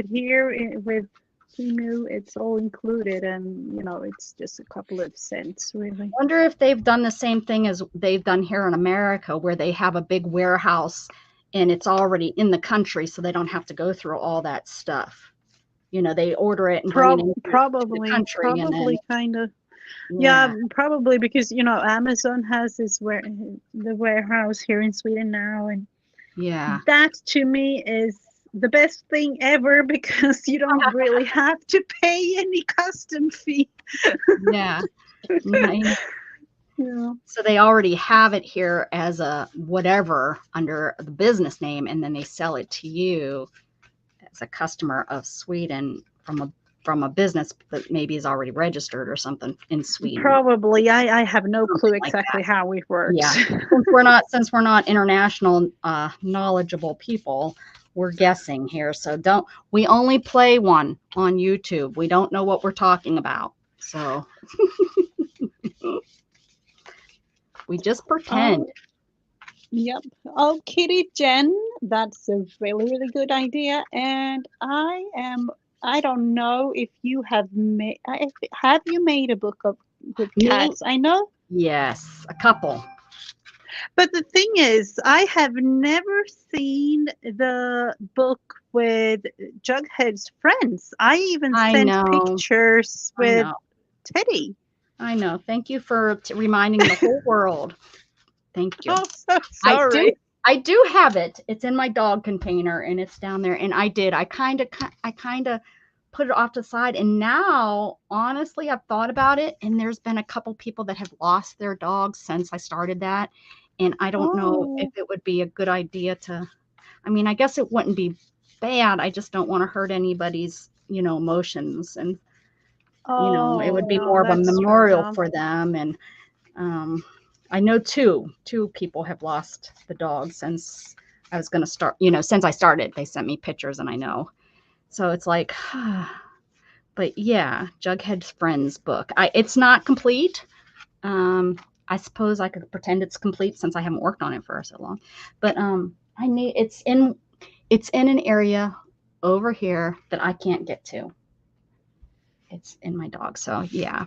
here with Temu, it's all included, and it's just a couple of cents, really. I wonder if they've done the same thing as they've done here in America, where they have a big warehouse and it's already in the country, so they don't have to go through all that stuff. They order it and bring it into the country. Probably kind of. Yeah, probably, because Amazon has the warehouse here in Sweden now, and that to me is the best thing ever, because you don't really have to pay any custom fee. Yeah. Nice. Yeah. So they already have it here as a whatever under the business name, and then they sell it to you as a customer of Sweden from a business that maybe is already registered or something in Sweden. Probably. I have no clue Something like exactly that. how it works. Yeah. Since we're not international knowledgeable people, we're guessing here. So we only play one on YouTube. We don't know what we're talking about. So we just pretend. Yep. Oh, Kitty Jen, that's a really, really good idea. And I don't know if you have made, have you made a book with cats? I know. Yes, a couple. But the thing is, I have never seen the book with Jughead's friends. I even sent pictures with Teddy. I know. Thank you for reminding the whole world. Thank you. Oh, so sorry. I do have it. It's in my dog container and it's down there. And I kind of put it off to the side. And now, honestly, I've thought about it. And there's been a couple people that have lost their dogs since I started that. And I don't know if it would be a good idea to, I mean, I guess it wouldn't be bad. I just don't want to hurt anybody's, emotions. And, it would be more of a memorial for them. And I know two people have lost the dog since I was going to start, since I started. They sent me pictures and I know. So it's like, but yeah, Jughead's Friends book. It's not complete. I suppose I could pretend it's complete since I haven't worked on it for so long. But it's in an area over here that I can't get to. It's in my dog. So yeah.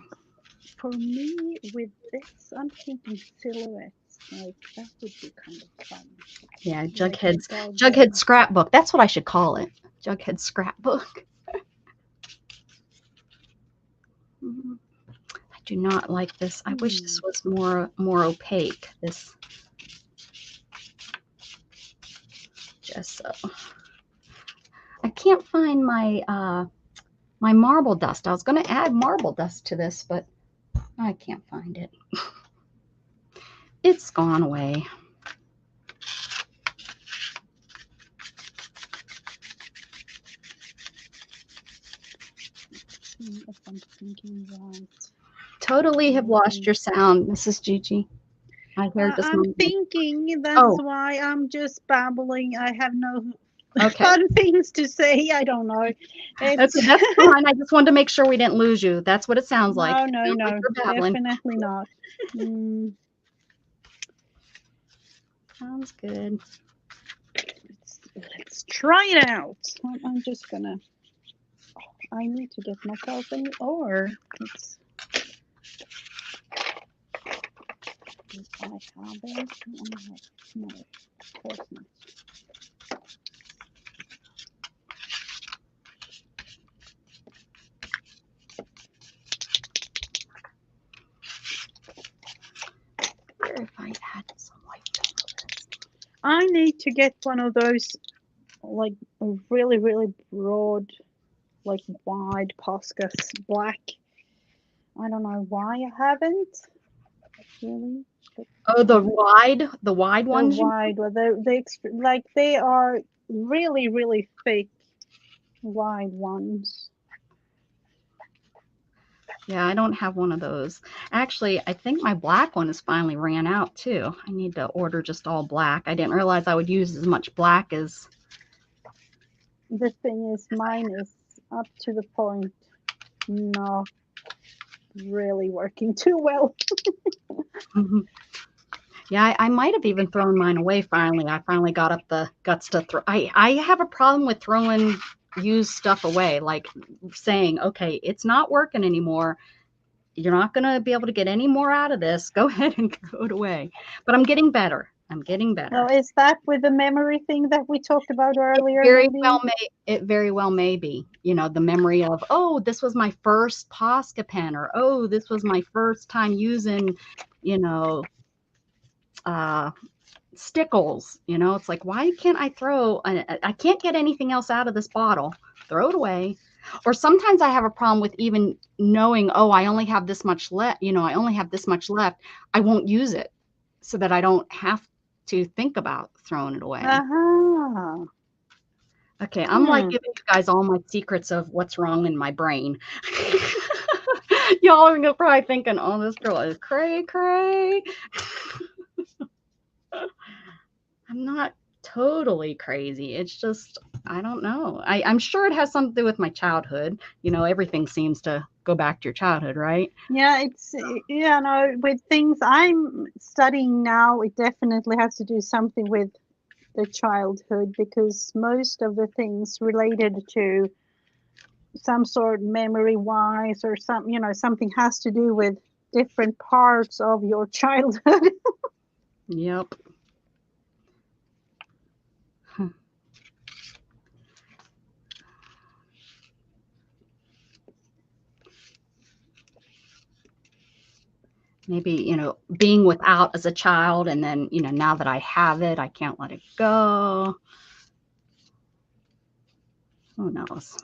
For me, with this, I'm thinking silhouettes. Like that would be kind of fun. Yeah, Jughead's scrapbook. That's what I should call it. Jughead's scrapbook. I do not like this. I wish this was more opaque. This just so. I can't find my my marble dust. I was going to add marble dust to this, but I can't find it. It's gone away. If I'm thinking right. Totally have lost your sound, Mrs. Gigi. I'm thinking that's why I'm just babbling. I have no fun things to say. I don't know. That's fine. I just wanted to make sure we didn't lose you. That's what it sounds like. No, definitely not. Sounds good. Let's try it out. I'm just gonna. I need to get myself in the or. I have it. No, of course not. If I had some white pencils. I need to get one of those, like really, really broad, like wide Poscas black. I don't know why I haven't. Really. Oh, the wide ones. The wide, they are really, really thick, wide ones. Yeah, I don't have one of those. Actually, I think my black one is finally ran out too. I need to order just all black. I didn't realize I would use as much black as. The thing is, mine is up to the point not really working too well. Yeah, I might have even thrown mine away finally. I finally got up the guts to throw. I have a problem with throwing used stuff away, like saying, okay, it's not working anymore. You're not going to be able to get any more out of this. Go ahead and throw it away. But I'm getting better. Well, is that with the memory thing that we talked about earlier? It very well may be. The memory of, oh, this was my first Posca pen, or oh, this was my first time using, stickles. It's like, why can't I I can't get anything else out of this bottle. Throw it away. Or sometimes I have a problem with even knowing, oh, I only have this much left, I only have this much left. I won't use it so that I don't have to think about throwing it away. Uh-huh. Okay, I'm like giving you guys all my secrets of what's wrong in my brain. Y'all are probably thinking, oh, this girl is cray cray. I'm not totally crazy. It's just, I don't know. I'm sure it has something to do with my childhood. Everything seems to go back to your childhood, right? Yeah, it's, no, with things I'm studying now, it definitely has to do something with the childhood, because most of the things related to some sort memory wise or something has to do with different parts of your childhood. Yep. Maybe, being without as a child, and then, now that I have it, I can't let it go. Who knows?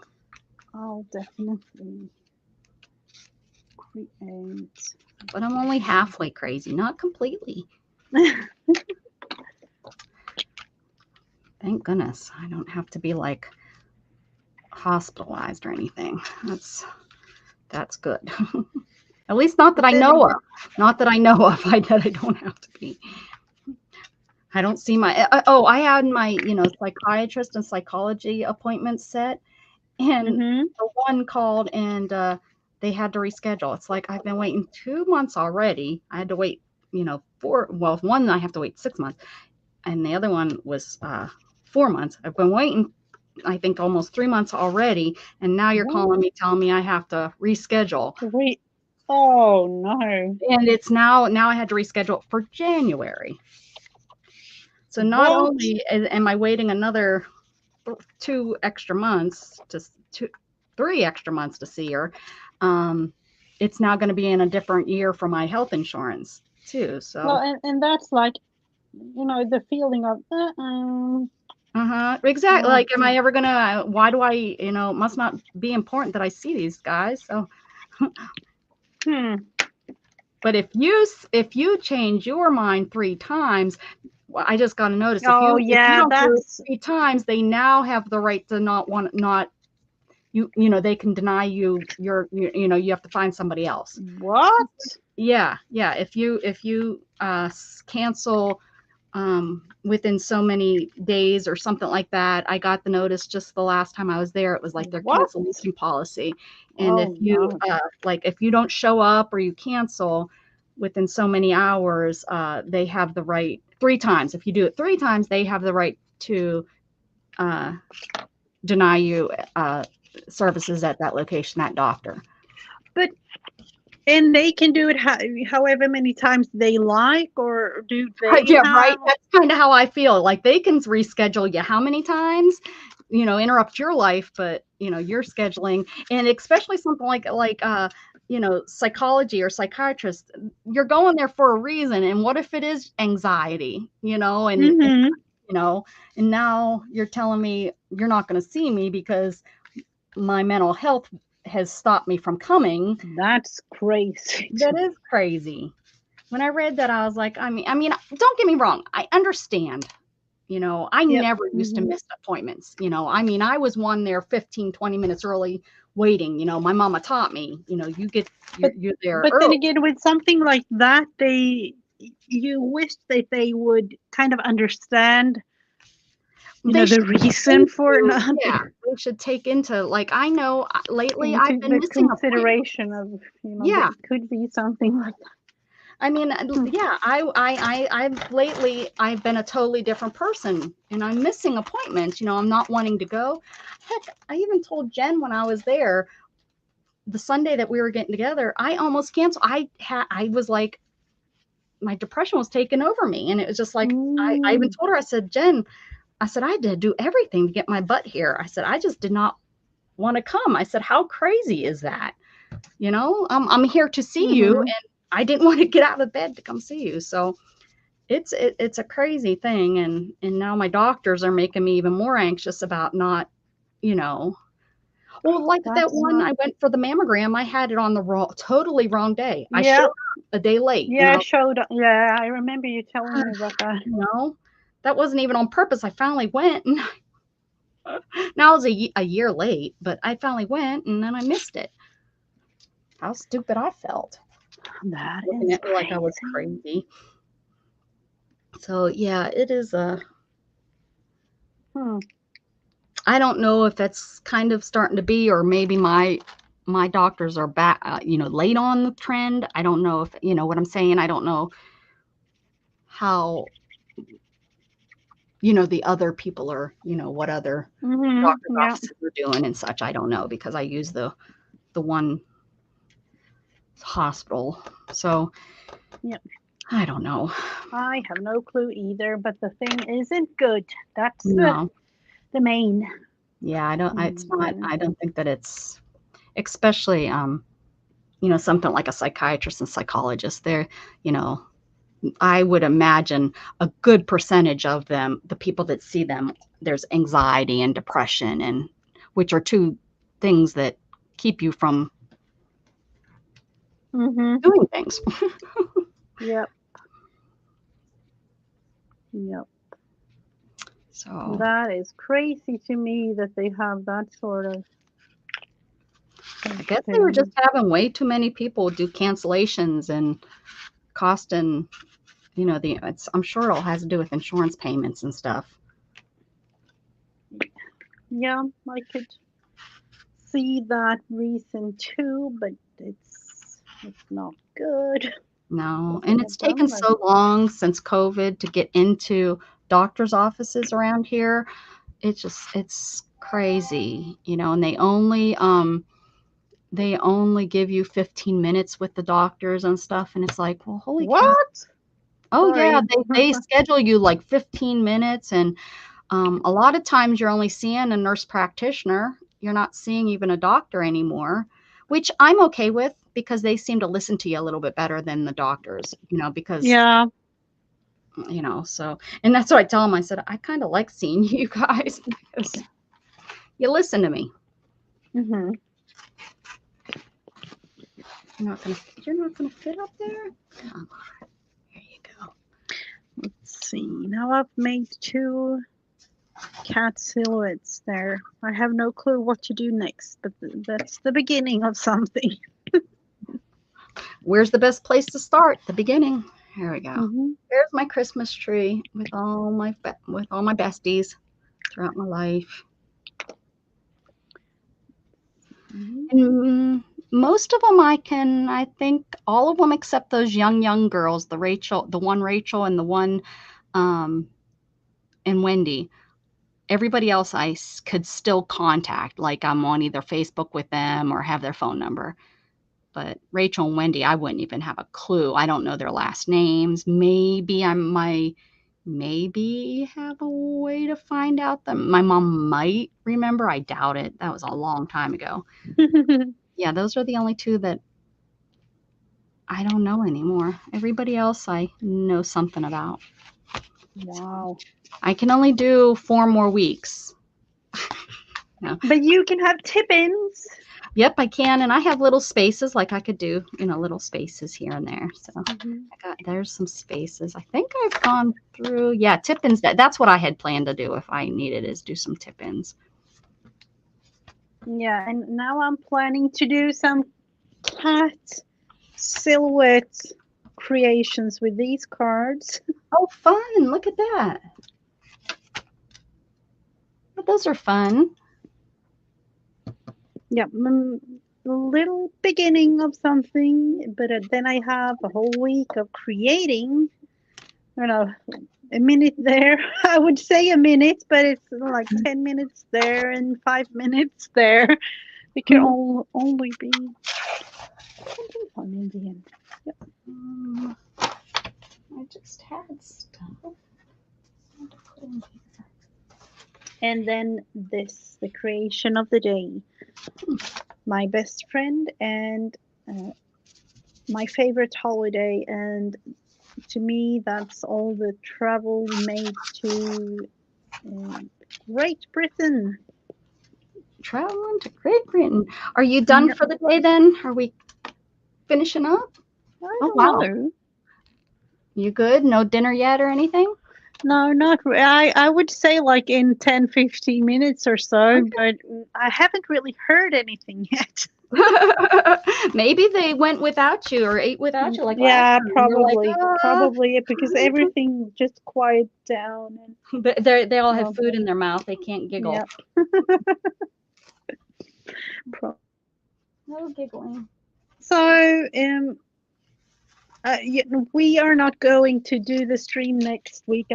I'll definitely create. But I'm only halfway crazy, not completely. Thank goodness. I don't have to be like hospitalized or anything. That's good. At least not that I know of. Not that I know of. That I don't have to be. I don't see my, I had my, psychiatrist and psychology appointments set, and the one called and they had to reschedule. It's like, I've been waiting 2 months already. I had to wait, one I have to wait 6 months, and the other one was 4 months. I've been waiting, I think, almost 3 months already, and now you're calling me, telling me I have to reschedule. Oh no. And it's now I had to reschedule for January. So not only am I waiting another 3 extra months to see her, it's now going to be in a different year for my health insurance too. So well, and that's like, the feeling of exactly. Like, am I ever gonna? Why do I? It must not be important that I see these guys. So. But if you change your mind 3 times, well, I just got to notice, if you don't do it 3 times, they now have the right to they can deny you you have to find somebody else. What? Yeah. If you cancel within so many days or something like that. I got the notice just the last time I was there. It was like their cancellation policy. And if you if you don't show up or you cancel within so many hours, they have the right 3 times. If you do it 3 times, they have the right to deny you services at that location, that doctor. And they can do it however many times they like, or do they? Right. That's kind of how I feel. Like, they can reschedule you how many times, interrupt your life, but you're scheduling, and especially something like psychology or psychiatrist, you're going there for a reason. And what if it is anxiety, and now you're telling me you're not going to see me because my mental health has stopped me from coming. That's crazy. That is crazy. When I read that, I was like, I mean, don't get me wrong. I understand. I never used to miss appointments. I was one there 15, 20 minutes early waiting. My mama taught me, you're there. But then again, with something like that, you wish that they would kind of understand the reason for not. Yeah, they should take into, like, I know lately I've been missing consideration of it could be something like that. I mean, yeah, I've lately been a totally different person, and I'm missing appointments. I'm not wanting to go. Heck, I even told Jen when I was there, the Sunday that we were getting together, I almost canceled. I was like, my depression was taking over me, and it was just like, I even told her, I said, Jen, I said, I had to do everything to get my butt here. I said, I just did not want to come. I said, how crazy is that? I'm here to see you, and I didn't want to get out of bed to come see you. So it's a crazy thing. And now my doctors are making me even more anxious about not, Well, like that That's one, not. I went for the mammogram. I had it on the totally wrong day. I showed Yeah. up a day late, and Yeah. Showed up. Yeah. I remember you telling me about that. that wasn't even on purpose. I finally went, and now I was a year late, but I finally went, and then I missed it. How stupid I felt. That Looking is at me like I was crazy. crazy. So yeah, it is a. Hmm. I don't know if that's kind of starting to be, or maybe my doctors are back, late on the trend. I don't know if you know what I'm saying. I don't know how the other people are, what other doctor's Yeah. offices are doing and such. I don't know because I use the one hospital. So Yeah. I don't know. I have no clue either, but the thing isn't good. That's No. the main. Yeah, it's not, Mhm. I don't think that it's, especially, something like a psychiatrist and psychologist. They're, you know, I would imagine a good percentage of them, the people that see them, there's anxiety and depression, and which are two things that keep you from Mhm. doing things. Yep. Yep. So That is crazy to me that they have that sort of I guess they were just thing. having way too many people do cancellations and costing, I'm sure it all has to do with insurance payments and stuff. Yeah, I could see that reason too, but it's not good No, what they and it's have done. taken But so long since COVID to get into doctor's offices around here. It's crazy, and they only give you 15 minutes with the doctors and stuff, and it's like, well, holy cow. what? Oh yeah, Sorry. they schedule you like 15 minutes, and a lot of times you're only seeing a nurse practitioner. You're not seeing even a doctor anymore, which I'm okay with because they seem to listen to you a little bit better than the doctors, because, Yeah. so, and that's what I tell them. I said, I kind of like seeing you guys because you listen to me. Mhm. You're not gonna fit up there? Come on. There you go. Let's see. Now I've made 2 cat silhouettes there. I have no clue what to do next, but that's the beginning of something. Where's the best place to start? The beginning. Here we go. Mhm. There's my Christmas tree with all my besties throughout my life. Mhm. And most of them I think all of them except those young girls, the one Rachel and the one um and Wendy. Everybody else could still contact, like I'm on either Facebook with them or have their phone number. But Rachel and Wendy, I wouldn't even have a clue. I don't know their last names. Maybe have a way to find out them. My mom might remember. I doubt it. That was a long time ago. Yeah, those are the only two that I don't know anymore. Everybody else I know something about. Wow. I can only do 4 more weeks. No. But you can have tip-ins. Yep, I can, and I have little spaces, like I could do, little spaces here and there. So Mhm. there's some spaces. I think I've gone through, yeah, tip-ins. That's what I had planned to do if I needed, is do some tip-ins. Yeah, and now I'm planning to do some cat silhouette creations with these cards. Oh, fun! Look at that. Those are fun. Yeah, a little beginning of something, but then I have a whole week of creating. A minute there. I would say a minute, but it's like 10 minutes there and 5 minutes there. It can only be something fun in the end. Yep. I just had stuff to put in here. And then this, the creation of the day. My best friend and my favorite holiday, and to me, that's all the travel made to Great Britain. traveling to Great Britain. Are you done for the day then? Are we finishing up? I Oh, don't wow. know. You good? No dinner yet or anything? No, not really. I would say like in 10, 15 minutes or so, but I haven't really heard anything yet. Maybe they went without you or ate without you like last Yeah, time. You're like, probably because everything just quiet down and they all have food in their mouth. They can't giggle. yeah. No giggling. So, we are not going to do the stream next week.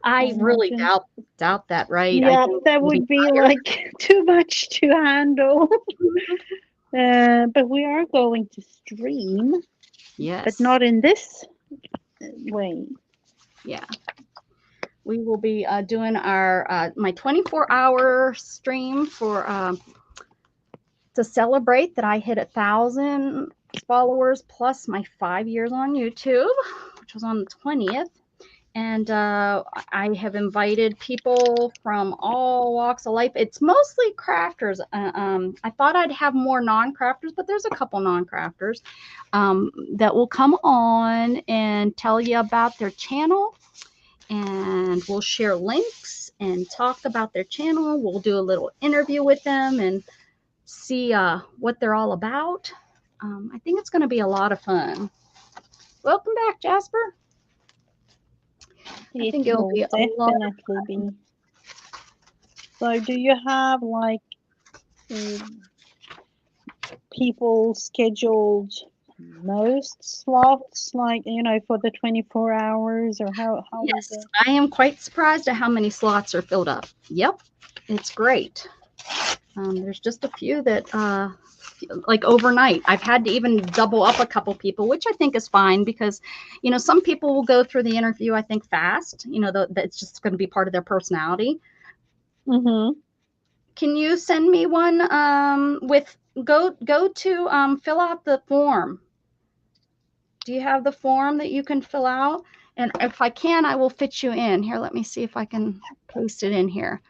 I really imagine. doubt that, right? Yeah, I think that we'll would be tired. like too much to handle. But we are going to stream. Yes. But not in this way. Yeah. We will be doing our my 24-hour stream for to celebrate that I hit 1,000 followers plus my 5 years on YouTube, which was on the 20th. And I have invited people from all walks of life. It's mostly crafters. I thought I'd have more non-crafters, but there's a couple non-crafters that will come on and tell you about their channel. And we'll share links and talk about their channel. We'll do a little interview with them and see what they're all about. I think it's going to be a lot of fun. Welcome back, Jasper. I think it'll be definitely be. So, do you have like people scheduled most slots, like for the 24 hours, or how? Yes, I am quite surprised at how many slots are filled up. Yep, it's great. There's just a few that like overnight. I've had to even double up a couple people, which I think is fine because, some people will go through the interview, I think, fast. That's just going to be part of their personality. Mm-hmm. Can you send me one go to fill out the form? Do you have the form that you can fill out? And if I can, I will fit you in. Here, let me see if I can paste it in here.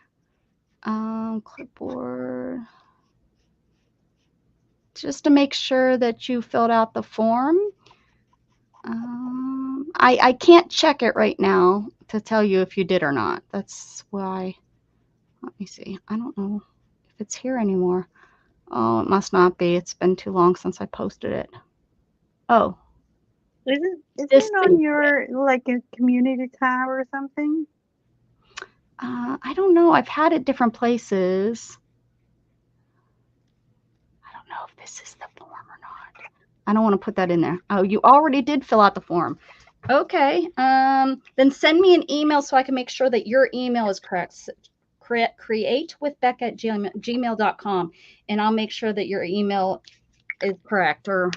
Clipboard. Just to make sure that you filled out the form. I can't check it right now to tell you if you did or not. That's why. Let me see. I don't know if it's here anymore. Oh, it must not be. It's been too long since I posted it. Oh. Isn't it on your like a community tab or something? I don't know. I've had it different places. I don't know if this is the form or not. I don't want to put that in there. Oh, you already did fill out the form. Okay. Then send me an email so I can make sure that your email is correct. createwithbeck@gmail.com, and I'll make sure that your email is correct, or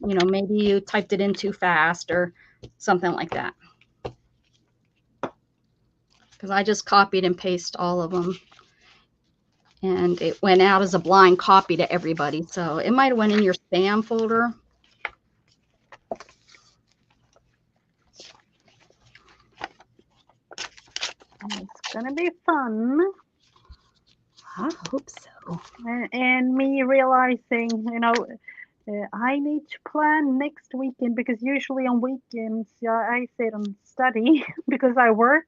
maybe you typed it in too fast or something like that, because I just copied and pasted all of them and it went out as a blind copy to everybody, so it might have went in your spam folder. It's gonna be fun. I hope so. And me realizing, I need to plan next weekend because usually on weekends, I sit and study because I work,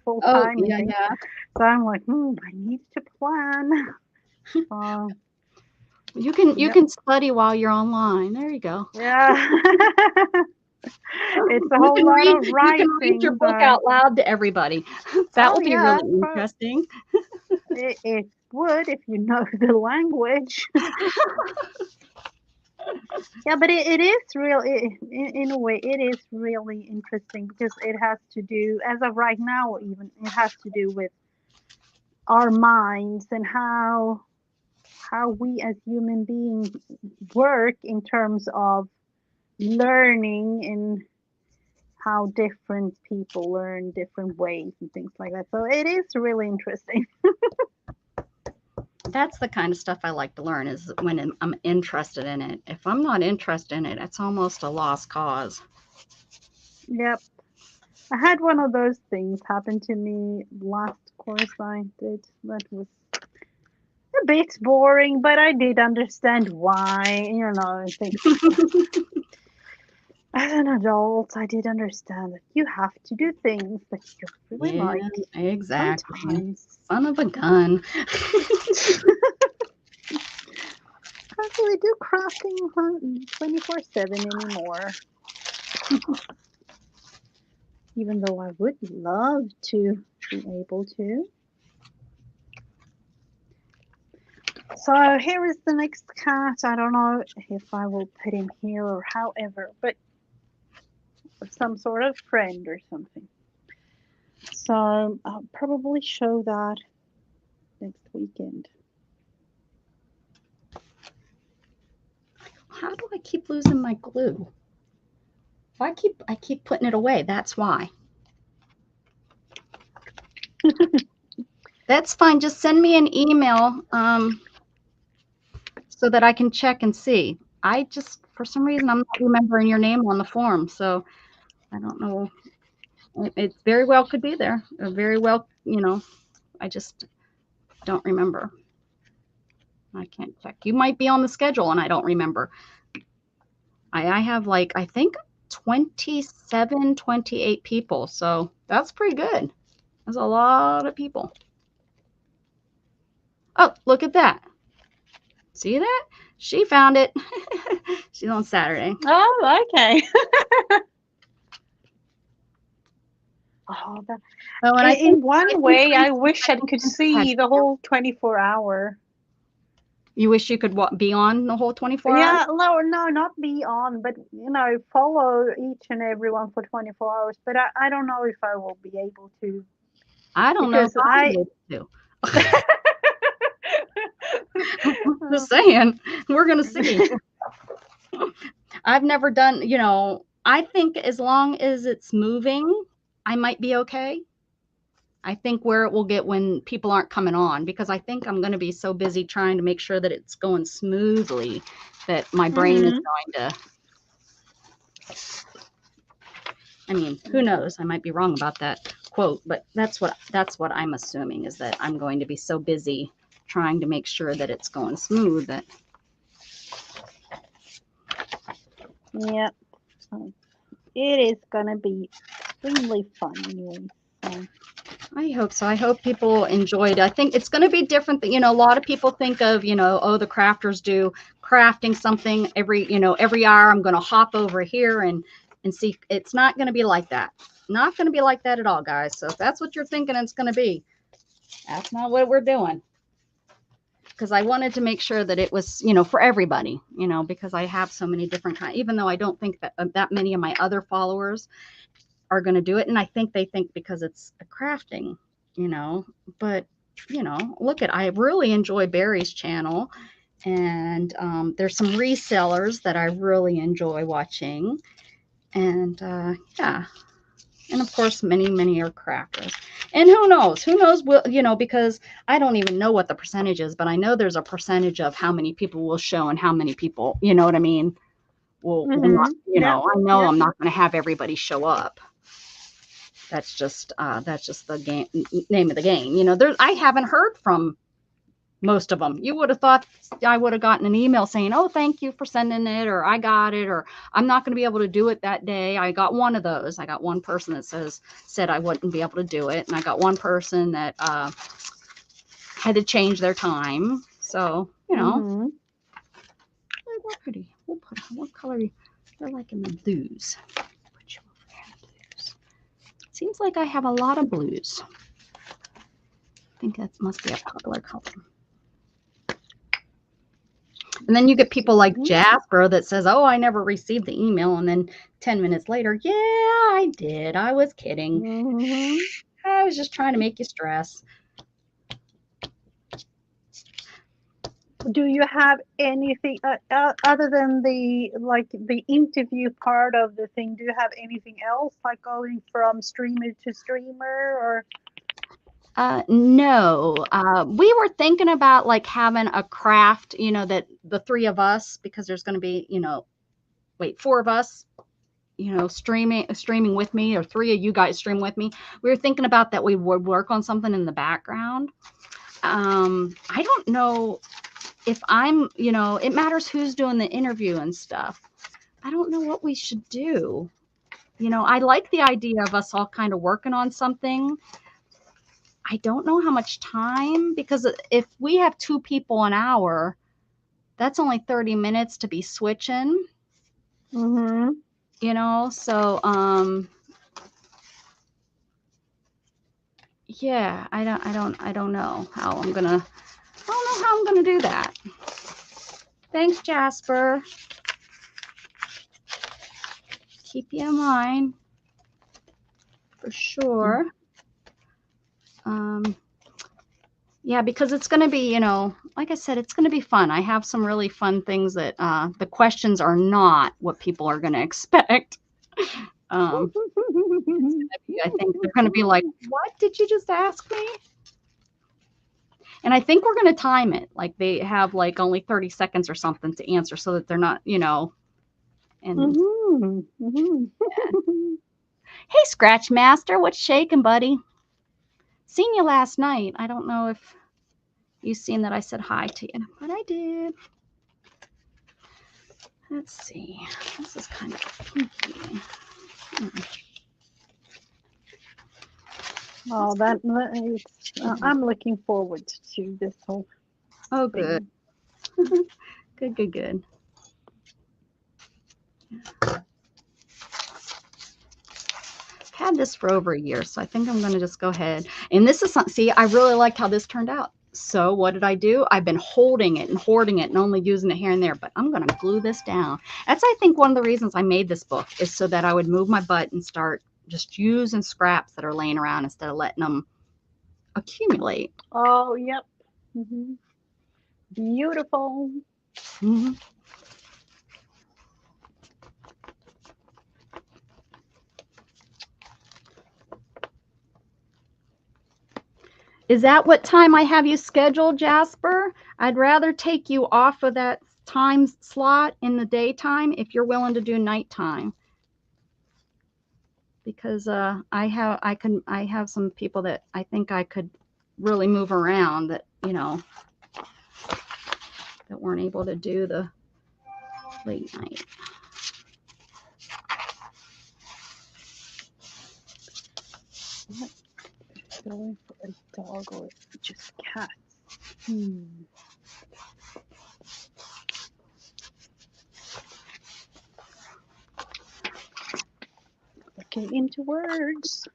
full time. Oh, yeah. So I'm like, I need to plan. You can study while you're online. There you go. Yeah. It's a whole lot of writing. You can read your book out loud to everybody. That will be really interesting. It would if you know the language. Yeah, but it is in a way, it is really interesting because it has to do, as of right now, even it has to do with our minds and how we as human beings work in terms of learning and how different people learn different ways and things like that. So it is really interesting. That's the kind of stuff I like to learn, is when I'm interested in it. If I'm not interested in it, it's almost a lost cause. Yep. I had one of those things happen to me last course I did. That was a bit boring, but I did understand why. I think as an adult, I did understand that you have to do things that you don't really Yeah, like exactly. sometimes. Son of a gun. Can't really do crafting 24/7 anymore. Even though I would love to be able to. So here is the next cat. I don't know if I will put him here or however, but some sort of friend or something. So I'll probably show that next weekend. How do I keep losing my glue? I keep putting it away. That's why. That's fine. Just send me an email so that I can check and see. I just, for some reason, I'm not remembering your name on the form, so I don't know. It very well could be there. Very well, I just don't remember. I can't check. You might be on the schedule and I don't remember. I have like, I think 27, 28 people. So that's pretty good. That's a lot of people. Oh, look at that. See that? She found it. She's on Saturday. Oh, okay. Oh, in one way, I wish I could see the whole 24-hour. You wish you could be on the whole 24 hours? Yeah, no, not be on, but follow each and every one for 24 hours. But I don't know if I will be able to. I don't know if I'll be able to. Just saying, we're gonna see. I've never done, I think as long as it's moving, I might be okay. I think where it will get when people aren't coming on, because I think I'm going to be so busy trying to make sure that it's going smoothly that my brain is going to, I mean, who knows? I might be wrong about that quote, but that's what I'm assuming, is that I'm going to be so busy trying to make sure that it's going smooth that. Yeah, it is going to be extremely fun anyway. So. I hope so. I hope people enjoyed. I think it's going to be different. That, a lot of people think of, oh, the crafters do crafting something every hour. I'm going to hop over here and see. It's not going to be like that. Not going to be like that at all, guys. So if that's what you're thinking it's going to be, that's not what we're doing. Because I wanted to make sure that it was, for everybody, because I have so many different kinds, even though I don't think that many of my other followers are going to do it. And I think they think because it's a crafting, but look I really enjoy Barry's channel, and there's some resellers that I really enjoy watching, and yeah, and of course many are crafters. And who knows, because I don't even know what the percentage is, but I know there's a percentage of how many people will show and how many people, you know what I mean, will not, I know I'm not going to have everybody show up. That's just the game, name of the game. I haven't heard from most of them. You would have thought I would have gotten an email saying, oh, thank you for sending it, or I got it, or I'm not going to be able to do it that day. I got one of those. I got one person that said I wouldn't be able to do it. And I got one person that had to change their time. So, they're pretty. We'll put, what color they're like in the blues. Put you over there in the blues. Seems like I have a lot of blues. I think that must be a popular color. And then you get people like Jasper that says, oh, I never received the email. And then 10 minutes later, yeah, I did. I was kidding. I was just trying to make you stress. Do you have anything other than the interview part of the thing? Do you have anything else, like going from streamer to streamer, or? No, we were thinking about like having a craft, that the three of us, because there's going to be, 4 of us, streaming with me, or 3 of you guys stream with me. We were thinking about that. We would work on something in the background. I don't know if I'm, you know, it matters who's doing the interview and stuff. I don't know what we should do. You know, I like the idea of us all kind of working on something. I don't know how much time, because if we have 2 people an hour, that's only 30 minutes to be switching. Mm-hmm. You know, so yeah, I don't know how I'm gonna do that. Thanks, Jasper. Keep you in mind for sure. Yeah, because it's going to be, you know, like I said, it's going to be fun. I have some really fun things that the questions are not what people are going to expect. I think they're going to be like, what did you just ask me? And I think we're going to time it. Like they have like only 30 seconds or something to answer so that they're not, you know. And yeah. Hey, Scratch Master, what's shaking, buddy? Seen you last night. I don't know if you've seen that I said hi to you, but I did. Let's see. This is kind of funky. Oh, I'm looking forward to this whole Oh, thing. Good. Good. I've had this for over a year, so I think I'm going to just go ahead. And this is, see, I really liked how this turned out. So what did I do? I've been holding it and hoarding it and only using it here and there, but I'm going to glue this down. That's, I think, one of the reasons I made this book, is so that I would move my butt and start just using scraps that are laying around instead of letting them accumulate. Oh, yep. Beautiful. Is that what time I have you scheduled, Jasper? I'd rather take you off of that time slot in the daytime if you're willing to do nighttime. Because I have some people that I think I could really move around that, you know, that weren't able to do the late night. Going for a dog or just cats? Looking into words.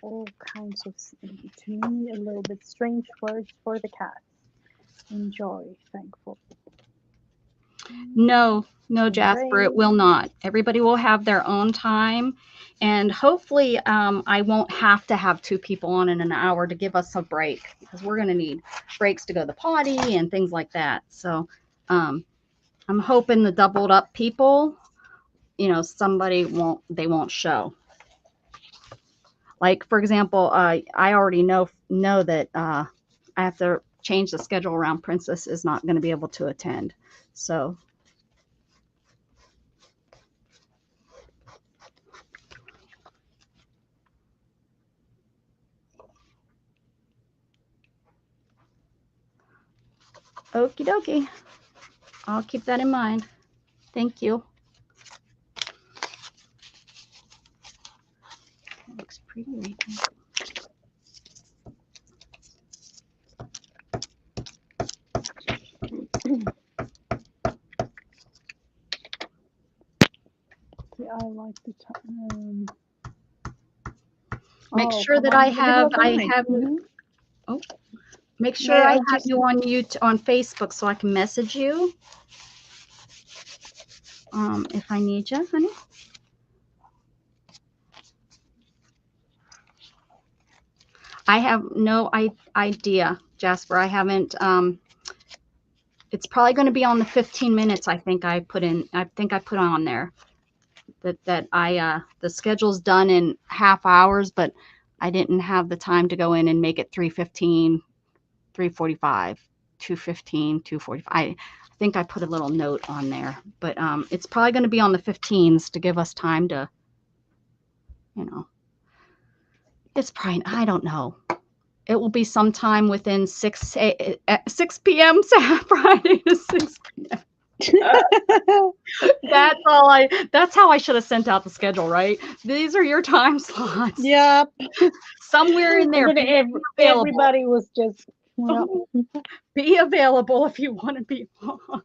All kinds of, to me, a little bit strange words for the cats. Enjoy, thankful. No, Jasper, it will not. Everybody will have their own time. And hopefully I won't have to have 2 people on in an hour to give us a break, because we're going to need breaks to go to the potty and things like that. So I'm hoping the doubled up people, you know, they won't show. Like, for example, I already know that I have to change the schedule around. Princess is not going to be able to attend. So okie dokie. I'll keep that in mind. Thank you. That looks pretty right now. Yeah, I like the time. Make sure that I have make sure I have you on Facebook so I can message you if I need you, honey. I have no idea, Jasper. I haven't. It's probably going to be on the 15 minutes. I think I put on there that the schedule's done in half hours, but I didn't have the time to go in and make it 3:15, 3:45, 2:15, 2:45. I think I put a little note on there, but it's probably going to be on the 15s to give us time to, it's probably, I don't know. It will be sometime within 6 p.m. Friday to 6 p.m. That's how I should have sent out the schedule, right? These are your time slots. Yep. Somewhere in there. Everybody was just, well. Be available if you want to be on.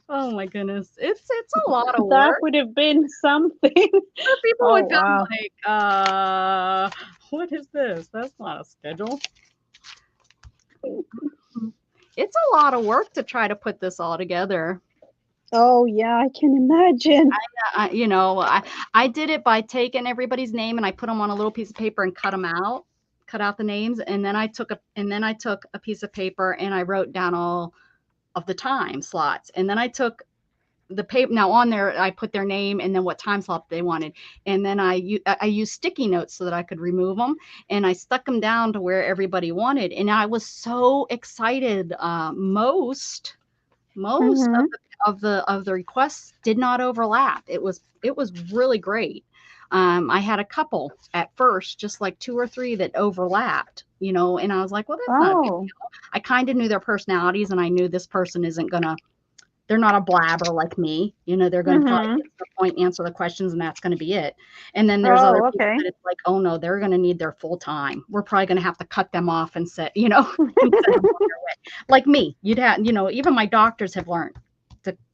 Oh my goodness. It's a lot of work. That would have been something. People would go like, what is this? That's not a schedule. It's a lot of work to try to put this all together. Oh yeah, I can imagine. I did it by taking everybody's name and I put them on a little piece of paper and cut out the names, and then I took a piece of paper and I wrote down all of the time slots, and then I took the paper. Now on there, I put their name and then what time slot they wanted, and then I used sticky notes so that I could remove them, and I stuck them down to where everybody wanted, and I was so excited. Most of the requests did not overlap. It was really great. I had a couple at first, just like 2 or 3 that overlapped, and I was like, well, that's not a big deal. I kind of knew their personalities, and I knew this person they're not a blabber like me. They're going to probably get to the point, answer the questions, and that's going to be it. And then there's other people that it's like, oh no, they're going to need their full time. We're probably going to have to cut them off and set, and send them on their way. Like me, you'd have, even my doctors have learned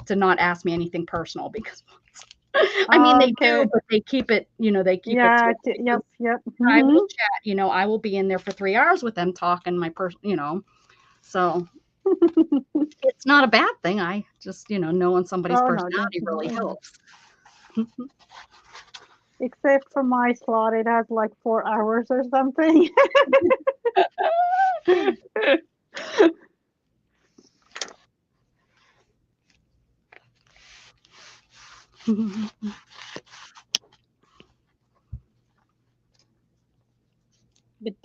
to not ask me anything personal, because I mean, they do, but they keep it, they keep it. Yep. I will chat, I will be in there for 3 hours with them talking so it's not a bad thing. I just, knowing somebody's personality really helps. Except for my slot, it has like 4 hours or something. But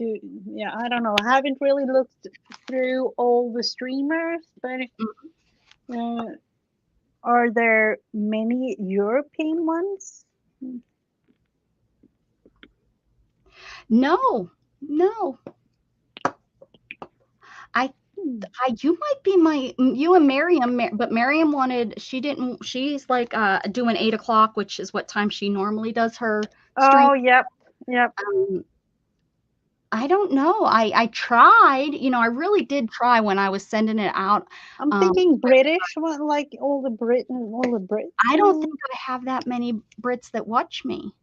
I don't know. I haven't really looked through all the streamers, but are there many European ones? No. You might be you and Miriam, but Miriam she's like doing 8 o'clock, which is what time she normally does her stream. Oh, yep. I don't know. I tried, I really did try when I was sending it out. I'm thinking British, like all the Brits. I don't think I have that many Brits that watch me.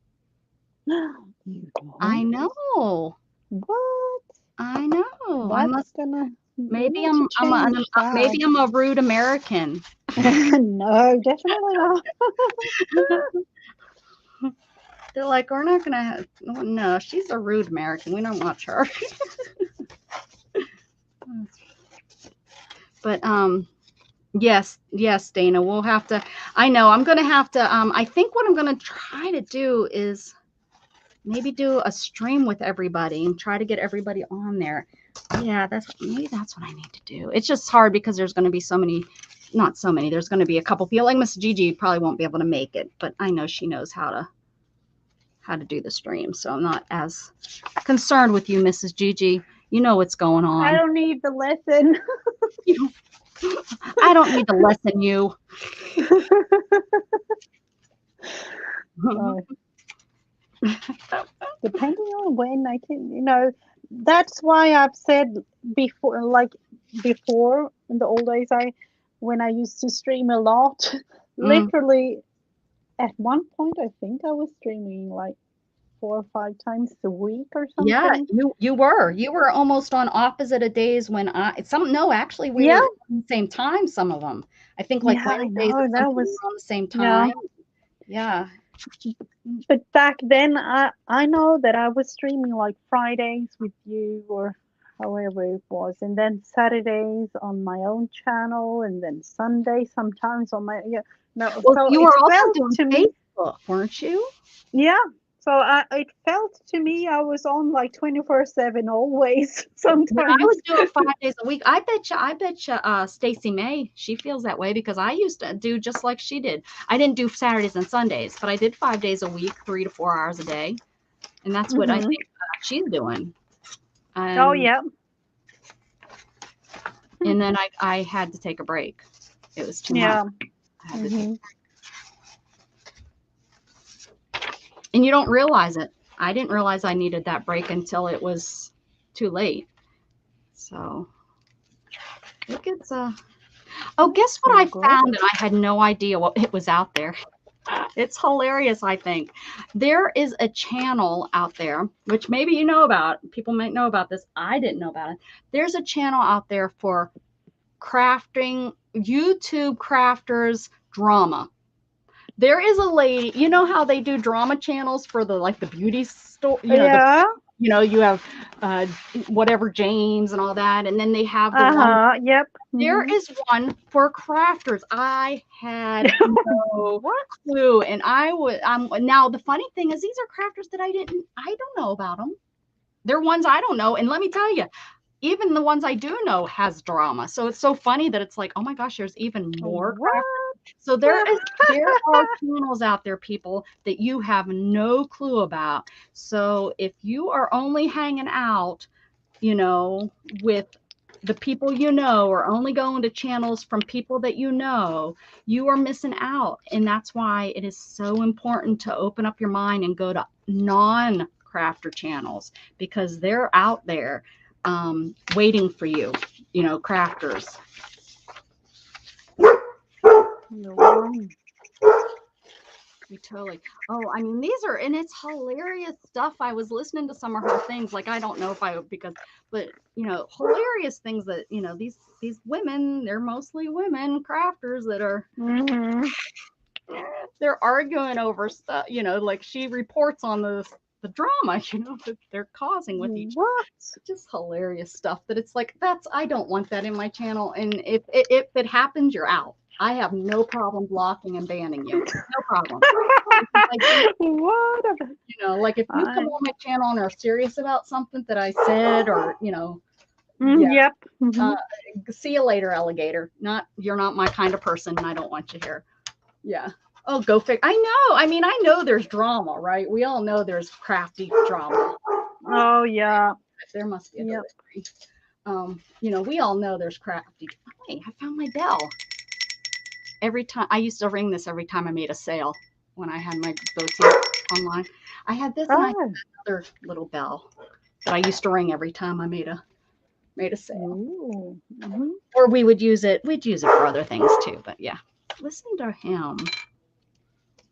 You don't? I know. What? I know. Maybe maybe I'm a rude American. No, definitely not. They're like, we're not gonna have, no, she's a rude American. We don't watch her. But yes, Dana, we'll have to. I know I'm gonna have to. I think what I'm gonna try to do is maybe do a stream with everybody and try to get everybody on there. Yeah, that's what I need to do. It's just hard because there's going to be not so many. There's going to be a couple people. Like Miss Gigi probably won't be able to make it, but I know she knows how to do the stream. So I'm not as concerned with you, Mrs. Gigi. You know what's going on. I don't need the lesson. I don't need to lesson you. Depending on when I can, that's why I've said before in the old days, when I used to stream a lot, literally at one point, I think I was streaming like 4 or 5 times a week or something. Yeah, you were almost on opposite of days when actually we were at the same time. Some of them, I think, like Wednesdays, that was on the same time. Yeah. But back then, I know that I was streaming like Fridays with you or however it was, and then Saturdays on my own channel, and then Sunday sometimes on my no. Well, So you it were also felt doing to me, Facebook, weren't you? yeah. So it felt to me I was on like 24/7 always. Yeah, I Sometimes. would do it 5 days a week. I bet you, Stacy May, she feels that way because I used to do just like she did. I didn't do Saturdays and Sundays, but I did 5 days a week, 3 to 4 hours a day. And that's what I Hmm. think she's doing. Oh And yeah. and then I had to take a break. It was too much. Yeah. I had to take, Hmm. and you don't realize it. I didn't realize I needed that break until it was too late. So it gets oh, guess what I Good. found? And I had no idea what it was out there. It's hilarious, I think. There is a channel out there, which maybe you know about. People might know about this. I didn't know about it. There's a channel out there for crafting, YouTube crafters drama. There is a lady, you know how they do drama channels for the beauty store, Yeah. you have whatever James and all that, and then they have the one. Uh-huh. Yep. There Hmm. is one for crafters. I had no What? clue, and I would. Now the funny thing is, these are crafters that I don't know about them. They're ones I don't know, and let me tell you, even the ones I do know has drama. So it's so funny that it's like, oh my gosh, there's even more What? crafters. So there are channels out there, people, that you have no clue about. So if you are only hanging out, with the people or only going to channels from people that you are missing out. And that's why it is so important to open up your mind and go to non-crafter channels, because they're out there waiting for you, crafters. No. You totally. Oh, I mean, and it's hilarious stuff. I was listening to some of her things. Like, I don't know if I, but hilarious things that, these women, they're mostly women crafters that are, Hmm. they're arguing over stuff, like she reports on the drama, that they're causing with each other. What? Just hilarious stuff that it's like, I don't want that in my channel. And if it happens, you're out. I have no problem blocking and banning you. No problem. Like, What? like if you come on my channel and are serious about something that I said, or yeah, Yep. Hmm. see you later, alligator. You're not my kind of person, and I don't want you here. Yeah. Oh, go figure. I know. I mean, I know there's drama, right? We all know there's crafty drama. Oh yeah. There must be a Yep. delivery. We all know there's crafty. Hey, I found my bell. Every time I used to ring this every time I made a sale when I had my boutique online. I had this and I had another little bell that I used to ring every time I made a sale. Mm-hmm. Or we'd use it for other things too. But yeah, listen to him.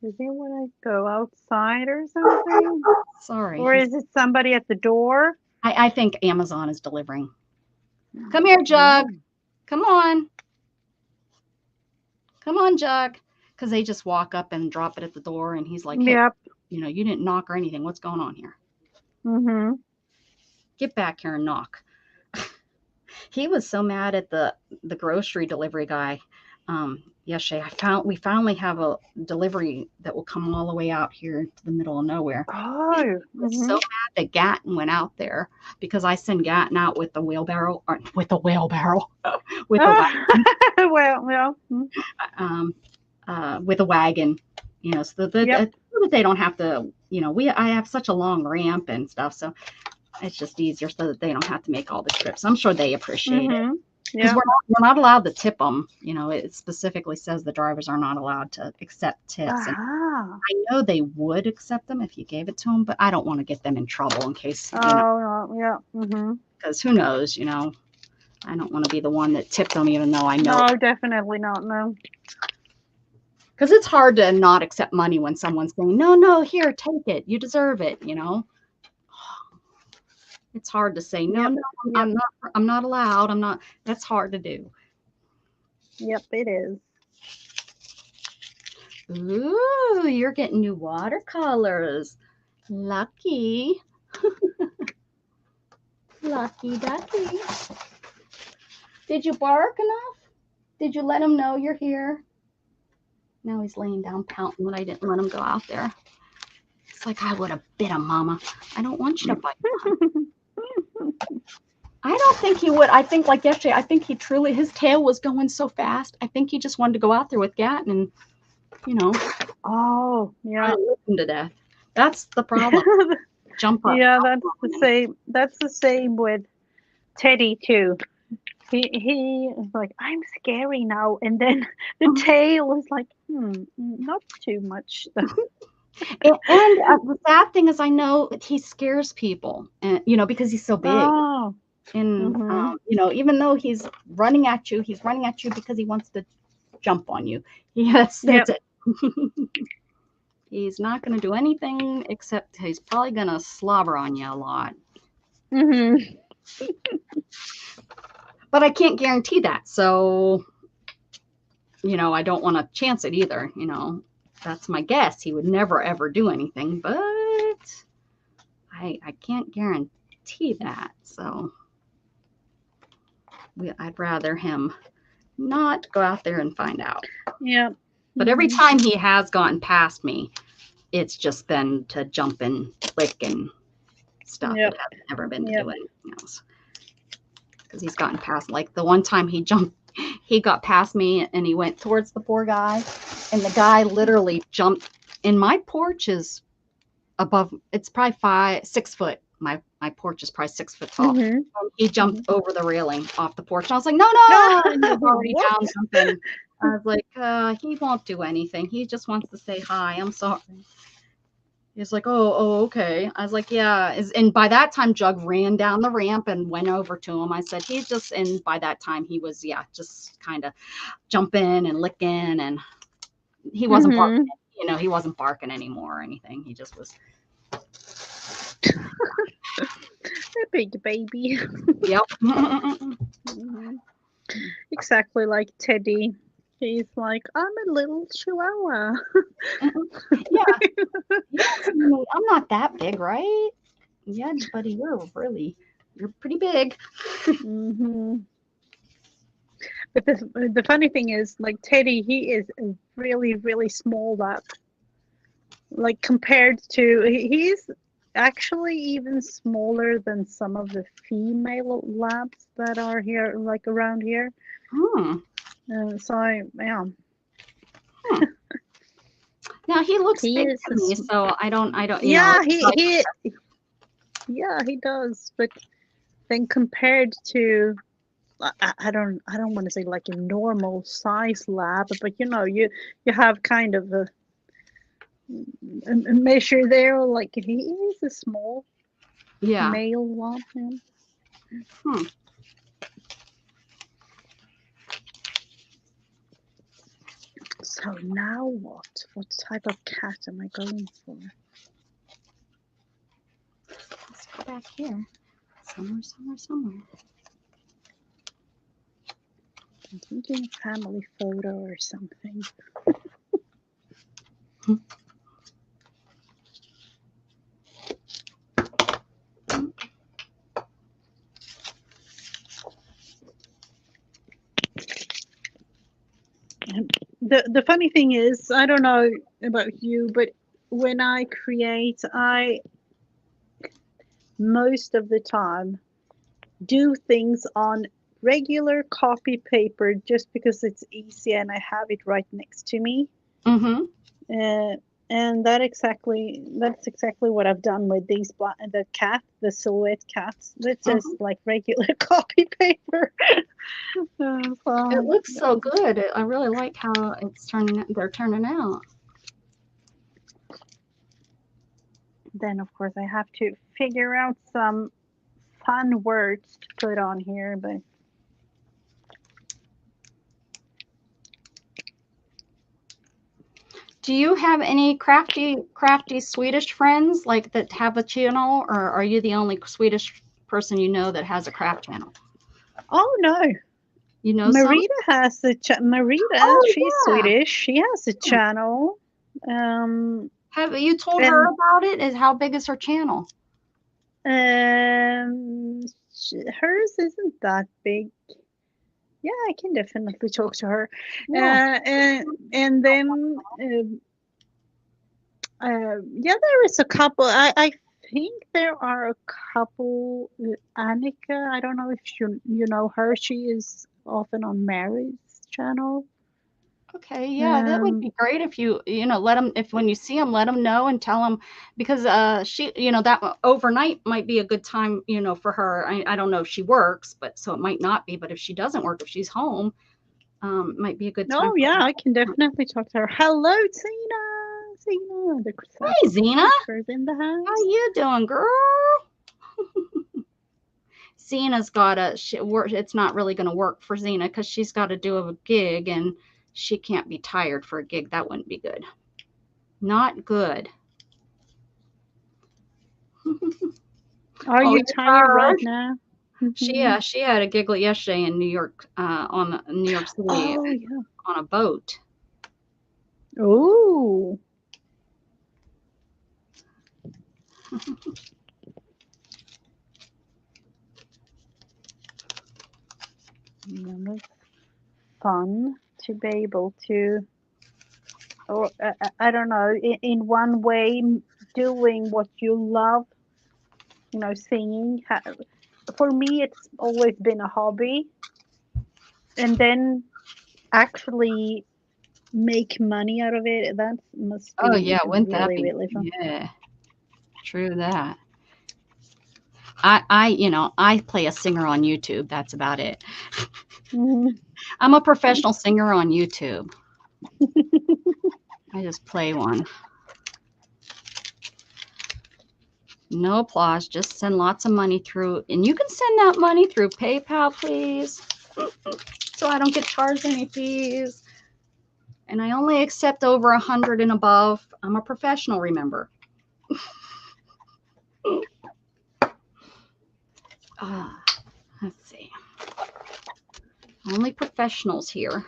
Does he want to go outside or something? Sorry. Or is it somebody at the door? I think Amazon is delivering. Come here, Jug. Come on. Come on, Jug. Because they just walk up and drop it at the door, and he's like, hey, Yep. you didn't knock or anything. What's going on here? Mm-hmm. Get back here and knock. He was so mad at the grocery delivery guy yesterday. We finally have a delivery that will come all the way out here to the middle of nowhere. Oh. I was so mad that Gatton went out there, because I send Gatton out with the wheelbarrow, with a wagon, with a wagon, so that they don't have to, I have such a long ramp and stuff, so it's just easier so that they don't have to make all the trips. I'm sure they appreciate it, because we're not allowed to tip them. It specifically says the drivers are not allowed to accept tips. And I know they would accept them if you gave it to them, but I don't want to get them in trouble in case, because who knows, I don't want to be the one that tipped them, even though I know. No, definitely not. No. Because it's hard to not accept money when someone's saying, no, here, take it. You deserve it, It's hard to say, no, I'm not allowed. That's hard to do. Yep, it is. Ooh, you're getting new watercolors. Lucky. Lucky ducky. Did you bark enough? Did you let him know you're here? Now he's laying down pouting that I didn't let him go out there. It's like I would have bit him, Mama. I don't want you to bite him. I don't think he would. I think like yesterday, I think he truly, his tail was going so fast. I think he just wanted to go out there with Gatton and, you know. Oh, yeah. Lick him to death. That's the problem. Jump up. Yeah, that's the same. That's the same with Teddy too. He is like, I'm scary now, and then the tail is like, not too much. And the sad thing is, I know he scares people, and you know, because he's so big. Oh. And you know, even though he's running at you because he wants to jump on you. Yes, that's it. He's not going to do anything except he's probably going to slobber on you a lot. But I can't guarantee that. So, you know, I don't want to chance it either. You know, that's my guess. He would never, ever do anything. But I can't guarantee that. So I'd rather him not go out there and find out. Yeah. But every time he has gotten past me, it's just been to jump and lick and stuff. It hasn't ever been to do anything else. Because he's gotten past, like the one time he got past me and he went towards the poor guy, and the guy literally jumped. And my porch is above, it's probably 6 foot. My porch is probably 6 foot tall. He jumped over the railing off the porch. And I was like, no. And he was already down jumping. I was like, he won't do anything. He just wants to say hi. I'm sorry. He's like, oh, okay. I was like, yeah. And by that time, Jug ran down the ramp and went over to him. I said, and by that time, he was, just kind of jumping and licking. And he wasn't barking. You know, he wasn't barking anymore or anything. He just was. A big baby. Yep. Exactly like Teddy. He's like, I'm a little chihuahua. Yeah. I'm not that big, right? Yeah, buddy, you're pretty big. But the funny thing is, like Teddy, he is a really, really small lab. Like compared to, he's actually even smaller than some of the female labs that are here, like around here. So yeah. Now he looks big to me, so I don't. Yeah, he does. But then compared to, I don't want to say like a normal size lab, but you know, you have kind of a measure there. Like he is a small male lab. So now what? What type of cat am I going for? Let's go back here. Somewhere. I'm thinking family photo or something. The funny thing is, I don't know about you, but when I create, I most of the time do things on regular copy paper just because it's easy and I have it right next to me. And that's exactly what I've done with these the silhouette cats. It's just like regular copy paper. It looks so good. I really like how they're turning out. Then of course I have to figure out some fun words to put on here, but do you have any crafty Swedish friends like that have a channel, or are you the only Swedish person you know that has a craft channel? Oh no, You know some? Marita has the Marita, Oh she's yeah. Swedish. She has a Yeah. channel. Have you told her And about it? Is how big is her channel? hers isn't that big. Yeah, I can definitely talk to her. Yeah. And then yeah, there is a couple. I think there are a couple. Annika, I don't know if you know her. She is often on Mary's channel. Okay, yeah, that would Um, be great if you know, let them, if when you see them, let them know and tell them, because she, you know, that overnight might be a good time, you know, for her. I don't know if she works, but so it might not be, but if she doesn't work, if she's home, might be a good time oh for yeah, I can her. definitely talk to her. Hello, Tina. Tina, the Hey, Zena, crafter's in the how house. you doing, girl? Zena's got work. It's not really going to work for Zena because she's got to do a gig and she can't be tired for a gig. That wouldn't be good. Not good. Are Oh, you you're tired right tired? now? She had a gig yesterday in New York, on New York City Oh yeah. on a boat. Oh. Yeah, that's fun to be able to, or I don't know, in one way, doing what you love, singing. For me, it's always been a hobby, and then actually make money out of it. That must Oh be yeah, wouldn't that really, be? really fun. Yeah, true that. You know, I play a singer on YouTube. That's about it. Mhm. I'm a professional singer on YouTube. I just play one. No applause. Just send lots of money through, and you can send that money through PayPal, please, so I don't get charged any fees. And I only accept over 100 and above. I'm a professional, remember. Let's see. Only professionals here.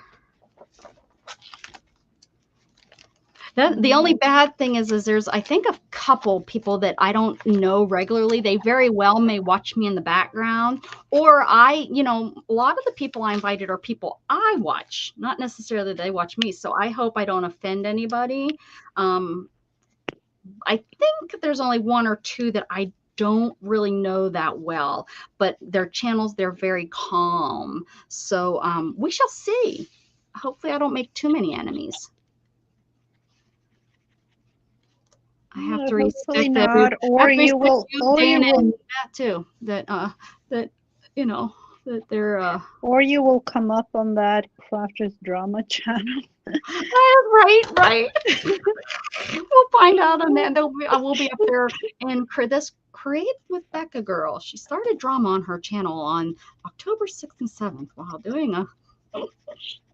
The only bad thing is there's, I think, a couple people that I don't know regularly. They very well may watch me in the background, or you know, a lot of the people I invited are people I watch, not necessarily they watch me. So I hope I don't offend anybody. I think there's only one or two that I don't really know that well, but their channels, they're very calm. So we shall see. Hopefully I don't make too many enemies. I have Yeah, to hopefully respect not. I Or have to you respect will, you, or you Dana, will, and that too. That you know that they're or you will come up on that Crafters Drama channel. right. We'll find out, and then I will be up there. And this Create with Becca girl, she started drama on her channel on October 6th and 7th while doing a.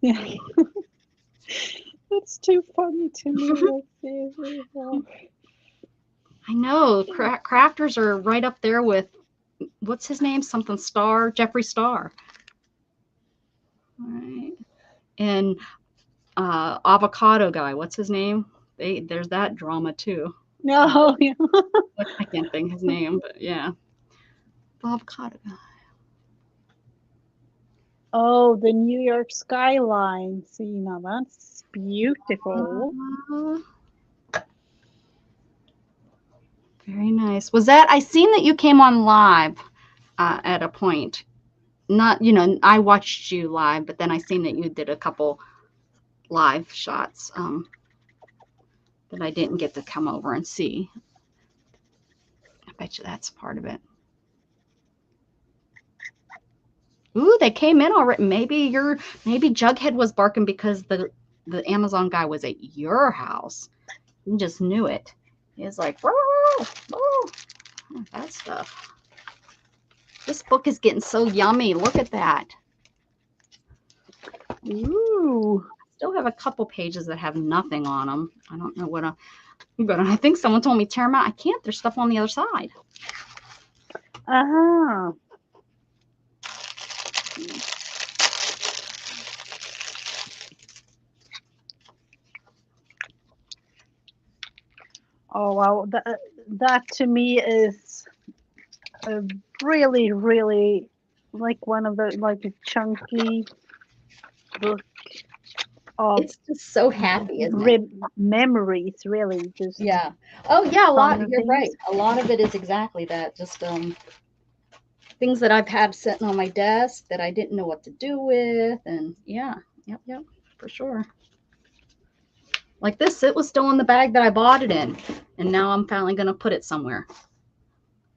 Yeah. That's too funny to me. I know crafters are right up there with what's his name? Something Star, Jeffree Star. All right. And avocado guy, what's his name? There's that drama too. No, yeah. I can't think his name, but yeah, the avocado guy. Oh, the New York skyline. See, now that's beautiful. Very nice. Was that, I seen that you came on live at a point? Not, you know, I watched you live, but then I seen that you did a couple live shots that I didn't get to come over and see. I bet you that's part of it. Ooh, they came in already. Maybe Jughead was barking because the Amazon guy was at your house. You just knew it. He was like, whoa, whoa, that stuff. This book is getting so yummy. Look at that. Ooh. Still have a couple pages that have nothing on them. I don't know what but I think someone told me tear them out. I can't. There's stuff on the other side. Uh-huh. Oh well, that to me is a really, really like one of the like a chunky book of It's just so happy, isn't it? memories. Really, just Yeah. Oh yeah, a lot. fun You're things. right. A lot of it is exactly that. Just things that I've had sitting on my desk that I didn't know what to do with, and yeah, yep, for sure. Like this, it was still in the bag that I bought it in, and now I'm finally gonna put it somewhere.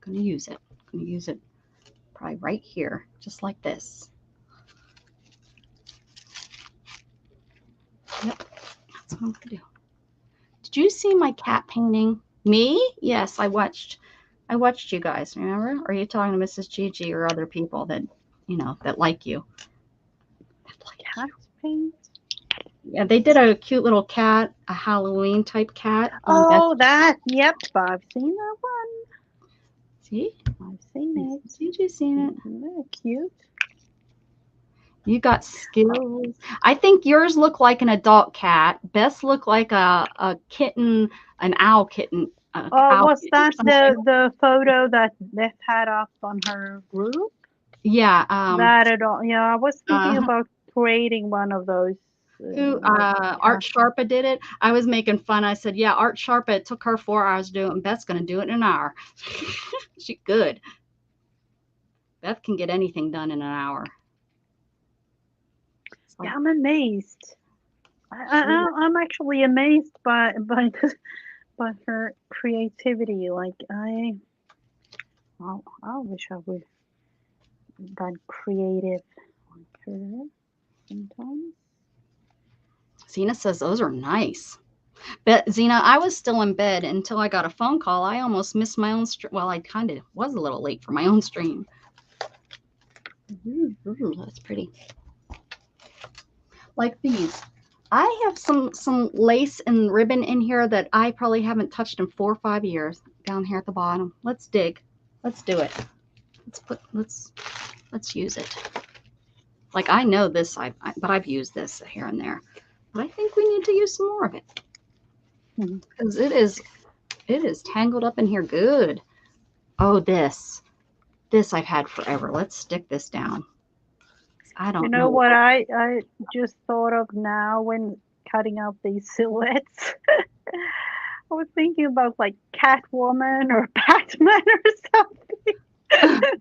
Gonna use it. Gonna use it probably right here, just like this. Yep, that's what I'm gonna do. Did you see my cat painting? Me? Yes, I watched. I watched you guys. Remember? Or are you talking to Mrs. Gigi or other people that that like you? Cat paint. Yeah, they did a cute little cat, a Halloween type cat. Oh, that. Yep, I've seen that one. See? I've seen it. Gigi seen it. Very cute. You got skills. I think yours look like an adult cat. Beth's look like a kitten, an owl kitten. Oh, Owl was kitten or that something. the photo that Beth had up on her group? Yeah. That at all? Yeah, I was thinking Uh, about creating one of those. who? Like, Art Sharpa did it. I was making fun. I said, "Yeah, Art Sharpa. It took her 4 hours to do it, and Beth's gonna do it in an hour. She good. Beth can get anything done in an hour." yeah, I'm amazed. I'm actually amazed by her creativity. Like I wish I was that creative like her sometimes. Zena says those are nice. But Zena, I was still in bed until I got a phone call. I almost missed my own stream. Well, I kind of was a little late for my own stream. Ooh, that's pretty. Like these. I have some lace and ribbon in here that I probably haven't touched in 4 or 5 years. Down here at the bottom. Let's dig. Let's do it. Let's use it. Like I know this, but I've used this here and there. But I think we need to use some more of it because it is tangled up in here good. Oh, this I've had forever. Let's stick this down. I You don't know know what what. I just thought of now when cutting out these silhouettes? I was thinking about like Catwoman or Batman or something.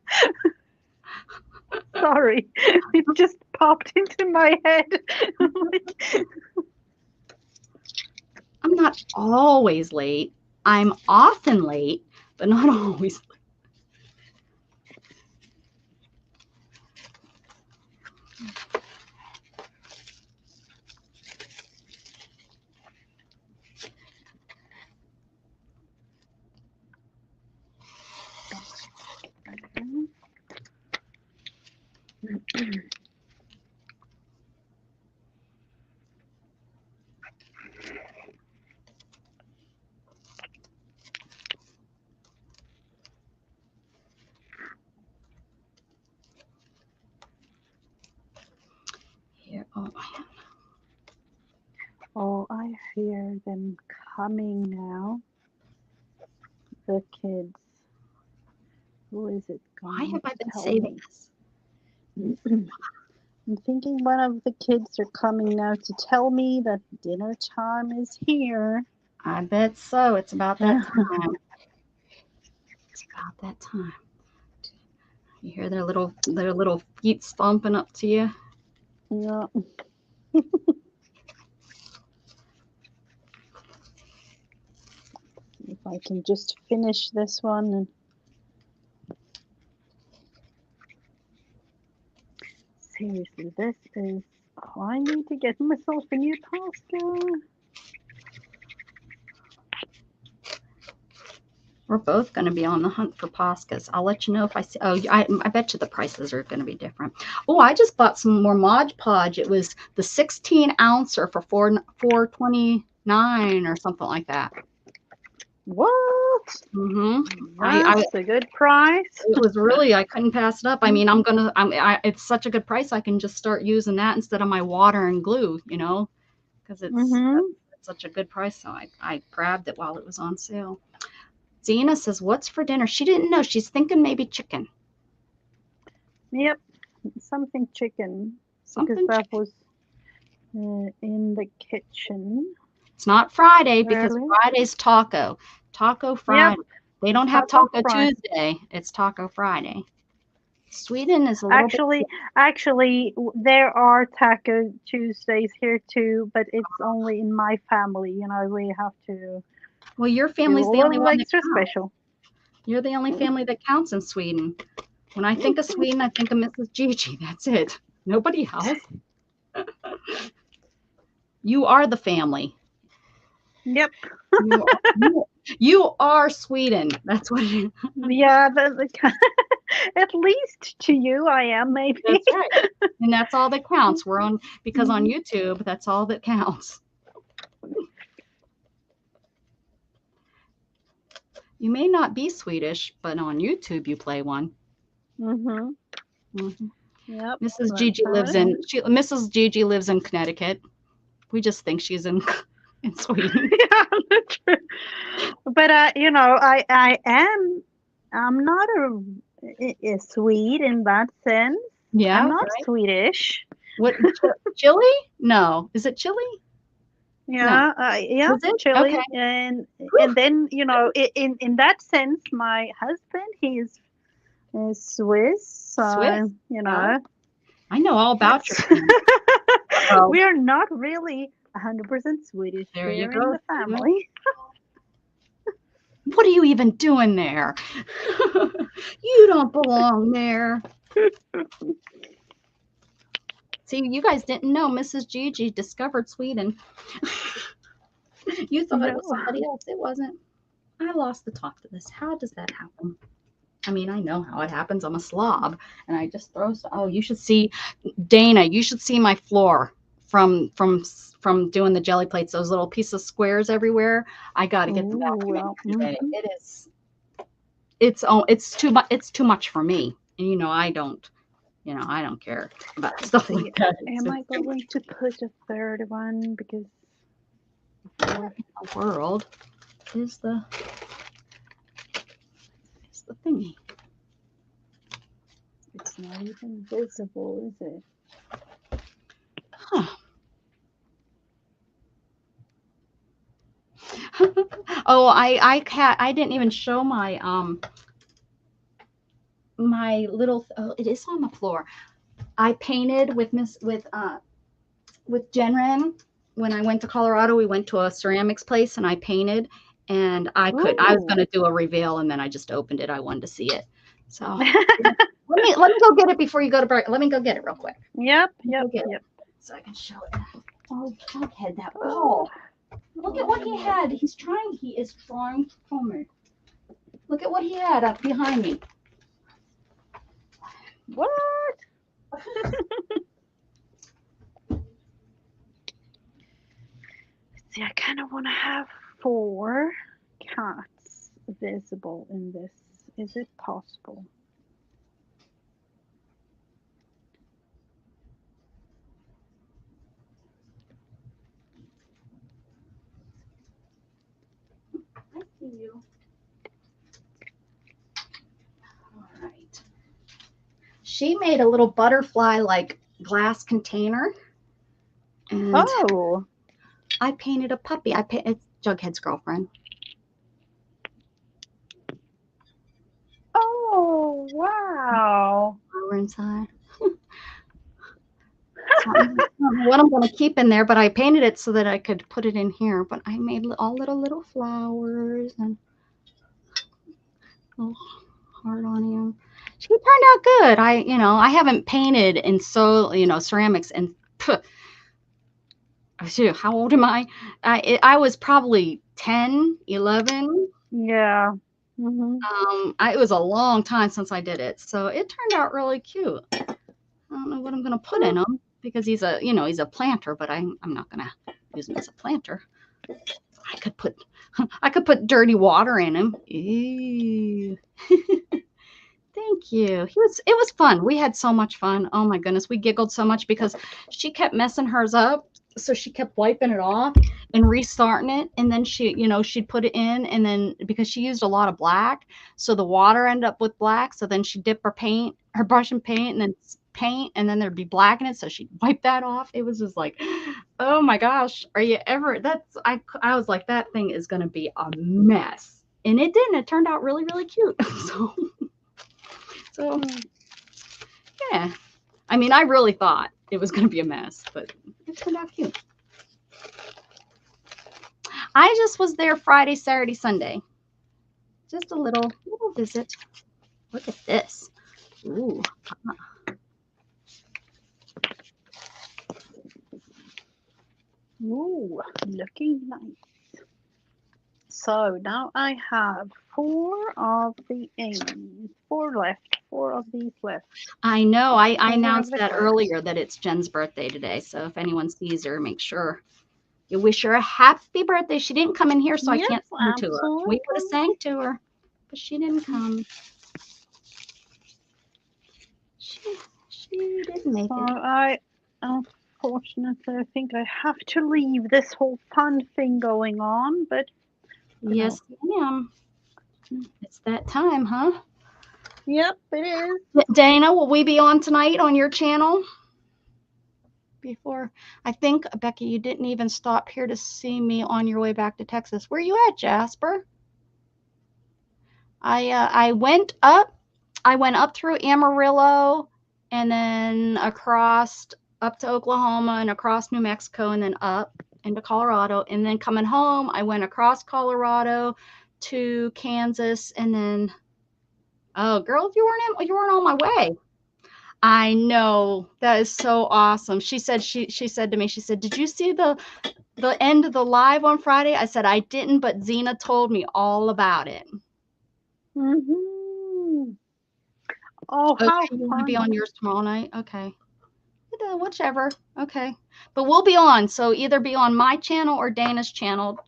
Sorry, it just popped into my head. I'm not always late. I'm often late, but not always. Here, Oh, I hear them coming now. The kids. Who is it why going have I to been tell saving me? this? I'm thinking one of the kids are coming now to tell me that dinner time is here. I bet so. It's about that time. It's about that time. You hear their little feet stomping up to you. Yeah. If I can just finish this one and seriously, this is I need to get myself a new Posca. We're both going to be on the hunt for Poscas. I'll let you know if I see. Oh, I bet you the prices are going to be different. Oh, I just bought some more Mod Podge. It was the 16 ouncer for $4.29 or something like that. What? Mm-hmm. That's a good price. It was really, I couldn't pass it up. I mean, it's such a good price. I can just start using that instead of my water and glue, because it's such a good price, so I grabbed it while it was on sale. Zena says, "What's for dinner?" She didn't know. She's thinking maybe chicken. Yep, something chicken. Something Because that chicken. was in the kitchen. It's not Friday because Early. Friday's taco. Taco Friday. Yep. They don't have Taco Taco Friday. Tuesday. It's Taco Friday. Sweden is a little bit. Actually, there are Taco Tuesdays here too, but it's only in my family. You know, we have to Well, your do family's a the only little one that extra counts. special. You're the only family that counts in Sweden. When I think of Sweden, I think of Mrs. Gigi. That's it. Nobody else. You are the family. Yep. You are Sweden. That's what it is. Yeah, at least to you, I am maybe. That's right. And that's all that counts. We're on, because on YouTube, that's all that counts. You may not be Swedish, but on YouTube you play one. Yep. Mrs. Gigi Mrs. Gigi lives in Connecticut. We just think she's in Sweden. Yeah, true. But you know, I'm not a Swede in that sense. Yeah. I'm not right? Swedish. What, Chile? No. Is it Chile? Yeah, yeah, Is it? Chile, Okay. and then you know, in that sense, my husband, he's Swiss, so Swiss? you know, I know all about your family. Oh, we are not really 100% Swedish there you here go. in the family. What are you even doing there? You don't belong there. See, you guys didn't know Mrs. Gigi discovered Sweden. You thought it was somebody else. It wasn't. I lost the top to this. How does that happen? I mean, I know how it happens. I'm a slob, and I just throw. Oh, you should see, Dana. You should see my floor from doing the jelly plates. Those little pieces of squares everywhere. I got to get the vacuum in today. It is. It's too much. It's too much for me, and you know I don't. You know I don't care about stuff like that. Am I going to put a third one because the world is the thingy. It's not even visible, is it? Huh. Oh, I didn't even show my my little. Oh, it is on the floor. I painted with Jenren when I went to Colorado. We went to a ceramics place and I painted, and I was going to do a reveal and then I just opened it. I wanted to see it. So let me go get it before you go to break. Let me go get it real quick. Yep. So I can show it. Oh, Jughead, that ball. Look at what he had. He is trying to film me. Look at what he had up behind me. What? See, I kind of want to have 4 cats visible in this. Is it possible? I see you. All right. She made a little butterfly like glass container. And I painted a puppy. It's Jughead's girlfriend. Oh, wow. Flower inside. So I don't know what I'm going to keep in there, but I painted it so that I could put it in here. But I made all little flowers and a little heart on him. She turned out good. I haven't painted in ceramics and how old am I? I was probably 10, 11. Yeah. It was a long time since I did it, so it turned out really cute. I don't know what I'm gonna put in him because he's a planter, but I'm not gonna use him as a planter. I could put dirty water in him. Ew. Thank you. It was fun. We had so much fun. Oh my goodness, we giggled so much because she kept messing hers up, so she kept wiping it off, and restarting it. And then she, you know, she'd put it in, and then because she used a lot of black, so the water ended up with black. So then she'd dip her brush in paint, and then paint, and then there'd be black in it. So she'd wipe that off. It was just like, oh my gosh, are you ever, I was like, that thing is going to be a mess. And it didn't. It turned out really, really cute. So yeah. I mean, I really thought it was going to be a mess, but it turned out cute. I just was there Friday, Saturday, Sunday. Just a little visit. Look at this. Ooh. Ooh, looking nice. So now I have 4 of the A's. 4 left. 4 of these left. I know. I announced that earlier that it's Jen's birthday today. So if anyone sees her, make sure you wish her a happy birthday. She didn't come in here, so I can't sing to her. We would have sang to her, but she didn't come. She didn't make it. Unfortunately, I think I have to leave this whole fun thing going on, but yes, ma'am. It's that time, huh? Yep, it is. Dana, will we be on tonight on your channel? Before, I think, Becky, you didn't even stop here to see me on your way back to Texas. Where you at, Jasper? I went up through Amarillo, and then across up to Oklahoma, and across New Mexico, and then up into Colorado. And then coming home, I went across Colorado to Kansas, and then, oh girl, you weren't on my way. I know, that is so awesome. She said to me, she said, did you see the end of the live on Friday? I said I didn't, but Zena told me all about it. Oh, okay, how you fun. want to be on yours tomorrow night? Okay. Whichever. Okay. But we'll be on. So either be on my channel or Dana's channel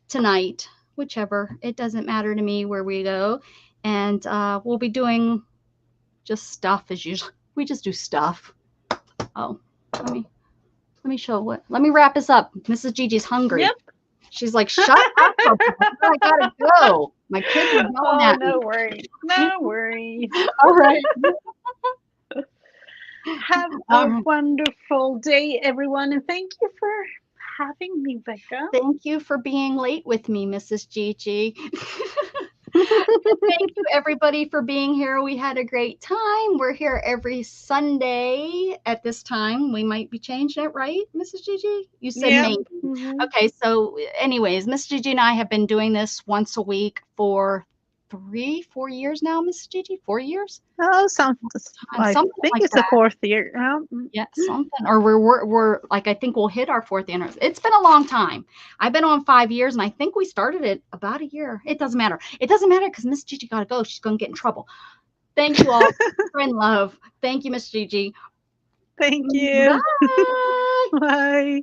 tonight. Whichever. It doesn't matter to me where we go. And we'll be doing just stuff as usual. We just do stuff. Oh, let me show what. Let me wrap this up. Mrs. Gigi's hungry. Yep. She's like, shut up. I gotta go. My kids are yelling at me. No worries. No worries. All right. Have a wonderful day, everyone, and thank you for having me, Becca. Thank you for being late with me, Mrs. Gigi. Thank you, everybody, for being here. We had a great time. We're here every Sunday at this time. We might be changing it, right, Mrs. Gigi? You said maybe. Okay, so anyways, Mrs. Gigi and I have been doing this once a week for 4 years now, Mrs. Gigi? 4 years? Oh, something I think like it's the 4th year. Yeah, something. Or we're like, I think we'll hit our 4th anniversary. It's been a long time. I've been on 5 years, and I think we started it about a year. It doesn't matter. It doesn't matter because Miss Gigi got to go. She's going to get in trouble. Thank you all. Friend love. Thank you, Miss Gigi. Thank you. Bye. Bye.